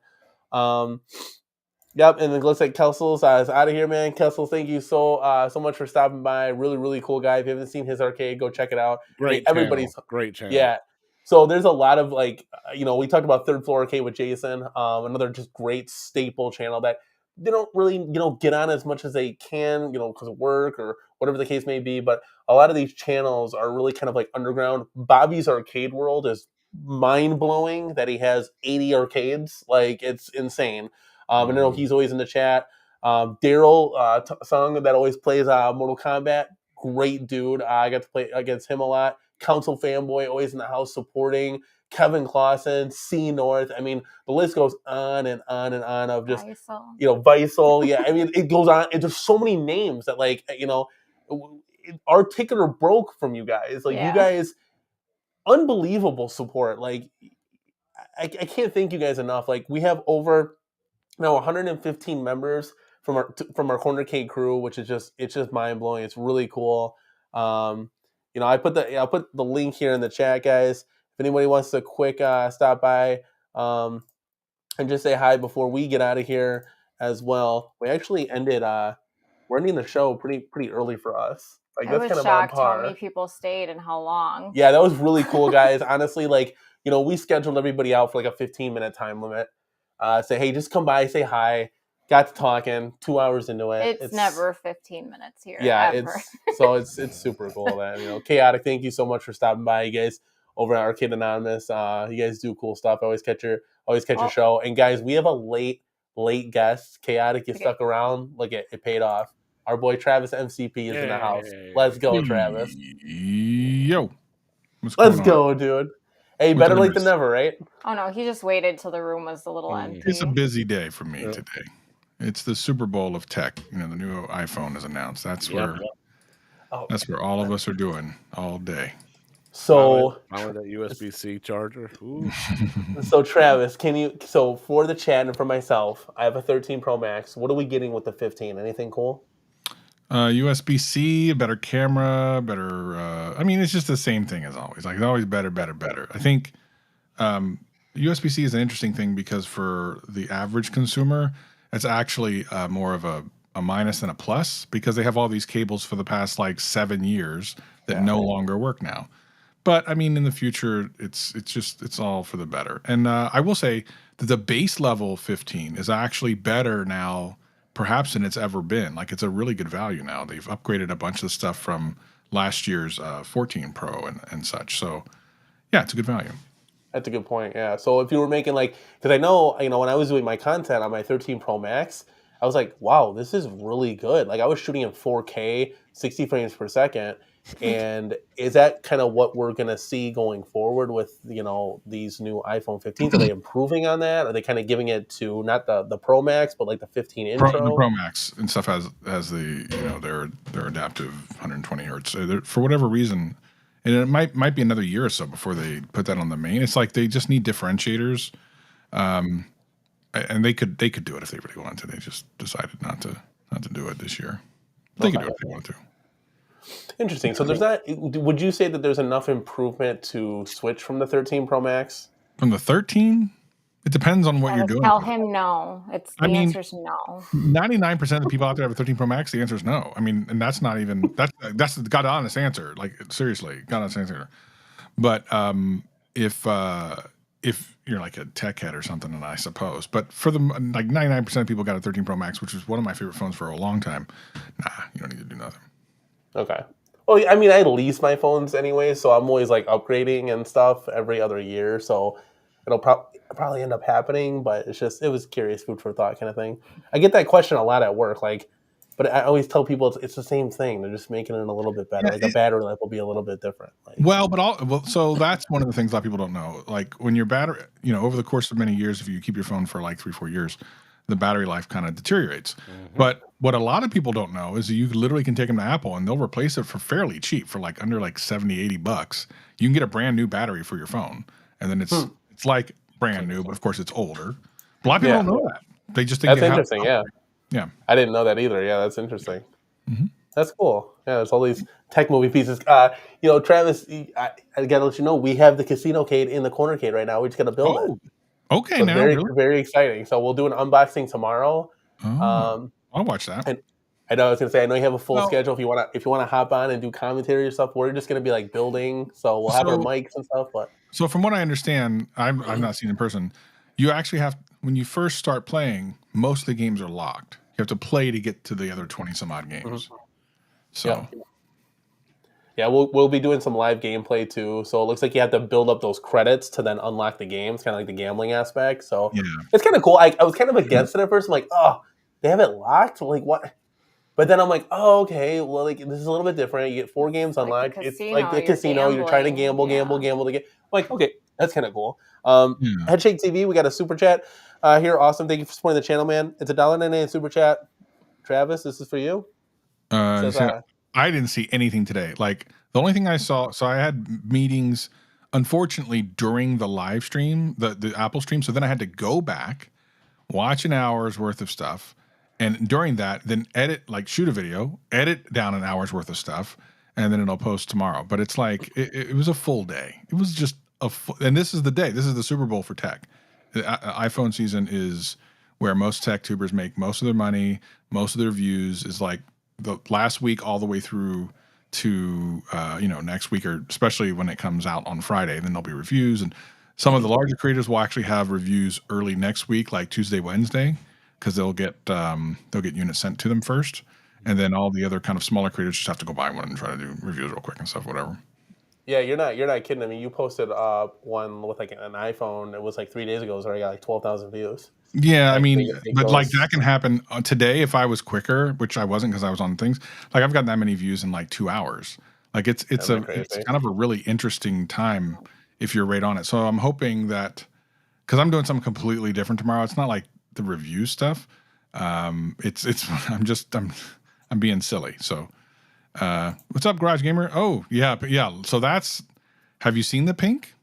Yep, and it looks like Kessels is out of here, man. Kessels, thank you so much for stopping by. Really, really cool guy. If you haven't seen his arcade, go check it out. Great channel. Yeah. So there's a lot of like, we talked about Third Floor Arcade with Jason, another just great staple channel that they don't really, get on as much as they can, because of work or whatever the case may be. But a lot of these channels are really kind of like underground. Bobby's Arcade World is mind blowing that he has 80 arcades. Like, it's insane. I know he's always in the chat. Daryl Sung that always plays Mortal Kombat. Great dude. I got to play against him a lot. Council Fanboy always in the house supporting. Kevin Clausen, C North. I mean, the list goes on and on and on of just, Visel. Yeah, I mean, it goes on. And there's so many names that, like, our ticket broke from you guys. Like, you guys, unbelievable support. Like, I can't thank you guys enough. Like, we have over now 115 members from our CornerCade crew, which is just mind blowing. It's really cool. I'll put the link here in the chat, guys. If anybody wants to quick stop by and just say hi before we get out of here as well. We actually ended we're ending the show pretty early for us. Like, I that's was kind of shocked on par. how many people stayed and how long. Yeah, that was really cool, guys. Honestly, like, we scheduled everybody out for like a 15-minute time limit. Say, hey, just come by, say hi. Got to talking. 2 hours into it. It's never 15 minutes here. Yeah, ever. it's super cool that Chaotic. Thank you so much for stopping by, you guys, over at Arcade Anonymous. You guys do cool stuff. I always catch your show. And guys, we have a late guest. Chaotic, you stuck around. Look, it paid off. Our boy Travis MCP is in the house. Let's go, Travis. Yo, let's go, dude. Hey, better late than never, right? Oh no, he just waited till the room was a little empty. It's a busy day for me today. It's the Super Bowl of tech. The new iPhone is announced. That's where all of us are doing all day. So that USB-C charger. So Travis, for the chat and for myself, I have a 13 Pro Max. What are we getting with the 15? Anything cool? USB-C, a better camera, better. I mean, it's just the same thing as always. Like, it's always better. I think USB-C is an interesting thing because for the average consumer, it's actually more of a minus than a plus because they have all these cables for the past like 7 years that no longer work now. But I mean, in the future, it's all for the better. And I will say that the base level 15 is actually better now, perhaps than it's ever been. Like, it's a really good value now. They've upgraded a bunch of stuff from last year's 14 Pro and such. So yeah, it's a good value. That's a good point. Yeah. So if you were making because I know, when I was doing my content on my 13 Pro Max, I was like, wow, this is really good. Like, I was shooting in 4K, 60 frames per second. And is that kind of what we're going to see going forward with, these new iPhone 15s? Are they improving on that? Are they kind of giving it to not the Pro Max, but like the 15 Intro? The Pro Max and stuff has the, their adaptive 120 hertz. For whatever reason, and it might be another year or so before they put that on the main. It's like they just need differentiators. And they could do it if they really wanted to. They just decided not to do it this year. They could do it if they wanted to. Interesting. So there's not. Would you say that there's enough improvement to switch from the 13 Pro Max? From the 13? It depends on what you're doing. Tell him no. The answer's no. 99% of the people out there have a 13 Pro Max. The answer is no. I mean, and that's not even that's the God honest answer. Like, seriously, God honest answer. But if you're like a tech head or something, and I suppose, but for the 99% of people got a 13 Pro Max, which is one of my favorite phones for a long time. Nah, you don't need to do nothing. Okay. Well, I mean, I lease my phones anyway, so I'm always upgrading and stuff every other year. So it'll probably end up happening, but it was curious, food for thought kind of thing. I get that question a lot at work, but I always tell people it's the same thing. They're just making it a little bit better. The battery life will be a little bit different. So that's one of the things a lot of people don't know. Like, when your battery, over the course of many years, if you keep your phone for 3-4 years, the battery life kind of deteriorates. Mm-hmm. But what a lot of people don't know is that you literally can take them to Apple and they'll replace it for fairly cheap, for under $70-$80. You can get a brand new battery for your phone, and then it's like brand new, but of course it's older. A lot of people don't know that. They just think that's interesting. Yeah. Yeah. I didn't know that either. Yeah, that's interesting. Mm-hmm. That's cool. Yeah, there's all these tech movie pieces. Travis, I gotta let you know we have the CasinoCade in the CornerCade right now. We just gotta build it. Okay, So now very really? very exciting. So we'll do an unboxing tomorrow. I'll watch that. And I know I was gonna say I know you have a full Well- schedule. If you wanna hop on and do commentary or stuff, we're just gonna be like building. So we'll have our mics and stuff. But So from what I understand, I've not seen in person. You actually have, when you first start playing, most of the games are locked. You have to play to get to the other 20 some odd games. So yeah, we'll be doing some live gameplay too. So it looks like you have to build up those credits to then unlock the games, kind of like the gambling aspect. So it's kind of cool. I was kind of against it at first. I'm like, oh, they have it locked? I'm like, what? But then I'm like, oh, okay. Well, like this is a little bit different. You get 4 games unlocked. It's like the casino. You're trying to gamble to get. I'm like, okay, that's kind of cool. Headshake TV, we got a super chat here. Awesome. Thank you for supporting the channel, man. It's $1.99 super chat. Travis, this is for you. I didn't see anything today. Like the only thing I saw, so I had meetings, unfortunately, during the live stream, the Apple stream. So then I had to go back, watch an hour's worth of stuff, and during that, then shoot a video, edit down an hour's worth of stuff, and then it'll post tomorrow. But it's like it was a full day. It was just and this is the day. This is the Super Bowl for tech. The iPhone season is where most tech tubers make most of their money, most of their views. Is like the last week all the way through to next week, or especially when it comes out on Friday. Then there'll be reviews, and some of the larger creators will actually have reviews early next week, like Tuesday, Wednesday, because they'll get units sent to them first, and then all the other kind of smaller creators just have to go buy one and try to do reviews real quick and stuff, whatever. Yeah, you're not kidding. I mean, you posted one with like an iPhone. It was like 3 days ago. It was already got like 12,000 views. Yeah, I mean, but like that can happen today if I was quicker, which I wasn't because I was on things. Like I've gotten that many views in like 2 hours. Like it's kind of a really interesting time if you're right on it. So I'm hoping that, because I'm doing something completely different tomorrow. It's not like the review stuff. I'm being silly. So what's up, Garage Gamer? Oh yeah, but yeah. So have you seen the pink?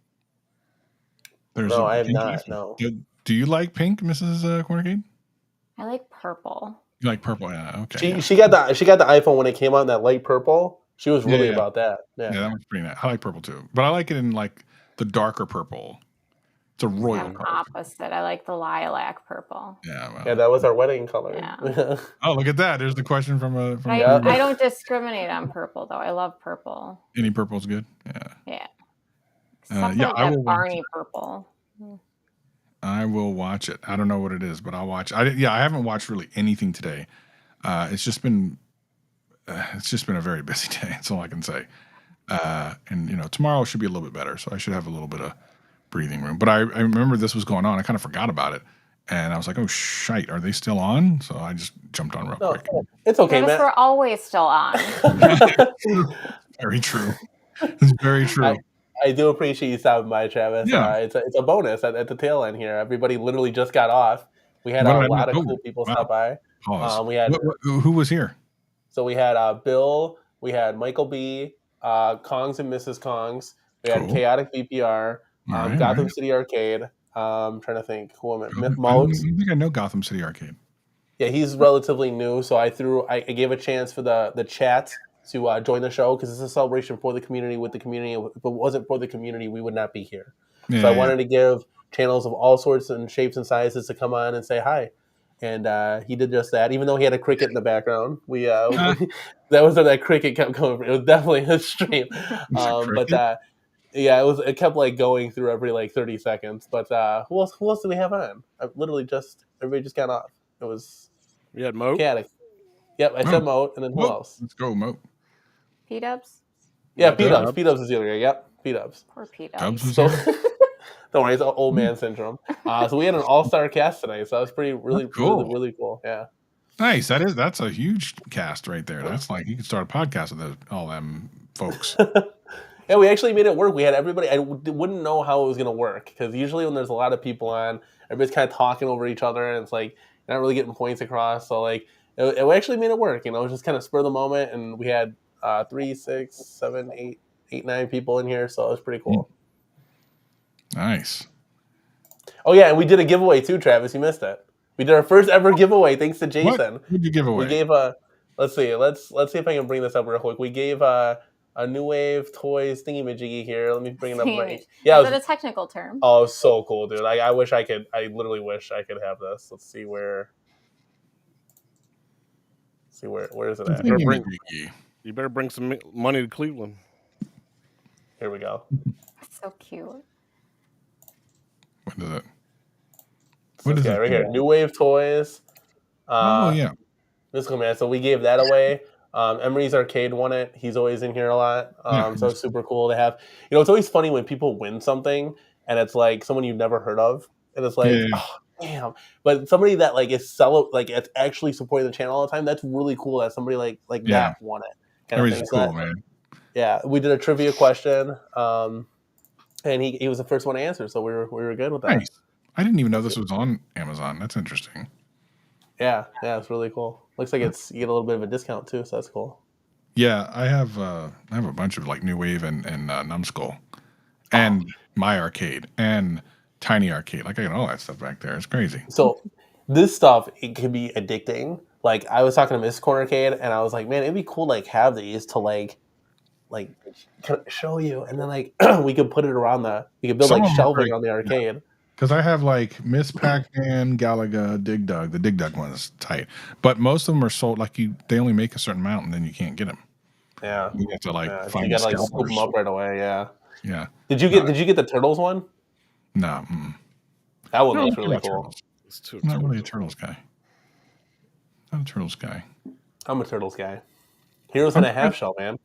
No, I have not. No. Do you like pink, Mrs. CornerCade? I like purple. You like purple? Yeah. Okay. She got the iPhone when it came out in that light purple. She was really about that. Yeah, that one's pretty nice. I like purple too, but I like it in like the darker purple. It's a royal color. Opposite. I like the lilac purple. Yeah. Well, yeah, that was our wedding color. Yeah. Oh, look at that! There's the question from I don't discriminate on purple though. I love purple. Any purple's good. Yeah. Yeah. Except I will Barney purple. I will watch it. I don't know what it is, but I'll watch. I haven't watched really anything today. It's just been a very busy day. That's all I can say. And tomorrow should be a little bit better, so I should have a little bit of breathing room. But I remember this was going on. I kind of forgot about it, and I was like, "Oh shite, are they still on?" So I just jumped on real quick. It's okay, man. We're always still on. Very true. It's very true. I do appreciate you stopping by, Travis. Yeah. It's a bonus at the tail end here. Everybody literally just got off. We had a lot of cool people stop by. Pause. We had who was here? So we had Bill, we had Michael B, Kongs and Mrs. Kongs. We had Chaotic VPR, Gotham City Arcade. I'm trying to think who am I? Modes. I think I know Gotham City Arcade. Yeah, he's relatively new, so I gave a chance for the chat to join the show because it's a celebration for the community with the community. If it wasn't for the community, we would not be here. Yeah, so I wanted to give channels of all sorts and shapes and sizes to come on and say hi. And he did just that, even though he had a cricket in the background. That wasn't that cricket kept going. It was definitely a stream. It kept like going through every like 30 seconds. But who else did we have on? Everybody just got off. We had Moat. Chaotic. Yep, I said Moat, and then who else? Let's go, Moat. P-Dubs? Yeah, P-Dubs. P-Dubs is the other guy. Yep, P-Dubs. Poor P-Dubs. So, don't worry, it's old man syndrome. So we had an all-star cast tonight, so that was really cool. Yeah. Nice. That's a huge cast right there. That's like you could start a podcast with all them folks. Yeah, we actually made it work. We had everybody. I wouldn't know how it was going to work because usually when there's a lot of people on, everybody's kind of talking over each other, and it's like you're not really getting points across. So like it actually made it work. It was just kind of spur of the moment, and we had 3, 6, 7, 8, 9 people in here, so it was pretty cool. Nice. Oh yeah, and we did a giveaway too, Travis. You missed it. We did our first ever giveaway thanks to Jason. What did you give away? Let's see. Let's see if I can bring this up real quick. We gave a New Wave Toys thingy-majiggy here. Let me bring it up. Yeah, is that a technical term? Oh, so cool, dude. I wish I could. I literally wish I could have this. Let's see where. Where is it at? You better bring some money to Cleveland. Here we go. That's so cute. What is it? What is it? Right here. New Wave Toys. Oh yeah. Mystical Man. So we gave that away. Emery's Arcade won it. He's always in here a lot. So it's super cool to have. It's always funny when people win something and it's like someone you've never heard of, and it's like, oh, damn. But somebody that like is it's actually supporting the channel all the time. That's really cool. That somebody like that won it. Emery's cool, man. Yeah, we did a trivia question, and he was the first one to answer, so we were good with that. Nice. I didn't even know this was on Amazon. That's interesting. Yeah, it's really cool. Looks like you get a little bit of a discount too, so that's cool. Yeah, I have a bunch of like New Wave and Numbskull, and My Arcade and Tiny Arcade. Like I got all that stuff back there. It's crazy. So this stuff, it can be addicting. Like I was talking to Miss CornerCade, and I was like, man, it'd be cool to like have these to like kind of show you, and then like we could put it around we could build like shelving on the arcade. Because I have like Miss Pac-Man, Galaga, Dig Dug. The Dig Dug one is tight, but most of them are sold like they only make a certain amount, and then you can't get them. Yeah, you have to like find. You gotta like scoop them up right away. Yeah. Yeah. Did you get the Turtles one? No. That one looks really cool. I'm not really a Turtles guy. Not a Turtles guy. I'm a Turtles guy. Heroes in a Half Shell, man.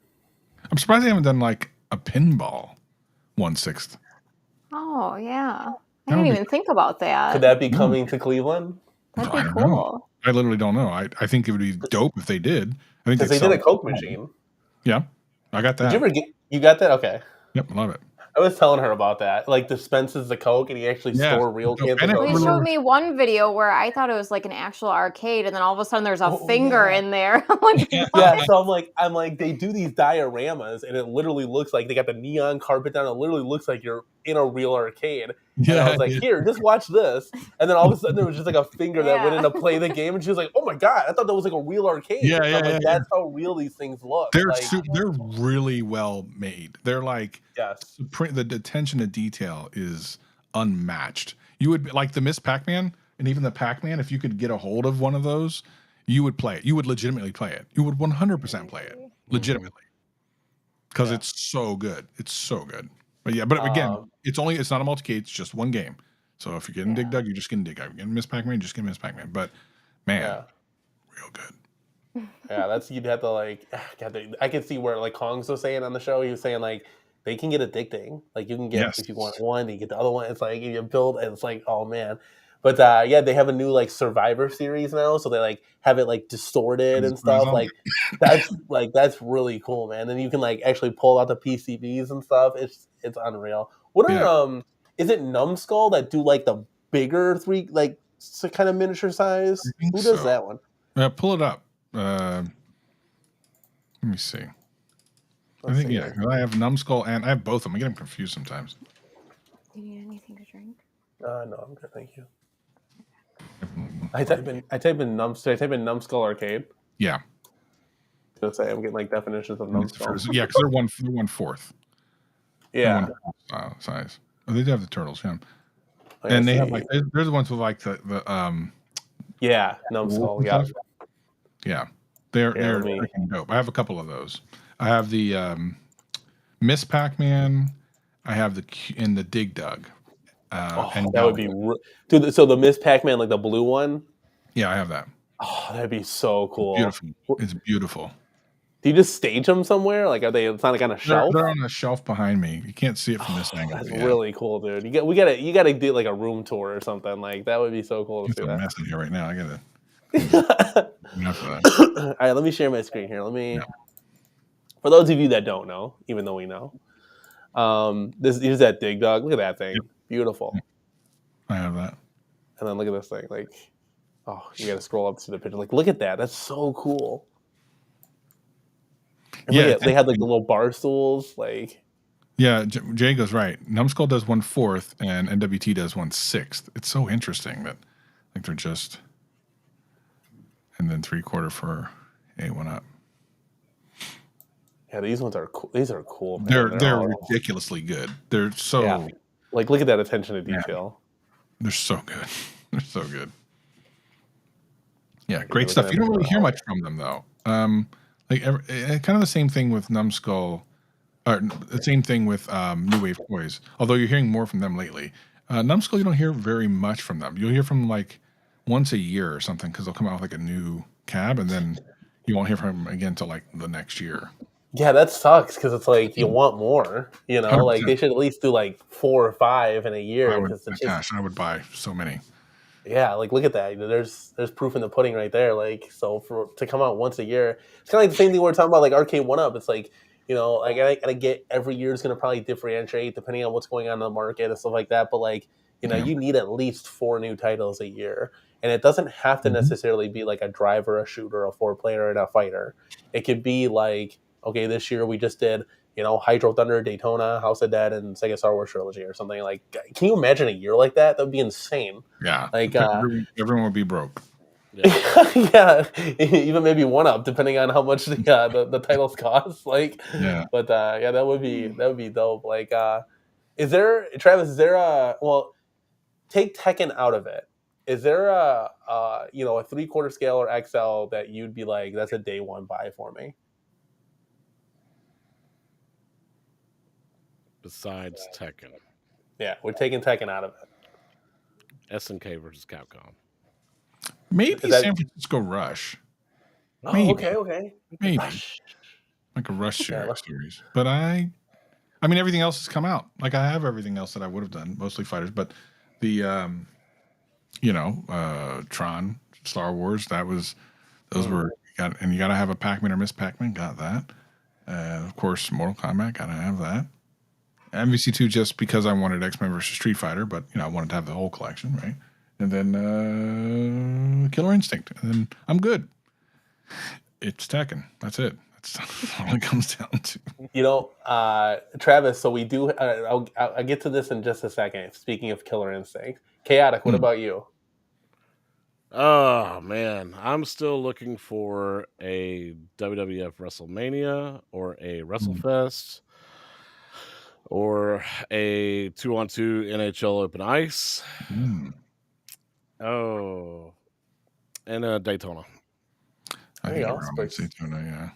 I'm surprised they haven't done like a pinball 1/6. Oh yeah, I didn't even think about that. Could that be coming to Cleveland? That'd be cool. I literally don't know. I think it would be dope if they did. I think because they did a Coke machine. Yeah, I got that. Did you ever you got that? Okay. Yep, love it. I was telling her about that. Like dispenses the Coke, and he actually store real cans of Coke. They showed me one video where I thought it was like an actual arcade, and then all of a sudden there's a finger in there. I'm like, yeah. So I'm like, they do these dioramas, and it literally looks like they got the neon carpet down. It literally looks like you're in a real arcade. And I was like, here, just watch this. And then all of a sudden there was just like a finger that went in to play the game, and she was like, oh my god, I thought that was like a real arcade. That's how real these things look. They're really well made. They're like the attention to detail is unmatched. You would like the Miss Pac-Man and even the Pac-Man. If you could get a hold of one of those, you would play it. You would legitimately play it. You would 100% play it legitimately because it's so good. It's so good. But yeah, but again, it's not a multi-cade. It's just one game. So if you're getting Dig Dug, you're just getting Dig Dug. If you're getting Miss Pac-Man, you're just getting Miss Pac-Man. But man, real good. Yeah, you'd have to like. God, I can see where like Kongs was saying on the show. He was saying like they can get addicting. Like you can get if you want one, you get the other one. It's like you build, and it's like oh man. But they have a new like Survivor series now, so they like have it like distorted and stuff. Like that's really cool, man. And you can like actually pull out the PCBs and stuff. It's unreal. What are is it Numbskull that do like the bigger kind of miniature size? Who does that one? Pull it up. Let me see. I think I have Numbskull and I have both of them. I get them confused sometimes. Do you need anything to drink? No, I'm good, thank you. I type in Numbskull Arcade. Yeah. To say I'm getting like definitions of Numbskull. Yeah, because they're 1/4. Yeah. Size. Oh, they do have the turtles, yeah. And they have like there's the ones with like the Numbskull, yeah. They're freaking dope. I have a couple of those. I have the Miss Pac-Man. I have the Dig Dug. And that would be dude. So the Miss Pac-Man, like the blue one. Yeah, I have that. Oh, that'd be so cool. Beautiful. It's beautiful. Do you just stage them somewhere? Like, are they? It's not like on a shelf. They're on a shelf behind me. You can't see it from this angle. That's really cool, dude. You gotta do like a room tour or something. Like that would be so cool to see that. Mess in here right now. I gotta. Enough of that. All right, let me share my screen here. For those of you that don't know, even though we know, here's that Dig Dug. Look at that thing. Yep. Beautiful. I have that. And then look at this thing. Like, you got to scroll up to the picture. Like, look at that. That's so cool. And they had like the little bar stools. Like, yeah, Jay goes right. Numbskull does 1/4 and NWT does 1/6. It's so interesting that like they're just, and then 3/4 for Hey, what up? Yeah, these ones are cool. These are cool. Man. They're ridiculously good. They're so like look at that attention to detail. They're so good. They're so good. Yeah, great stuff. You don't really hear much from them though. Like kind of the same thing with Numbskull, or the same thing with New Wave Toys. Although you're hearing more from them lately. Numbskull, you don't hear very much from them. You'll hear from like once a year or something because they'll come out with like a new cab, and then you won't hear from them again until like the next year. Yeah, that sucks because it's like you want more. You know, 100%. like they should at least do like 4 or 5 in a year. Gosh, I would buy so many. Yeah, like look at that. There's proof in the pudding right there. Like so to come out once a year, it's kind of like the same thing we're talking about like Arcade 1-Up. It's like, you know, like I get every year is going to probably differentiate depending on what's going on in the market and stuff like that. But like, you know, you need at least 4 new titles a year, and it doesn't have to necessarily be like a driver, a shooter, a 4-player, and a fighter. It could be like, okay, this year we just did, you know, Hydro Thunder, Daytona, House of Dead, and Sega Star Wars Trilogy or something. Like, can you imagine a year like that? That would be insane. Yeah, like everyone would be broke. Yeah, even maybe 1-Up, depending on how much the titles cost. Like, but yeah, that would be dope. Like, is there, Travis? Is there take Tekken out of it? Is there a 3/4 scale or XL that you'd be like, that's a day one buy for me? Besides Tekken. Yeah, we're taking Tekken out of it. SNK versus Capcom. Maybe San Francisco Rush. Oh, okay. Maybe. Like a Rush series. But I mean, everything else has come out. Like I have everything else that I would have done, mostly fighters. But the, Tron, Star Wars, those were, and you got to have a Pac-Man or Miss Pac-Man, got that. Of course, Mortal Kombat, got to have that. MVC2 just because I wanted X-Men versus Street Fighter, but I wanted to have the whole collection, right? And then Killer Instinct, and then I'm good. It's Tekken. That's it. That's all it comes down to. Travis. So we do. I'll get to this in just a second. Speaking of Killer Instinct, Chaotic. What about you? Oh man, I'm still looking for a WWF WrestleMania or a WrestleFest. Or a 2-on-2 NHL Open Ice. Oh, and a Daytona. There you go. Daytona, yeah.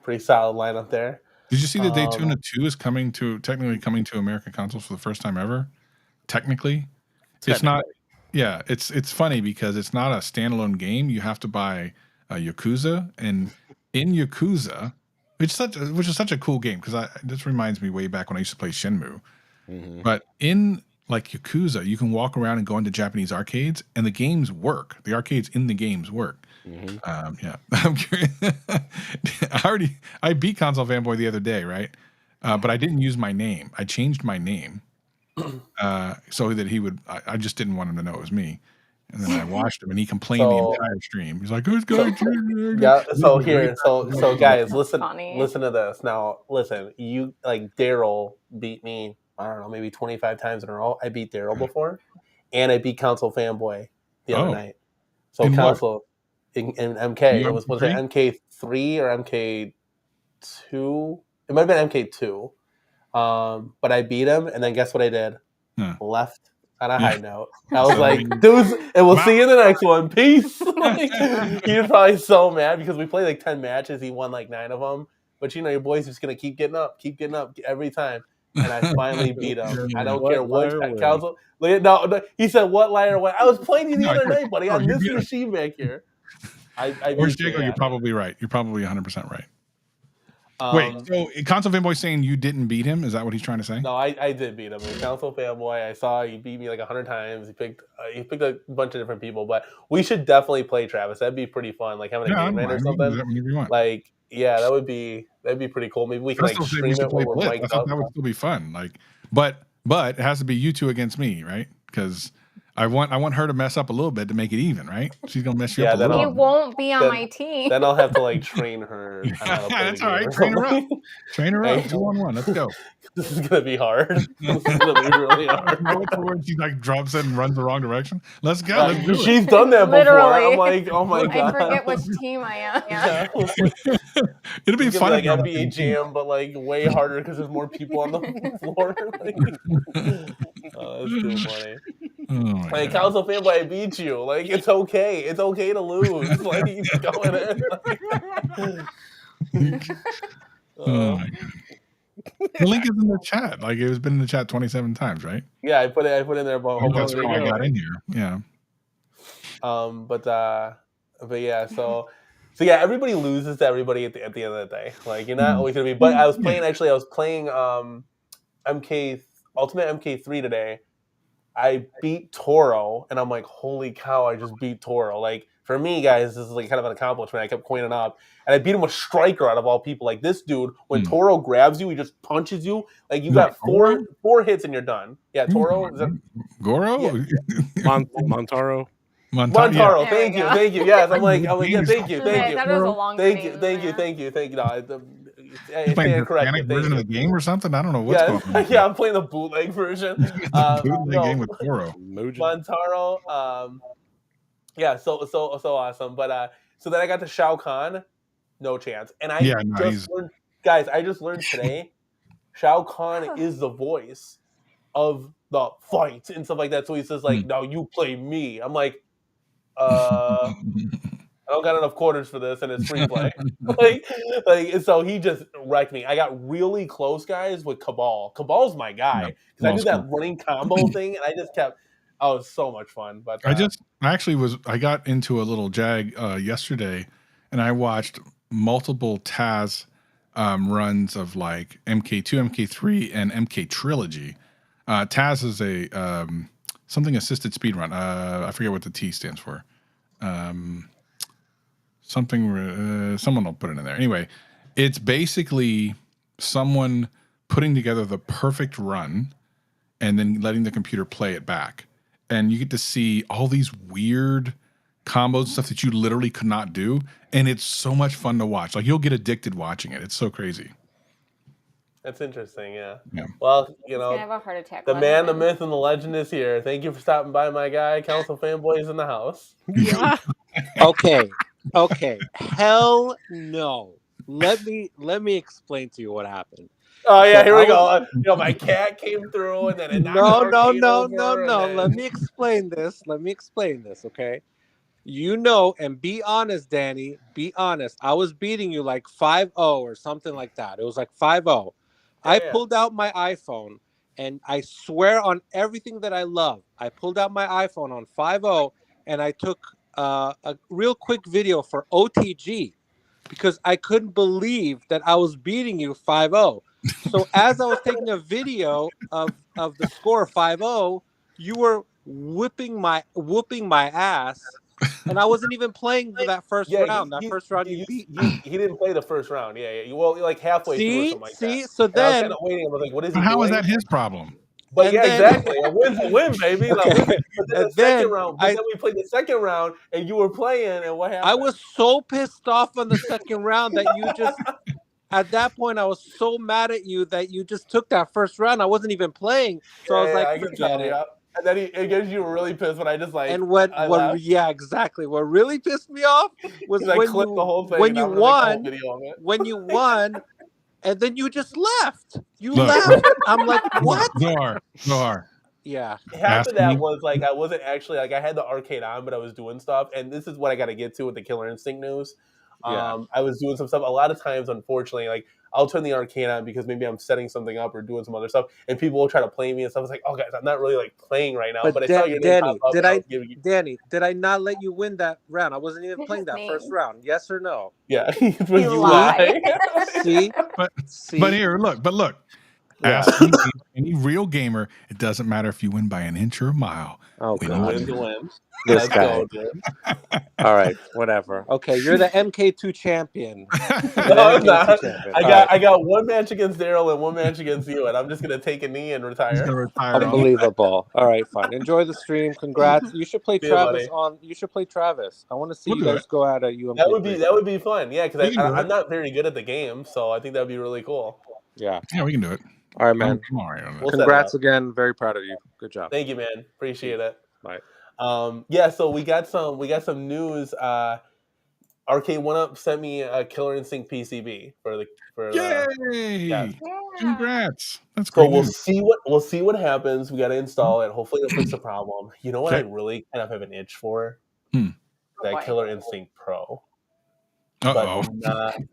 Pretty solid lineup there. Did you see that Daytona 2 is technically coming to American consoles for the first time ever? Technically. It's not. Yeah, it's funny because it's not a standalone game. You have to buy Yakuza, and in Yakuza. Which is such a cool game because this reminds me way back when I used to play Shenmue. But in like Yakuza, you can walk around and go into Japanese arcades, and the games work. The arcades in the games work. Yeah, I'm curious. I beat Console Fanboy the other day, right? But I didn't use my name. I changed my name so that he would. I just didn't want him to know it was me. And then I watched him, and he complained the entire stream. He's like, "Who's going to?" Yeah. So guys, listen to this. Now, listen. You like Daryl beat me. I don't know, maybe 25 times in a row. I beat Daryl before, and I beat Console Fanboy the other night. So in Console in MK, was it MK3 or MK2? It might have been MK2. But I beat him, and then guess what I did? Left on a high note. I was like, dudes, and we'll see you in the next one. Peace. Like, he was probably so mad because we played like 10 matches. He won like 9 of them. But your boy's just going to keep getting up every time. And I finally beat him. I don't care what council. No, he said, what liar win? I was playing you the other night, buddy. I missed the machine back here. Or Jacob, you're probably right. You're probably 100% right. Wait, so Console Fanboy saying you didn't beat him? Is that what he's trying to say? No, I did beat him. Console Fanboy, I saw he beat me like 100 times. He picked a bunch of different people, but we should definitely play Travis. That'd be pretty fun, like having a game night or something. Like, yeah, that'd be pretty cool. Maybe we can like stream it when we're mic'd up. That would still be fun. Like, but it has to be you two against me, right? Because I want her to mess up a little bit to make it even, right? She's gonna mess you up a He little. won't be on my team. Then I'll have to like train her on how to play That's the all game. right. Or Train her up. something. Train her up. 2-on-1. Let's go. This is gonna be hard. This is gonna be really hard. When she like drops it and runs the wrong direction. Let's go. Let's do She's done that before. Literally. I'm like, oh my god. I forget which team I am. Yeah. It'll be fun. Like NBA Jam, but like way harder because there's more people on the floor. Oh, that's too funny. Oh like Council Fanboy, I beat you. Like it's okay. It's okay to lose. Like go in. Oh my god. The link is in the chat. Like it's been in the chat 27 times, right? Yeah, I put it in there about that's how I got in here. Yeah. But yeah, so yeah, everybody loses to everybody at the end of the day. Like you're not always gonna be. But I was playing Ultimate MK3 today. I beat Toro, and I'm like, holy cow! I just beat Toro. Like for me, guys, this is like kind of an accomplishment. I kept coining up, and I beat him with Striker out of all people. Like this dude, when Toro grabs you, he just punches you. Like you got four hits and you're done. Yeah, Toro. Is that Goro? Yeah. Montaro. Montaro, Yeah. thank you. Yes, I'm like, yeah, thank you. That was a long Thank name, you. No, You playing the Hispanic version of the game or something? I don't know what's going on. Yeah, I'm playing the bootleg version. Bootleg game with Toro. Montaro. Yeah, so awesome. But so then I got to Shao Kahn, no chance. And I learned, guys, I just learned today, Shao Kahn is the voice of the fights and stuff like that. So he says like, "No, you play me." I'm like, I don't got enough quarters for this, and it's free play. like, so he just wrecked me. I got really close, guys, with Cabal. Cabal's my guy because I did that running combo thing, and I just kept. Oh, it was so much fun. But I got into a little jag yesterday, and I watched multiple Taz runs of like MK2, MK3, and MK Trilogy. Taz is a something assisted speed run. I forget what the T stands for. Someone will put it in there. Anyway, it's basically someone putting together the perfect run and then letting the computer play it back. And you get to see all these weird combos and stuff that you literally could not do. And it's so much fun to watch. Like you'll get addicted watching it. It's so crazy. That's interesting, yeah. Yeah. Well, He's gonna have a heart attack. The man, the myth, and the legend is here. Thank you for stopping by, my guy. Council Fanboys in the house. Okay. Hell no. Let me explain to you what happened. Oh yeah, here we go. My cat came through, and then it knocked No. Let me explain this. Okay. And be honest, Danny. Be honest. I was beating you like 5-0 or something like that. It was like 5-0. I pulled out my iPhone, and I swear on everything that I love, I pulled out my iPhone on 5-0, and I took a real quick video for OTG because I couldn't believe that I was beating you 5-0. So as I was taking a video of the score 5-0, you were whooping my ass, and I wasn't even playing for that first round. First round you beat. He didn't play the first round. Yeah. Well, like halfway through or something like that. So then I was kind of waiting. I was like, what is he doing? How is that his problem? But exactly. A win's a win, baby. Okay. But then we played the second round, and you were playing, and what happened? I was so pissed off on the second round that you just. At that point, I was so mad at you that you just took that first round. I wasn't even playing, so I was like, forget it. And then I guess you were really pissed when I just like. And what exactly. What really pissed me off was when you won, and then you just left. Left. I'm like, what? Noir. Yeah. Half of that was like I wasn't actually like I had the arcade on, but I was doing stuff, and this is what I got to get to with the Killer Instinct news. I was doing some stuff. A lot of times, unfortunately, like I'll turn the arcade on because maybe I'm setting something up or doing some other stuff, and people will try to play me and stuff. It's like, oh guys, I'm not really like playing right now. But I saw your name pop up. Danny, did I not let you win that round? I wasn't even playing that first round. Yes or no? Yeah, you lie. See, but here, look. Ask any real gamer. It doesn't matter if you win by an inch or a mile. Oh, Win God. Win to win. This Let's guy. go, dude. All right, whatever. Okay, you're the MK2 champion. No, I'm not. champion. I got one match against Daryl and one match against you, and I'm just gonna take a knee and retire. He's gonna retire. Unbelievable. All right, fine. Enjoy the stream. Congrats. You should play See you, Travis buddy. You should play Travis. I want to see We'll you do guys it. go at a UMK. That would be fun. Yeah, because We can do I'm it. not very good at the game, so I think that would be really cool. Yeah. Yeah, we can do it. All right, man. I'm all right on that. We'll set it Congrats up. again. Very proud of you. Good job. Thank you, man. Appreciate it. Bye. Yeah, so we got some news. Arcade One Up sent me a Killer Instinct PCB for Yay! yeah. Congrats. That's So great. we'll see what happens. We got to install it. Hopefully it'll fix the problem. You know what I really kind of have an itch for? That Killer Instinct Pro. Uh-oh.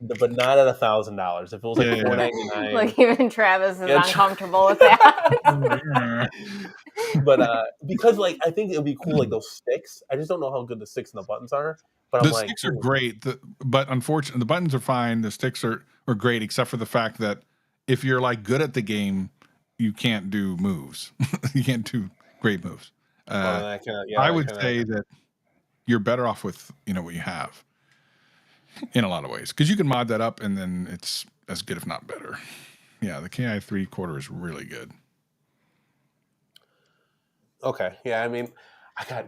But not at $1,000. If it was like $499. Like even Travis is uncomfortable with that. But because like I think it would be cool, like those sticks. I just don't know how good the sticks and the buttons are. But the sticks are great, but unfortunately, the buttons are fine. The sticks are great, except for the fact that if you're like good at the game, you can't do moves. You can't do great moves. I would say that you're better off with what you have in a lot of ways, because you can mod that up and then it's as good, if not better. Yeah, the KI 3/4 is really good. Okay, yeah, I mean,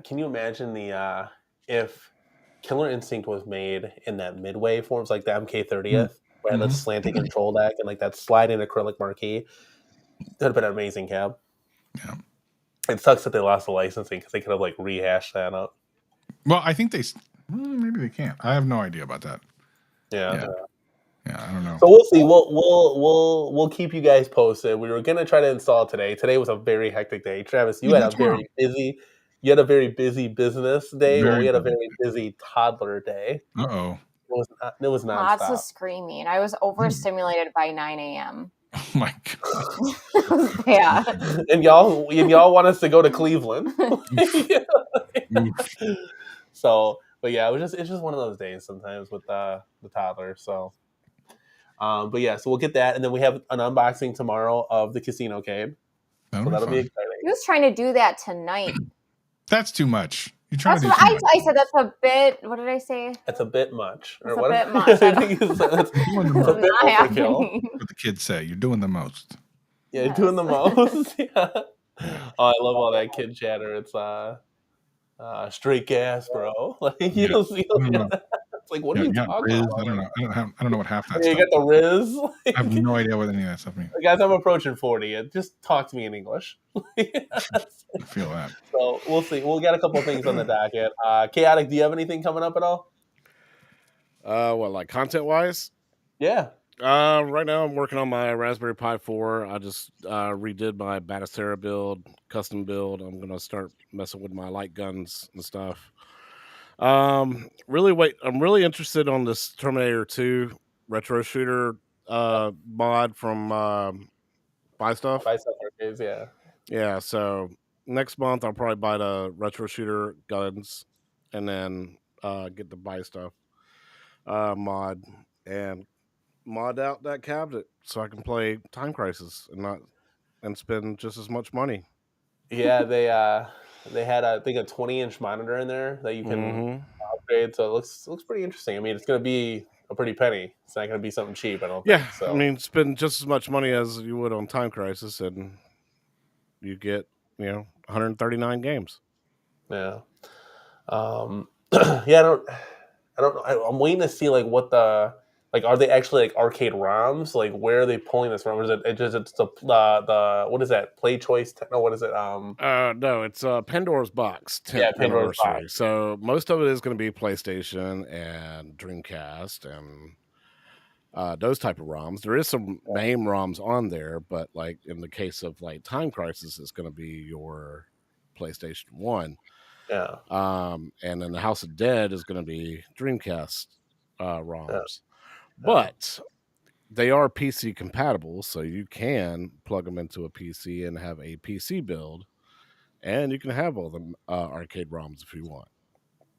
can you imagine the if Killer Instinct was made in that midway forms, like the MK30th, where the slanted control deck and like that sliding acrylic marquee? That would have been an amazing cab. Yeah. It sucks that they lost the licensing because they could have like rehashed that up. Well, I think maybe they can't. I have no idea about that. Yeah, I don't know. So we'll see. We'll keep you guys posted. We were gonna try to install it today. Today was a very hectic day. Travis, you had a very busy. You had a very busy business day. We had a very busy toddler day. Uh-oh. It was nonstop. Lots of screaming. I was overstimulated by 9 a.m. Oh my god. Yeah. And y'all want us to go to Cleveland. So, but yeah, it's just one of those days sometimes with the toddler. So, but yeah, so we'll get that, and then we have an unboxing tomorrow of the CasinoCade. So that'll be exciting. He was trying to do that tonight. That's too much. That's what I said. That's a bit. What did I say? That's a bit much. It's a bit much. I think it's a bit overkill. What the kids say. You're doing the most. Yeah, you're doing the most. Yeah. Oh, I love all that kid chatter. It's straight gas, bro. Like you'll see. It's like, what are you talking about? I don't know what half that. You got the Riz. I have no idea what any of that stuff means. Guys, I'm approaching 40. Just talk to me in English. I feel that. So we'll see. We'll get a couple of things on the docket. Chaotic, do you have anything coming up at all? What, like content wise? Yeah. Right now I'm working on my Raspberry Pi 4. I just redid my Batistera build, custom build. I'm gonna start messing with my light guns and stuff. I'm really interested on this Terminator 2 retro shooter mod from Buy Stuff. Buy Stuff Arcades, yeah. Yeah, so next month I'll probably buy the retro shooter guns and then get the Buy Stuff mod and mod out that cabinet so I can play Time Crisis and spend just as much money. Yeah, they had I think a 20-inch monitor in there that you can upgrade, so it looks pretty interesting. I mean, it's going to be a pretty penny. It's not going to be something cheap, I don't think. Yeah, so. I mean, spend just as much money as you would on Time Crisis, and you get 139 games. Yeah, yeah. I don't know. I'm waiting to see like what the. Like, are they actually like arcade ROMs? Like, where are they pulling this from? Or is it's the what is that? Play Choice? No, what is it? No, it's Pandora's Box. Yeah, Pandora's Box. So most of it is going to be PlayStation and Dreamcast and those type of ROMs. There is some MAME ROMs on there, but like in the case of like Time Crisis, it's going to be your PlayStation 1. Yeah. And then the House of Dead is going to be Dreamcast ROMs. Yeah. But they are PC compatible, so you can plug them into a PC and have a PC build, and you can have all the arcade ROMs if you want.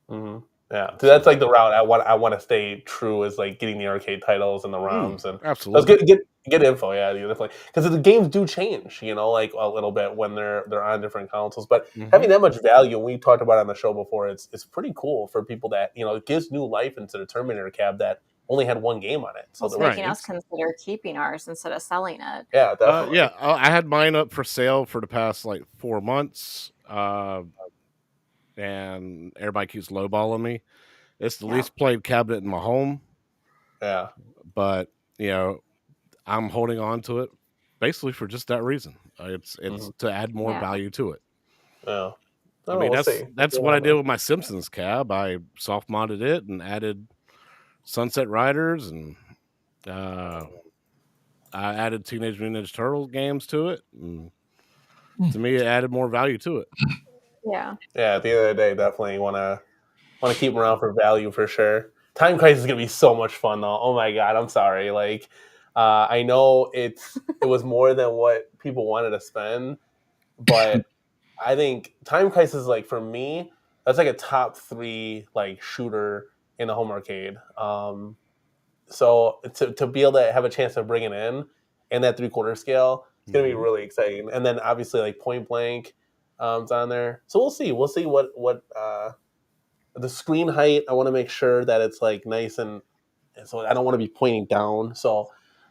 Mm-hmm. Yeah, so that's like the route I want to stay true, is like getting the arcade titles and the ROMs, and absolutely. So Get info, yeah, definitely. Because the games do change, like a little bit when they're on different consoles. But having that much value, we talked about it on the show before, it's pretty cool for people that it gives new life into the Terminator cab that only had one game on it. So it's making us consider keeping ours instead of selling it. Yeah, definitely. I had mine up for sale for the past like 4 months, and everybody keeps lowballing me. It's the least played cabinet in my home. Yeah, but I'm holding on to it basically for just that reason. It's to add more value to it. Yeah. I mean, that's what I did with my Simpsons cab. I soft modded it and added Sunset Riders, and I added Teenage Mutant Ninja Turtles games to it. And to me, it added more value to it. Yeah. Yeah. At the end of the day, definitely want to keep them around for value for sure. Time Crisis is gonna be so much fun though. Oh my god, I'm sorry. Like, I know it was more than what people wanted to spend, but I think Time Crisis, like for me, that's like a top 3 like shooter in the home arcade. So to be able to have a chance to bring it in that 3/4 scale, it's gonna be really exciting. And then obviously like Point Blank, is on there. So we'll see. We'll see what the screen height. I want to make sure that it's like nice and so I don't want to be pointing down. So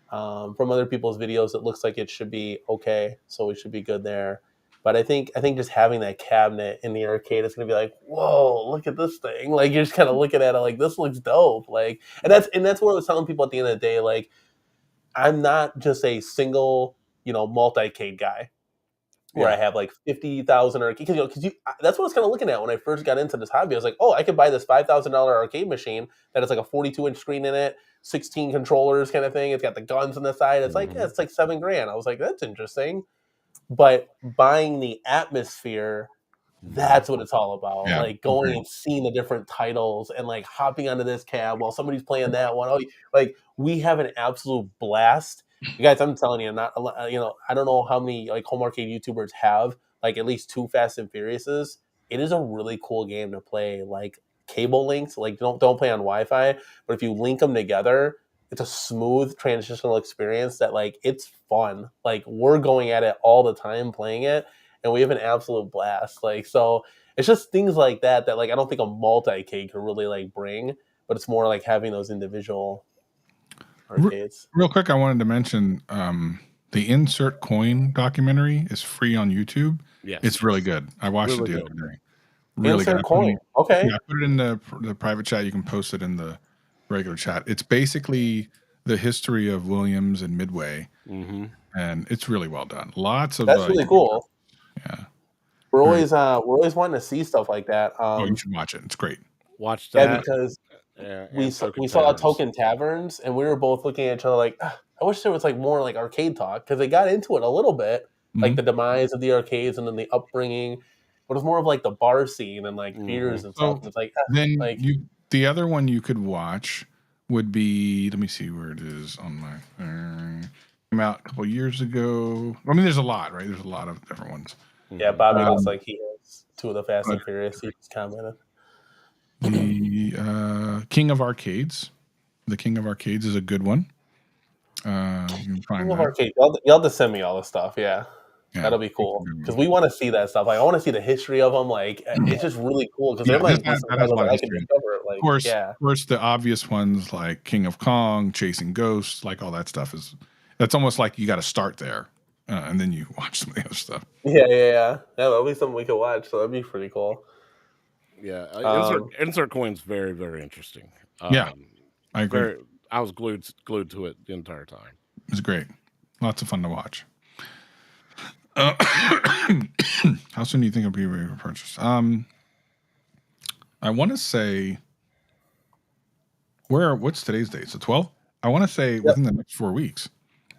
from other people's videos, it looks like it should be okay. So we should be good there. But I think just having that cabinet in the arcade is going to be like, whoa, look at this thing. Like you're just kind of looking at it like this looks dope. Like and that's what I was telling people at the end of the day. Like I'm not just a single multi-cade guy where I have like 50,000 arcade because that's what I was kind of looking at when I first got into this hobby. I was like, oh, I could buy this $5,000 arcade machine that has like a 42-inch screen in it, 16 controllers kind of thing. It's got the guns on the side. It's like it's like $7,000. I was like, that's interesting. But buying the atmosphere, that's what it's all about. Yeah, like going and seeing the different titles and like hopping onto this cab while somebody's playing that one. Oh, like we have an absolute blast. You guys, I'm telling you, not I don't know how many like home arcade YouTubers have like at least 2 Fast and Furiouses. It is a really cool game to play like cable links. Like don't play on Wi-Fi, but if you link them together, it's a smooth transitional experience that like it's fun. Like we're going at it all the time playing it, and we have an absolute blast. Like so, it's just things like that like I don't think a multi-cade can really like bring, but it's more like having those individual arcades. Real quick, I wanted to mention the Insert Coin documentary is free on YouTube. Yes, it's really good. I watched really it the good. other day. Really Insert good. Coin. Okay. Yeah, I put it in the private chat. You can post it in the regular chat. It's basically the history of Williams and Midway, and it's really well done. Lots of that's really cool. Yeah, we're always wanting to see stuff like that. you should watch it. It's great. Watch that. Yeah, because we saw Token Taverns, and we were both looking at each other like, I wish there was like more like arcade talk because they got into it a little bit, like the demise of the arcades and then the upbringing. But it was more of like the bar scene and like beers and stuff. And it's like then like the other one you could watch would be, let me see where it is on my thing. Came out a couple years ago. I mean, there's a lot, right? There's a lot of different ones. Yeah, Bobby looks like he has 2 of the Fast and Furious. He just commented. The King of Arcades. The King of Arcades is a good one. You can find King of Arcades. Y'all have to send me all the stuff. Yeah. That'll be cool because we want to see that stuff. Like I want to see the history of them. Like it's just really cool because they're like that has a lot of history. Like, of course, the obvious ones like King of Kong, Chasing Ghosts, like all that stuff that's almost like you got to start there and then you watch some of the other stuff. Yeah. That'll be something we could watch. So that'd be pretty cool. Yeah, insert coin's very, very interesting. Yeah, I agree. I was glued to it the entire time. It's great. Lots of fun to watch. How soon do you think it'll be ready for purchase? I want to say what's today's date? So 12? I want to say within the next 4 weeks.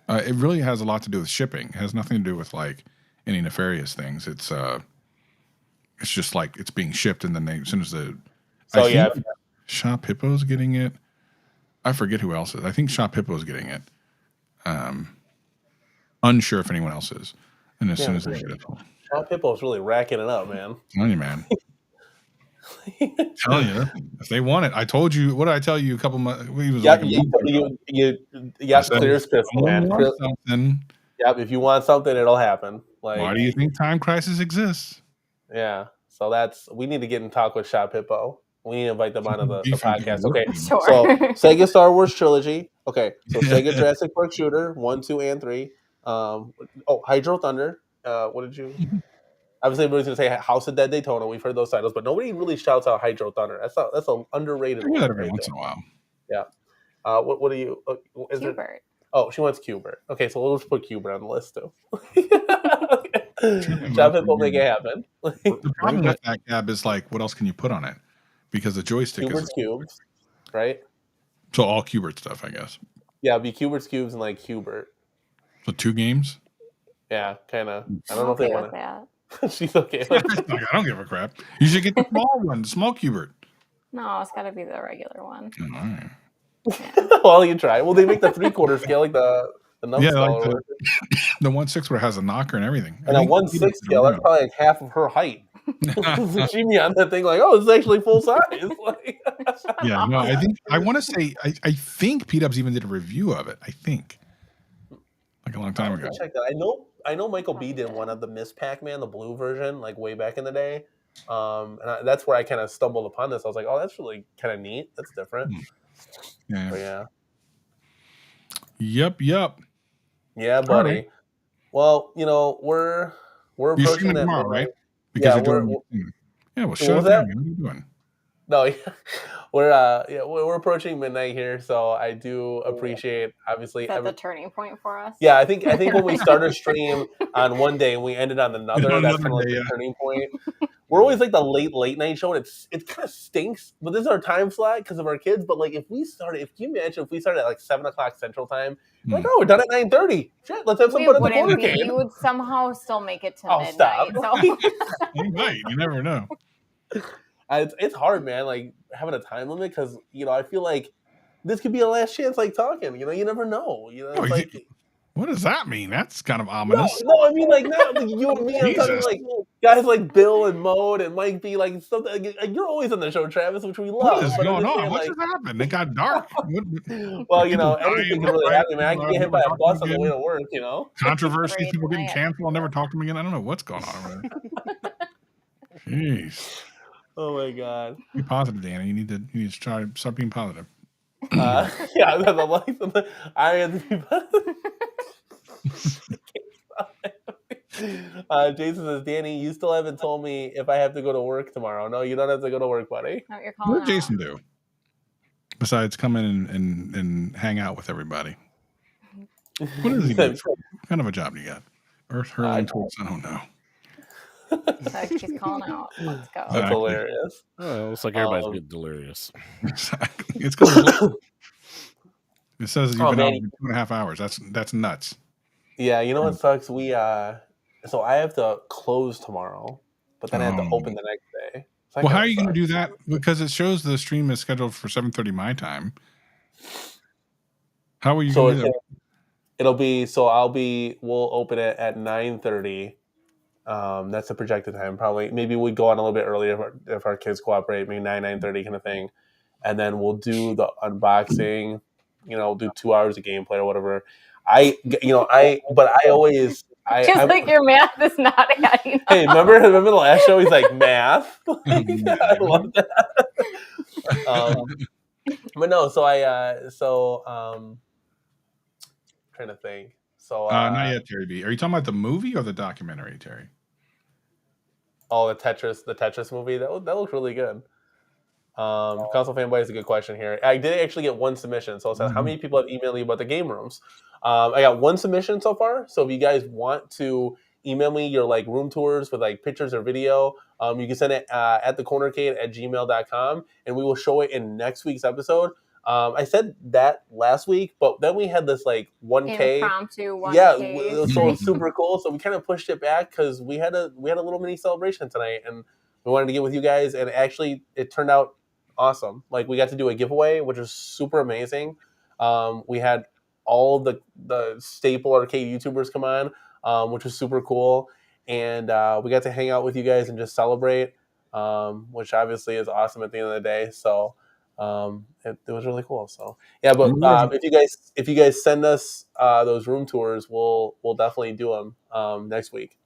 It really has a lot to do with shipping. It has nothing to do with like any nefarious things. It's just like it's being shipped and then as soon as Shop Hippo's getting it. I forget who else is. I think Shop Hippo's getting it. Unsure if anyone else is. And as soon as they get it, Shop Hippo's really racking it up, man. Tell you, man. Telling you, if they want it, I told you. What did I tell you a couple months? It was Yep, like a month ago. clear as crystal, Someone man. wants something. Yep, if you want something, it'll happen. Why do you think Time Crisis exists? Yeah, so we need to get in talk with Shop Hippo. We need to invite them onto the podcast. Okay, Sure. so Sega Star Wars trilogy. Okay, so Sega Jurassic Park Shooter 1, 2, and 3. Hydro Thunder. What did you? Obviously, everybody's gonna say House of Dead Daytona. We've heard those titles, but nobody really shouts out Hydro Thunder. That's an underrated one. Every once in a while. Yeah. What do you? Is Qbert. Oh, she wants Qbert. Okay, so we'll just put Qbert on the list too. Shop Hippo, make it happen. The problem with that, Gab, is like, what else can you put on it? Because the joystick Qbert's cubes, right? So all Qbert stuff, I guess. Yeah, it'd be Qbert's cubes and like Qbert. So 2 games. Yeah, kind of. I don't know if they want that. She's okay. I don't give a crap. You should get the small one, the small Qbert. No, it's got to be the regular one. All right. Well, you try. Well, they make the 3/4 scale, like the numbskull. Like the 1/6 where it has a knocker and everything. And a 1/6 scale, that's probably like half of her height. She be on that thing like, oh, this is actually full size. Yeah, no, I want to say I think P-Dubs even did a review of it. I think like a long time ago. Check that. I know Michael B did one of the Miss Pac-Man, the blue version, like way back in the day. That's where I kind of stumbled upon this. I was like, oh, that's really kind of neat. That's different. Yeah. But Yep. Yeah, buddy. Right. Well, we're approaching that tomorrow, right? Because you're doing. Well, shut that. What are you doing? No, we're approaching midnight here, so I do appreciate obviously the turning point for us. Yeah, I think when we start a stream on one day and we ended on another, that's kind of like the turning point. We're always like the late night show, and it kind of stinks. But this is our time slot because of our kids. But like, if you imagine if we started at like 7:00 Central Time, like, oh, we're done at 9:30. Shit, let's have some fun at the CornerCade. You would somehow still make it to midnight. Stop. So. You might. You never know. It's hard, man. Like having a time limit because I feel like this could be a last chance, like talking. You never know. It's like. What does that mean? That's kind of ominous. No, I mean like not like you and me. I'm talking like guys like Bill and Mode and Mike B. Like something. Like, you're always on the show, Travis, which we love. What is going on? What just happened? It got dark. Well, anything can really happen. Man, I can get hit by a bus on the way to work. Controversy, people getting canceled. I'll never talk to them again. I don't know what's going on over there. Jeez. Oh my God. Be positive, Danny. You need to start being positive. Yeah, I have to be positive. Jason says, Danny, you still haven't told me if I have to go to work tomorrow. No, you don't have to go to work, buddy. No, you're what did Jason do? Besides come in and hang out with everybody. What does he do? What kind of a job do you got? Earth hurling towards, I don't know. She's calling out. Let's go. That's hilarious. Oh, it looks like everybody's getting delirious. Exactly. It's because it says you've been out for 2.5 hours. That's nuts. Yeah, you know what sucks? So I have to close tomorrow, but then I have to open the next day. So how are you going to do that? Because it shows the stream is scheduled for 7:30 my time. How are you going to do that? We'll open it at 9:30. That's the projected time. Probably, maybe we go on a little bit earlier if our kids cooperate, maybe 9:30 kind of thing. And then we'll do the unboxing, do 2 hours of gameplay or whatever. Just like your math is not adding up. Hey, remember the last show? He's like, math? I love that. But no, trying to think. So not yet, Terry B. Are you talking about the movie or the documentary, Terry? Oh, the Tetris movie. That looks really good. Console Fanboy is a good question here. I did actually get one submission. So it says, how many people have emailed you about the game rooms? I got one submission so far. So if you guys want to email me your room tours with pictures or video, you can send it at thecornercade@gmail.com, and we will show it in next week's episode. I said that last week, but then we had this 1K impromptu 1K. Yeah, so it's super cool. So we kind of pushed it back because we had a little mini celebration tonight, and we wanted to get with you guys. And actually, it turned out awesome. We got to do a giveaway, which was super amazing. We had all the staple arcade YouTubers come on, which was super cool. And we got to hang out with you guys and just celebrate. which obviously is awesome at the end of the day. So it was really cool. So yeah, but if you guys send us those room tours, we'll definitely do them next week.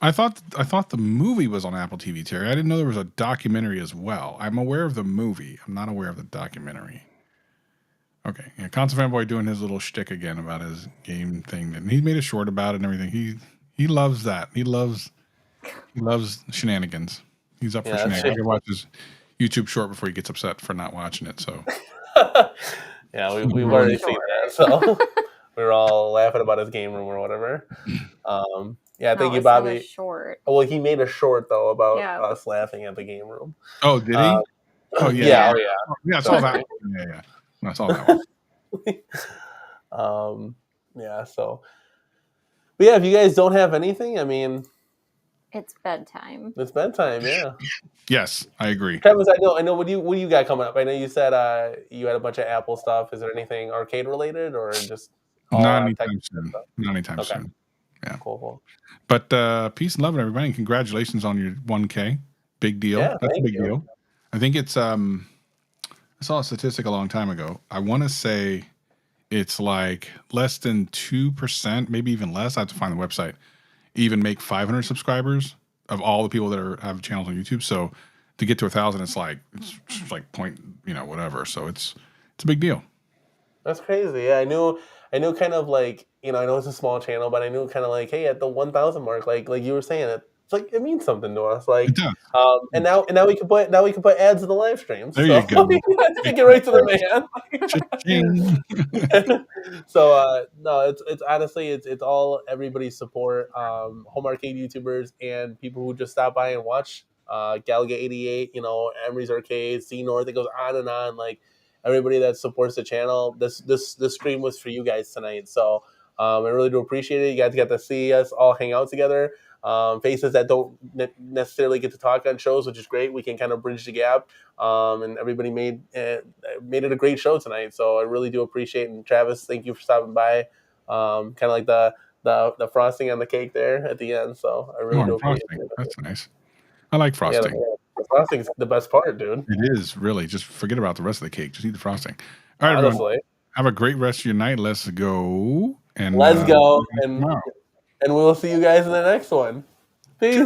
I thought the movie was on Apple TV, Terry. I didn't know there was a documentary as well. I'm aware of the movie. I'm not aware of the documentary. Okay, yeah, Console Fanboy doing his little shtick again about his game thing, and he made a short about it and everything. He loves that. He loves shenanigans. He's up for shenanigans. I can watch his YouTube short before he gets upset for not watching it. So yeah, we've already seen that. So we were all laughing about his game room or whatever. Yeah, thank you, Bobby. Short. Well, he made a short though about us laughing at the game room. Oh, did he? Oh yeah. Yeah, I saw that. Yeah. I saw that one. Yeah. So, but yeah, if you guys don't have anything, I mean, it's bedtime. It's bedtime. Yeah. Yes, I agree. Travis, I know. What do you got coming up? I know you said you had a bunch of Apple stuff. Is there anything arcade related or just not anytime soon? Not anytime soon. Yeah. Cool. But peace and love, everybody, and congratulations on your 1K. Big deal. Yeah, that's a big deal. I think it's I saw a statistic a long time ago. I want to say it's like less than 2%, maybe even less. I have to find the website. Even make 500 subscribers of all the people that have channels on YouTube. So to get to 1,000, it's like point, whatever. So it's a big deal. That's crazy. Yeah, I knew kind of like, I know it's a small channel, but I knew kind of like, hey, at the 1,000 mark, like you were saying, it's like it means something to us. Like, and now we can put ads in the live streams. There you go. Take it right to the man. So no, it's honestly it's all everybody's support. Home arcade YouTubers and people who just stop by and watch. Galaga 88, Emery's Arcade, C North. It goes on and on. Like everybody that supports the channel. This stream was for you guys tonight. So I really do appreciate it. You guys got to see us all hang out together. Faces that don't necessarily get to talk on shows, which is great. We can kind of bridge the gap, and everybody made it a great show tonight. So I really do appreciate it. And Travis, thank you for stopping by. Kind of like the frosting on the cake there at the end. So I really do appreciate it. That's nice. I like frosting. Yeah, the frosting's the best part, dude. It is really. Just forget about the rest of the cake. Just eat the frosting. All right, everyone. Have a great rest of your night. Let's go. And let's go. And we will see you guys in the next one. Peace.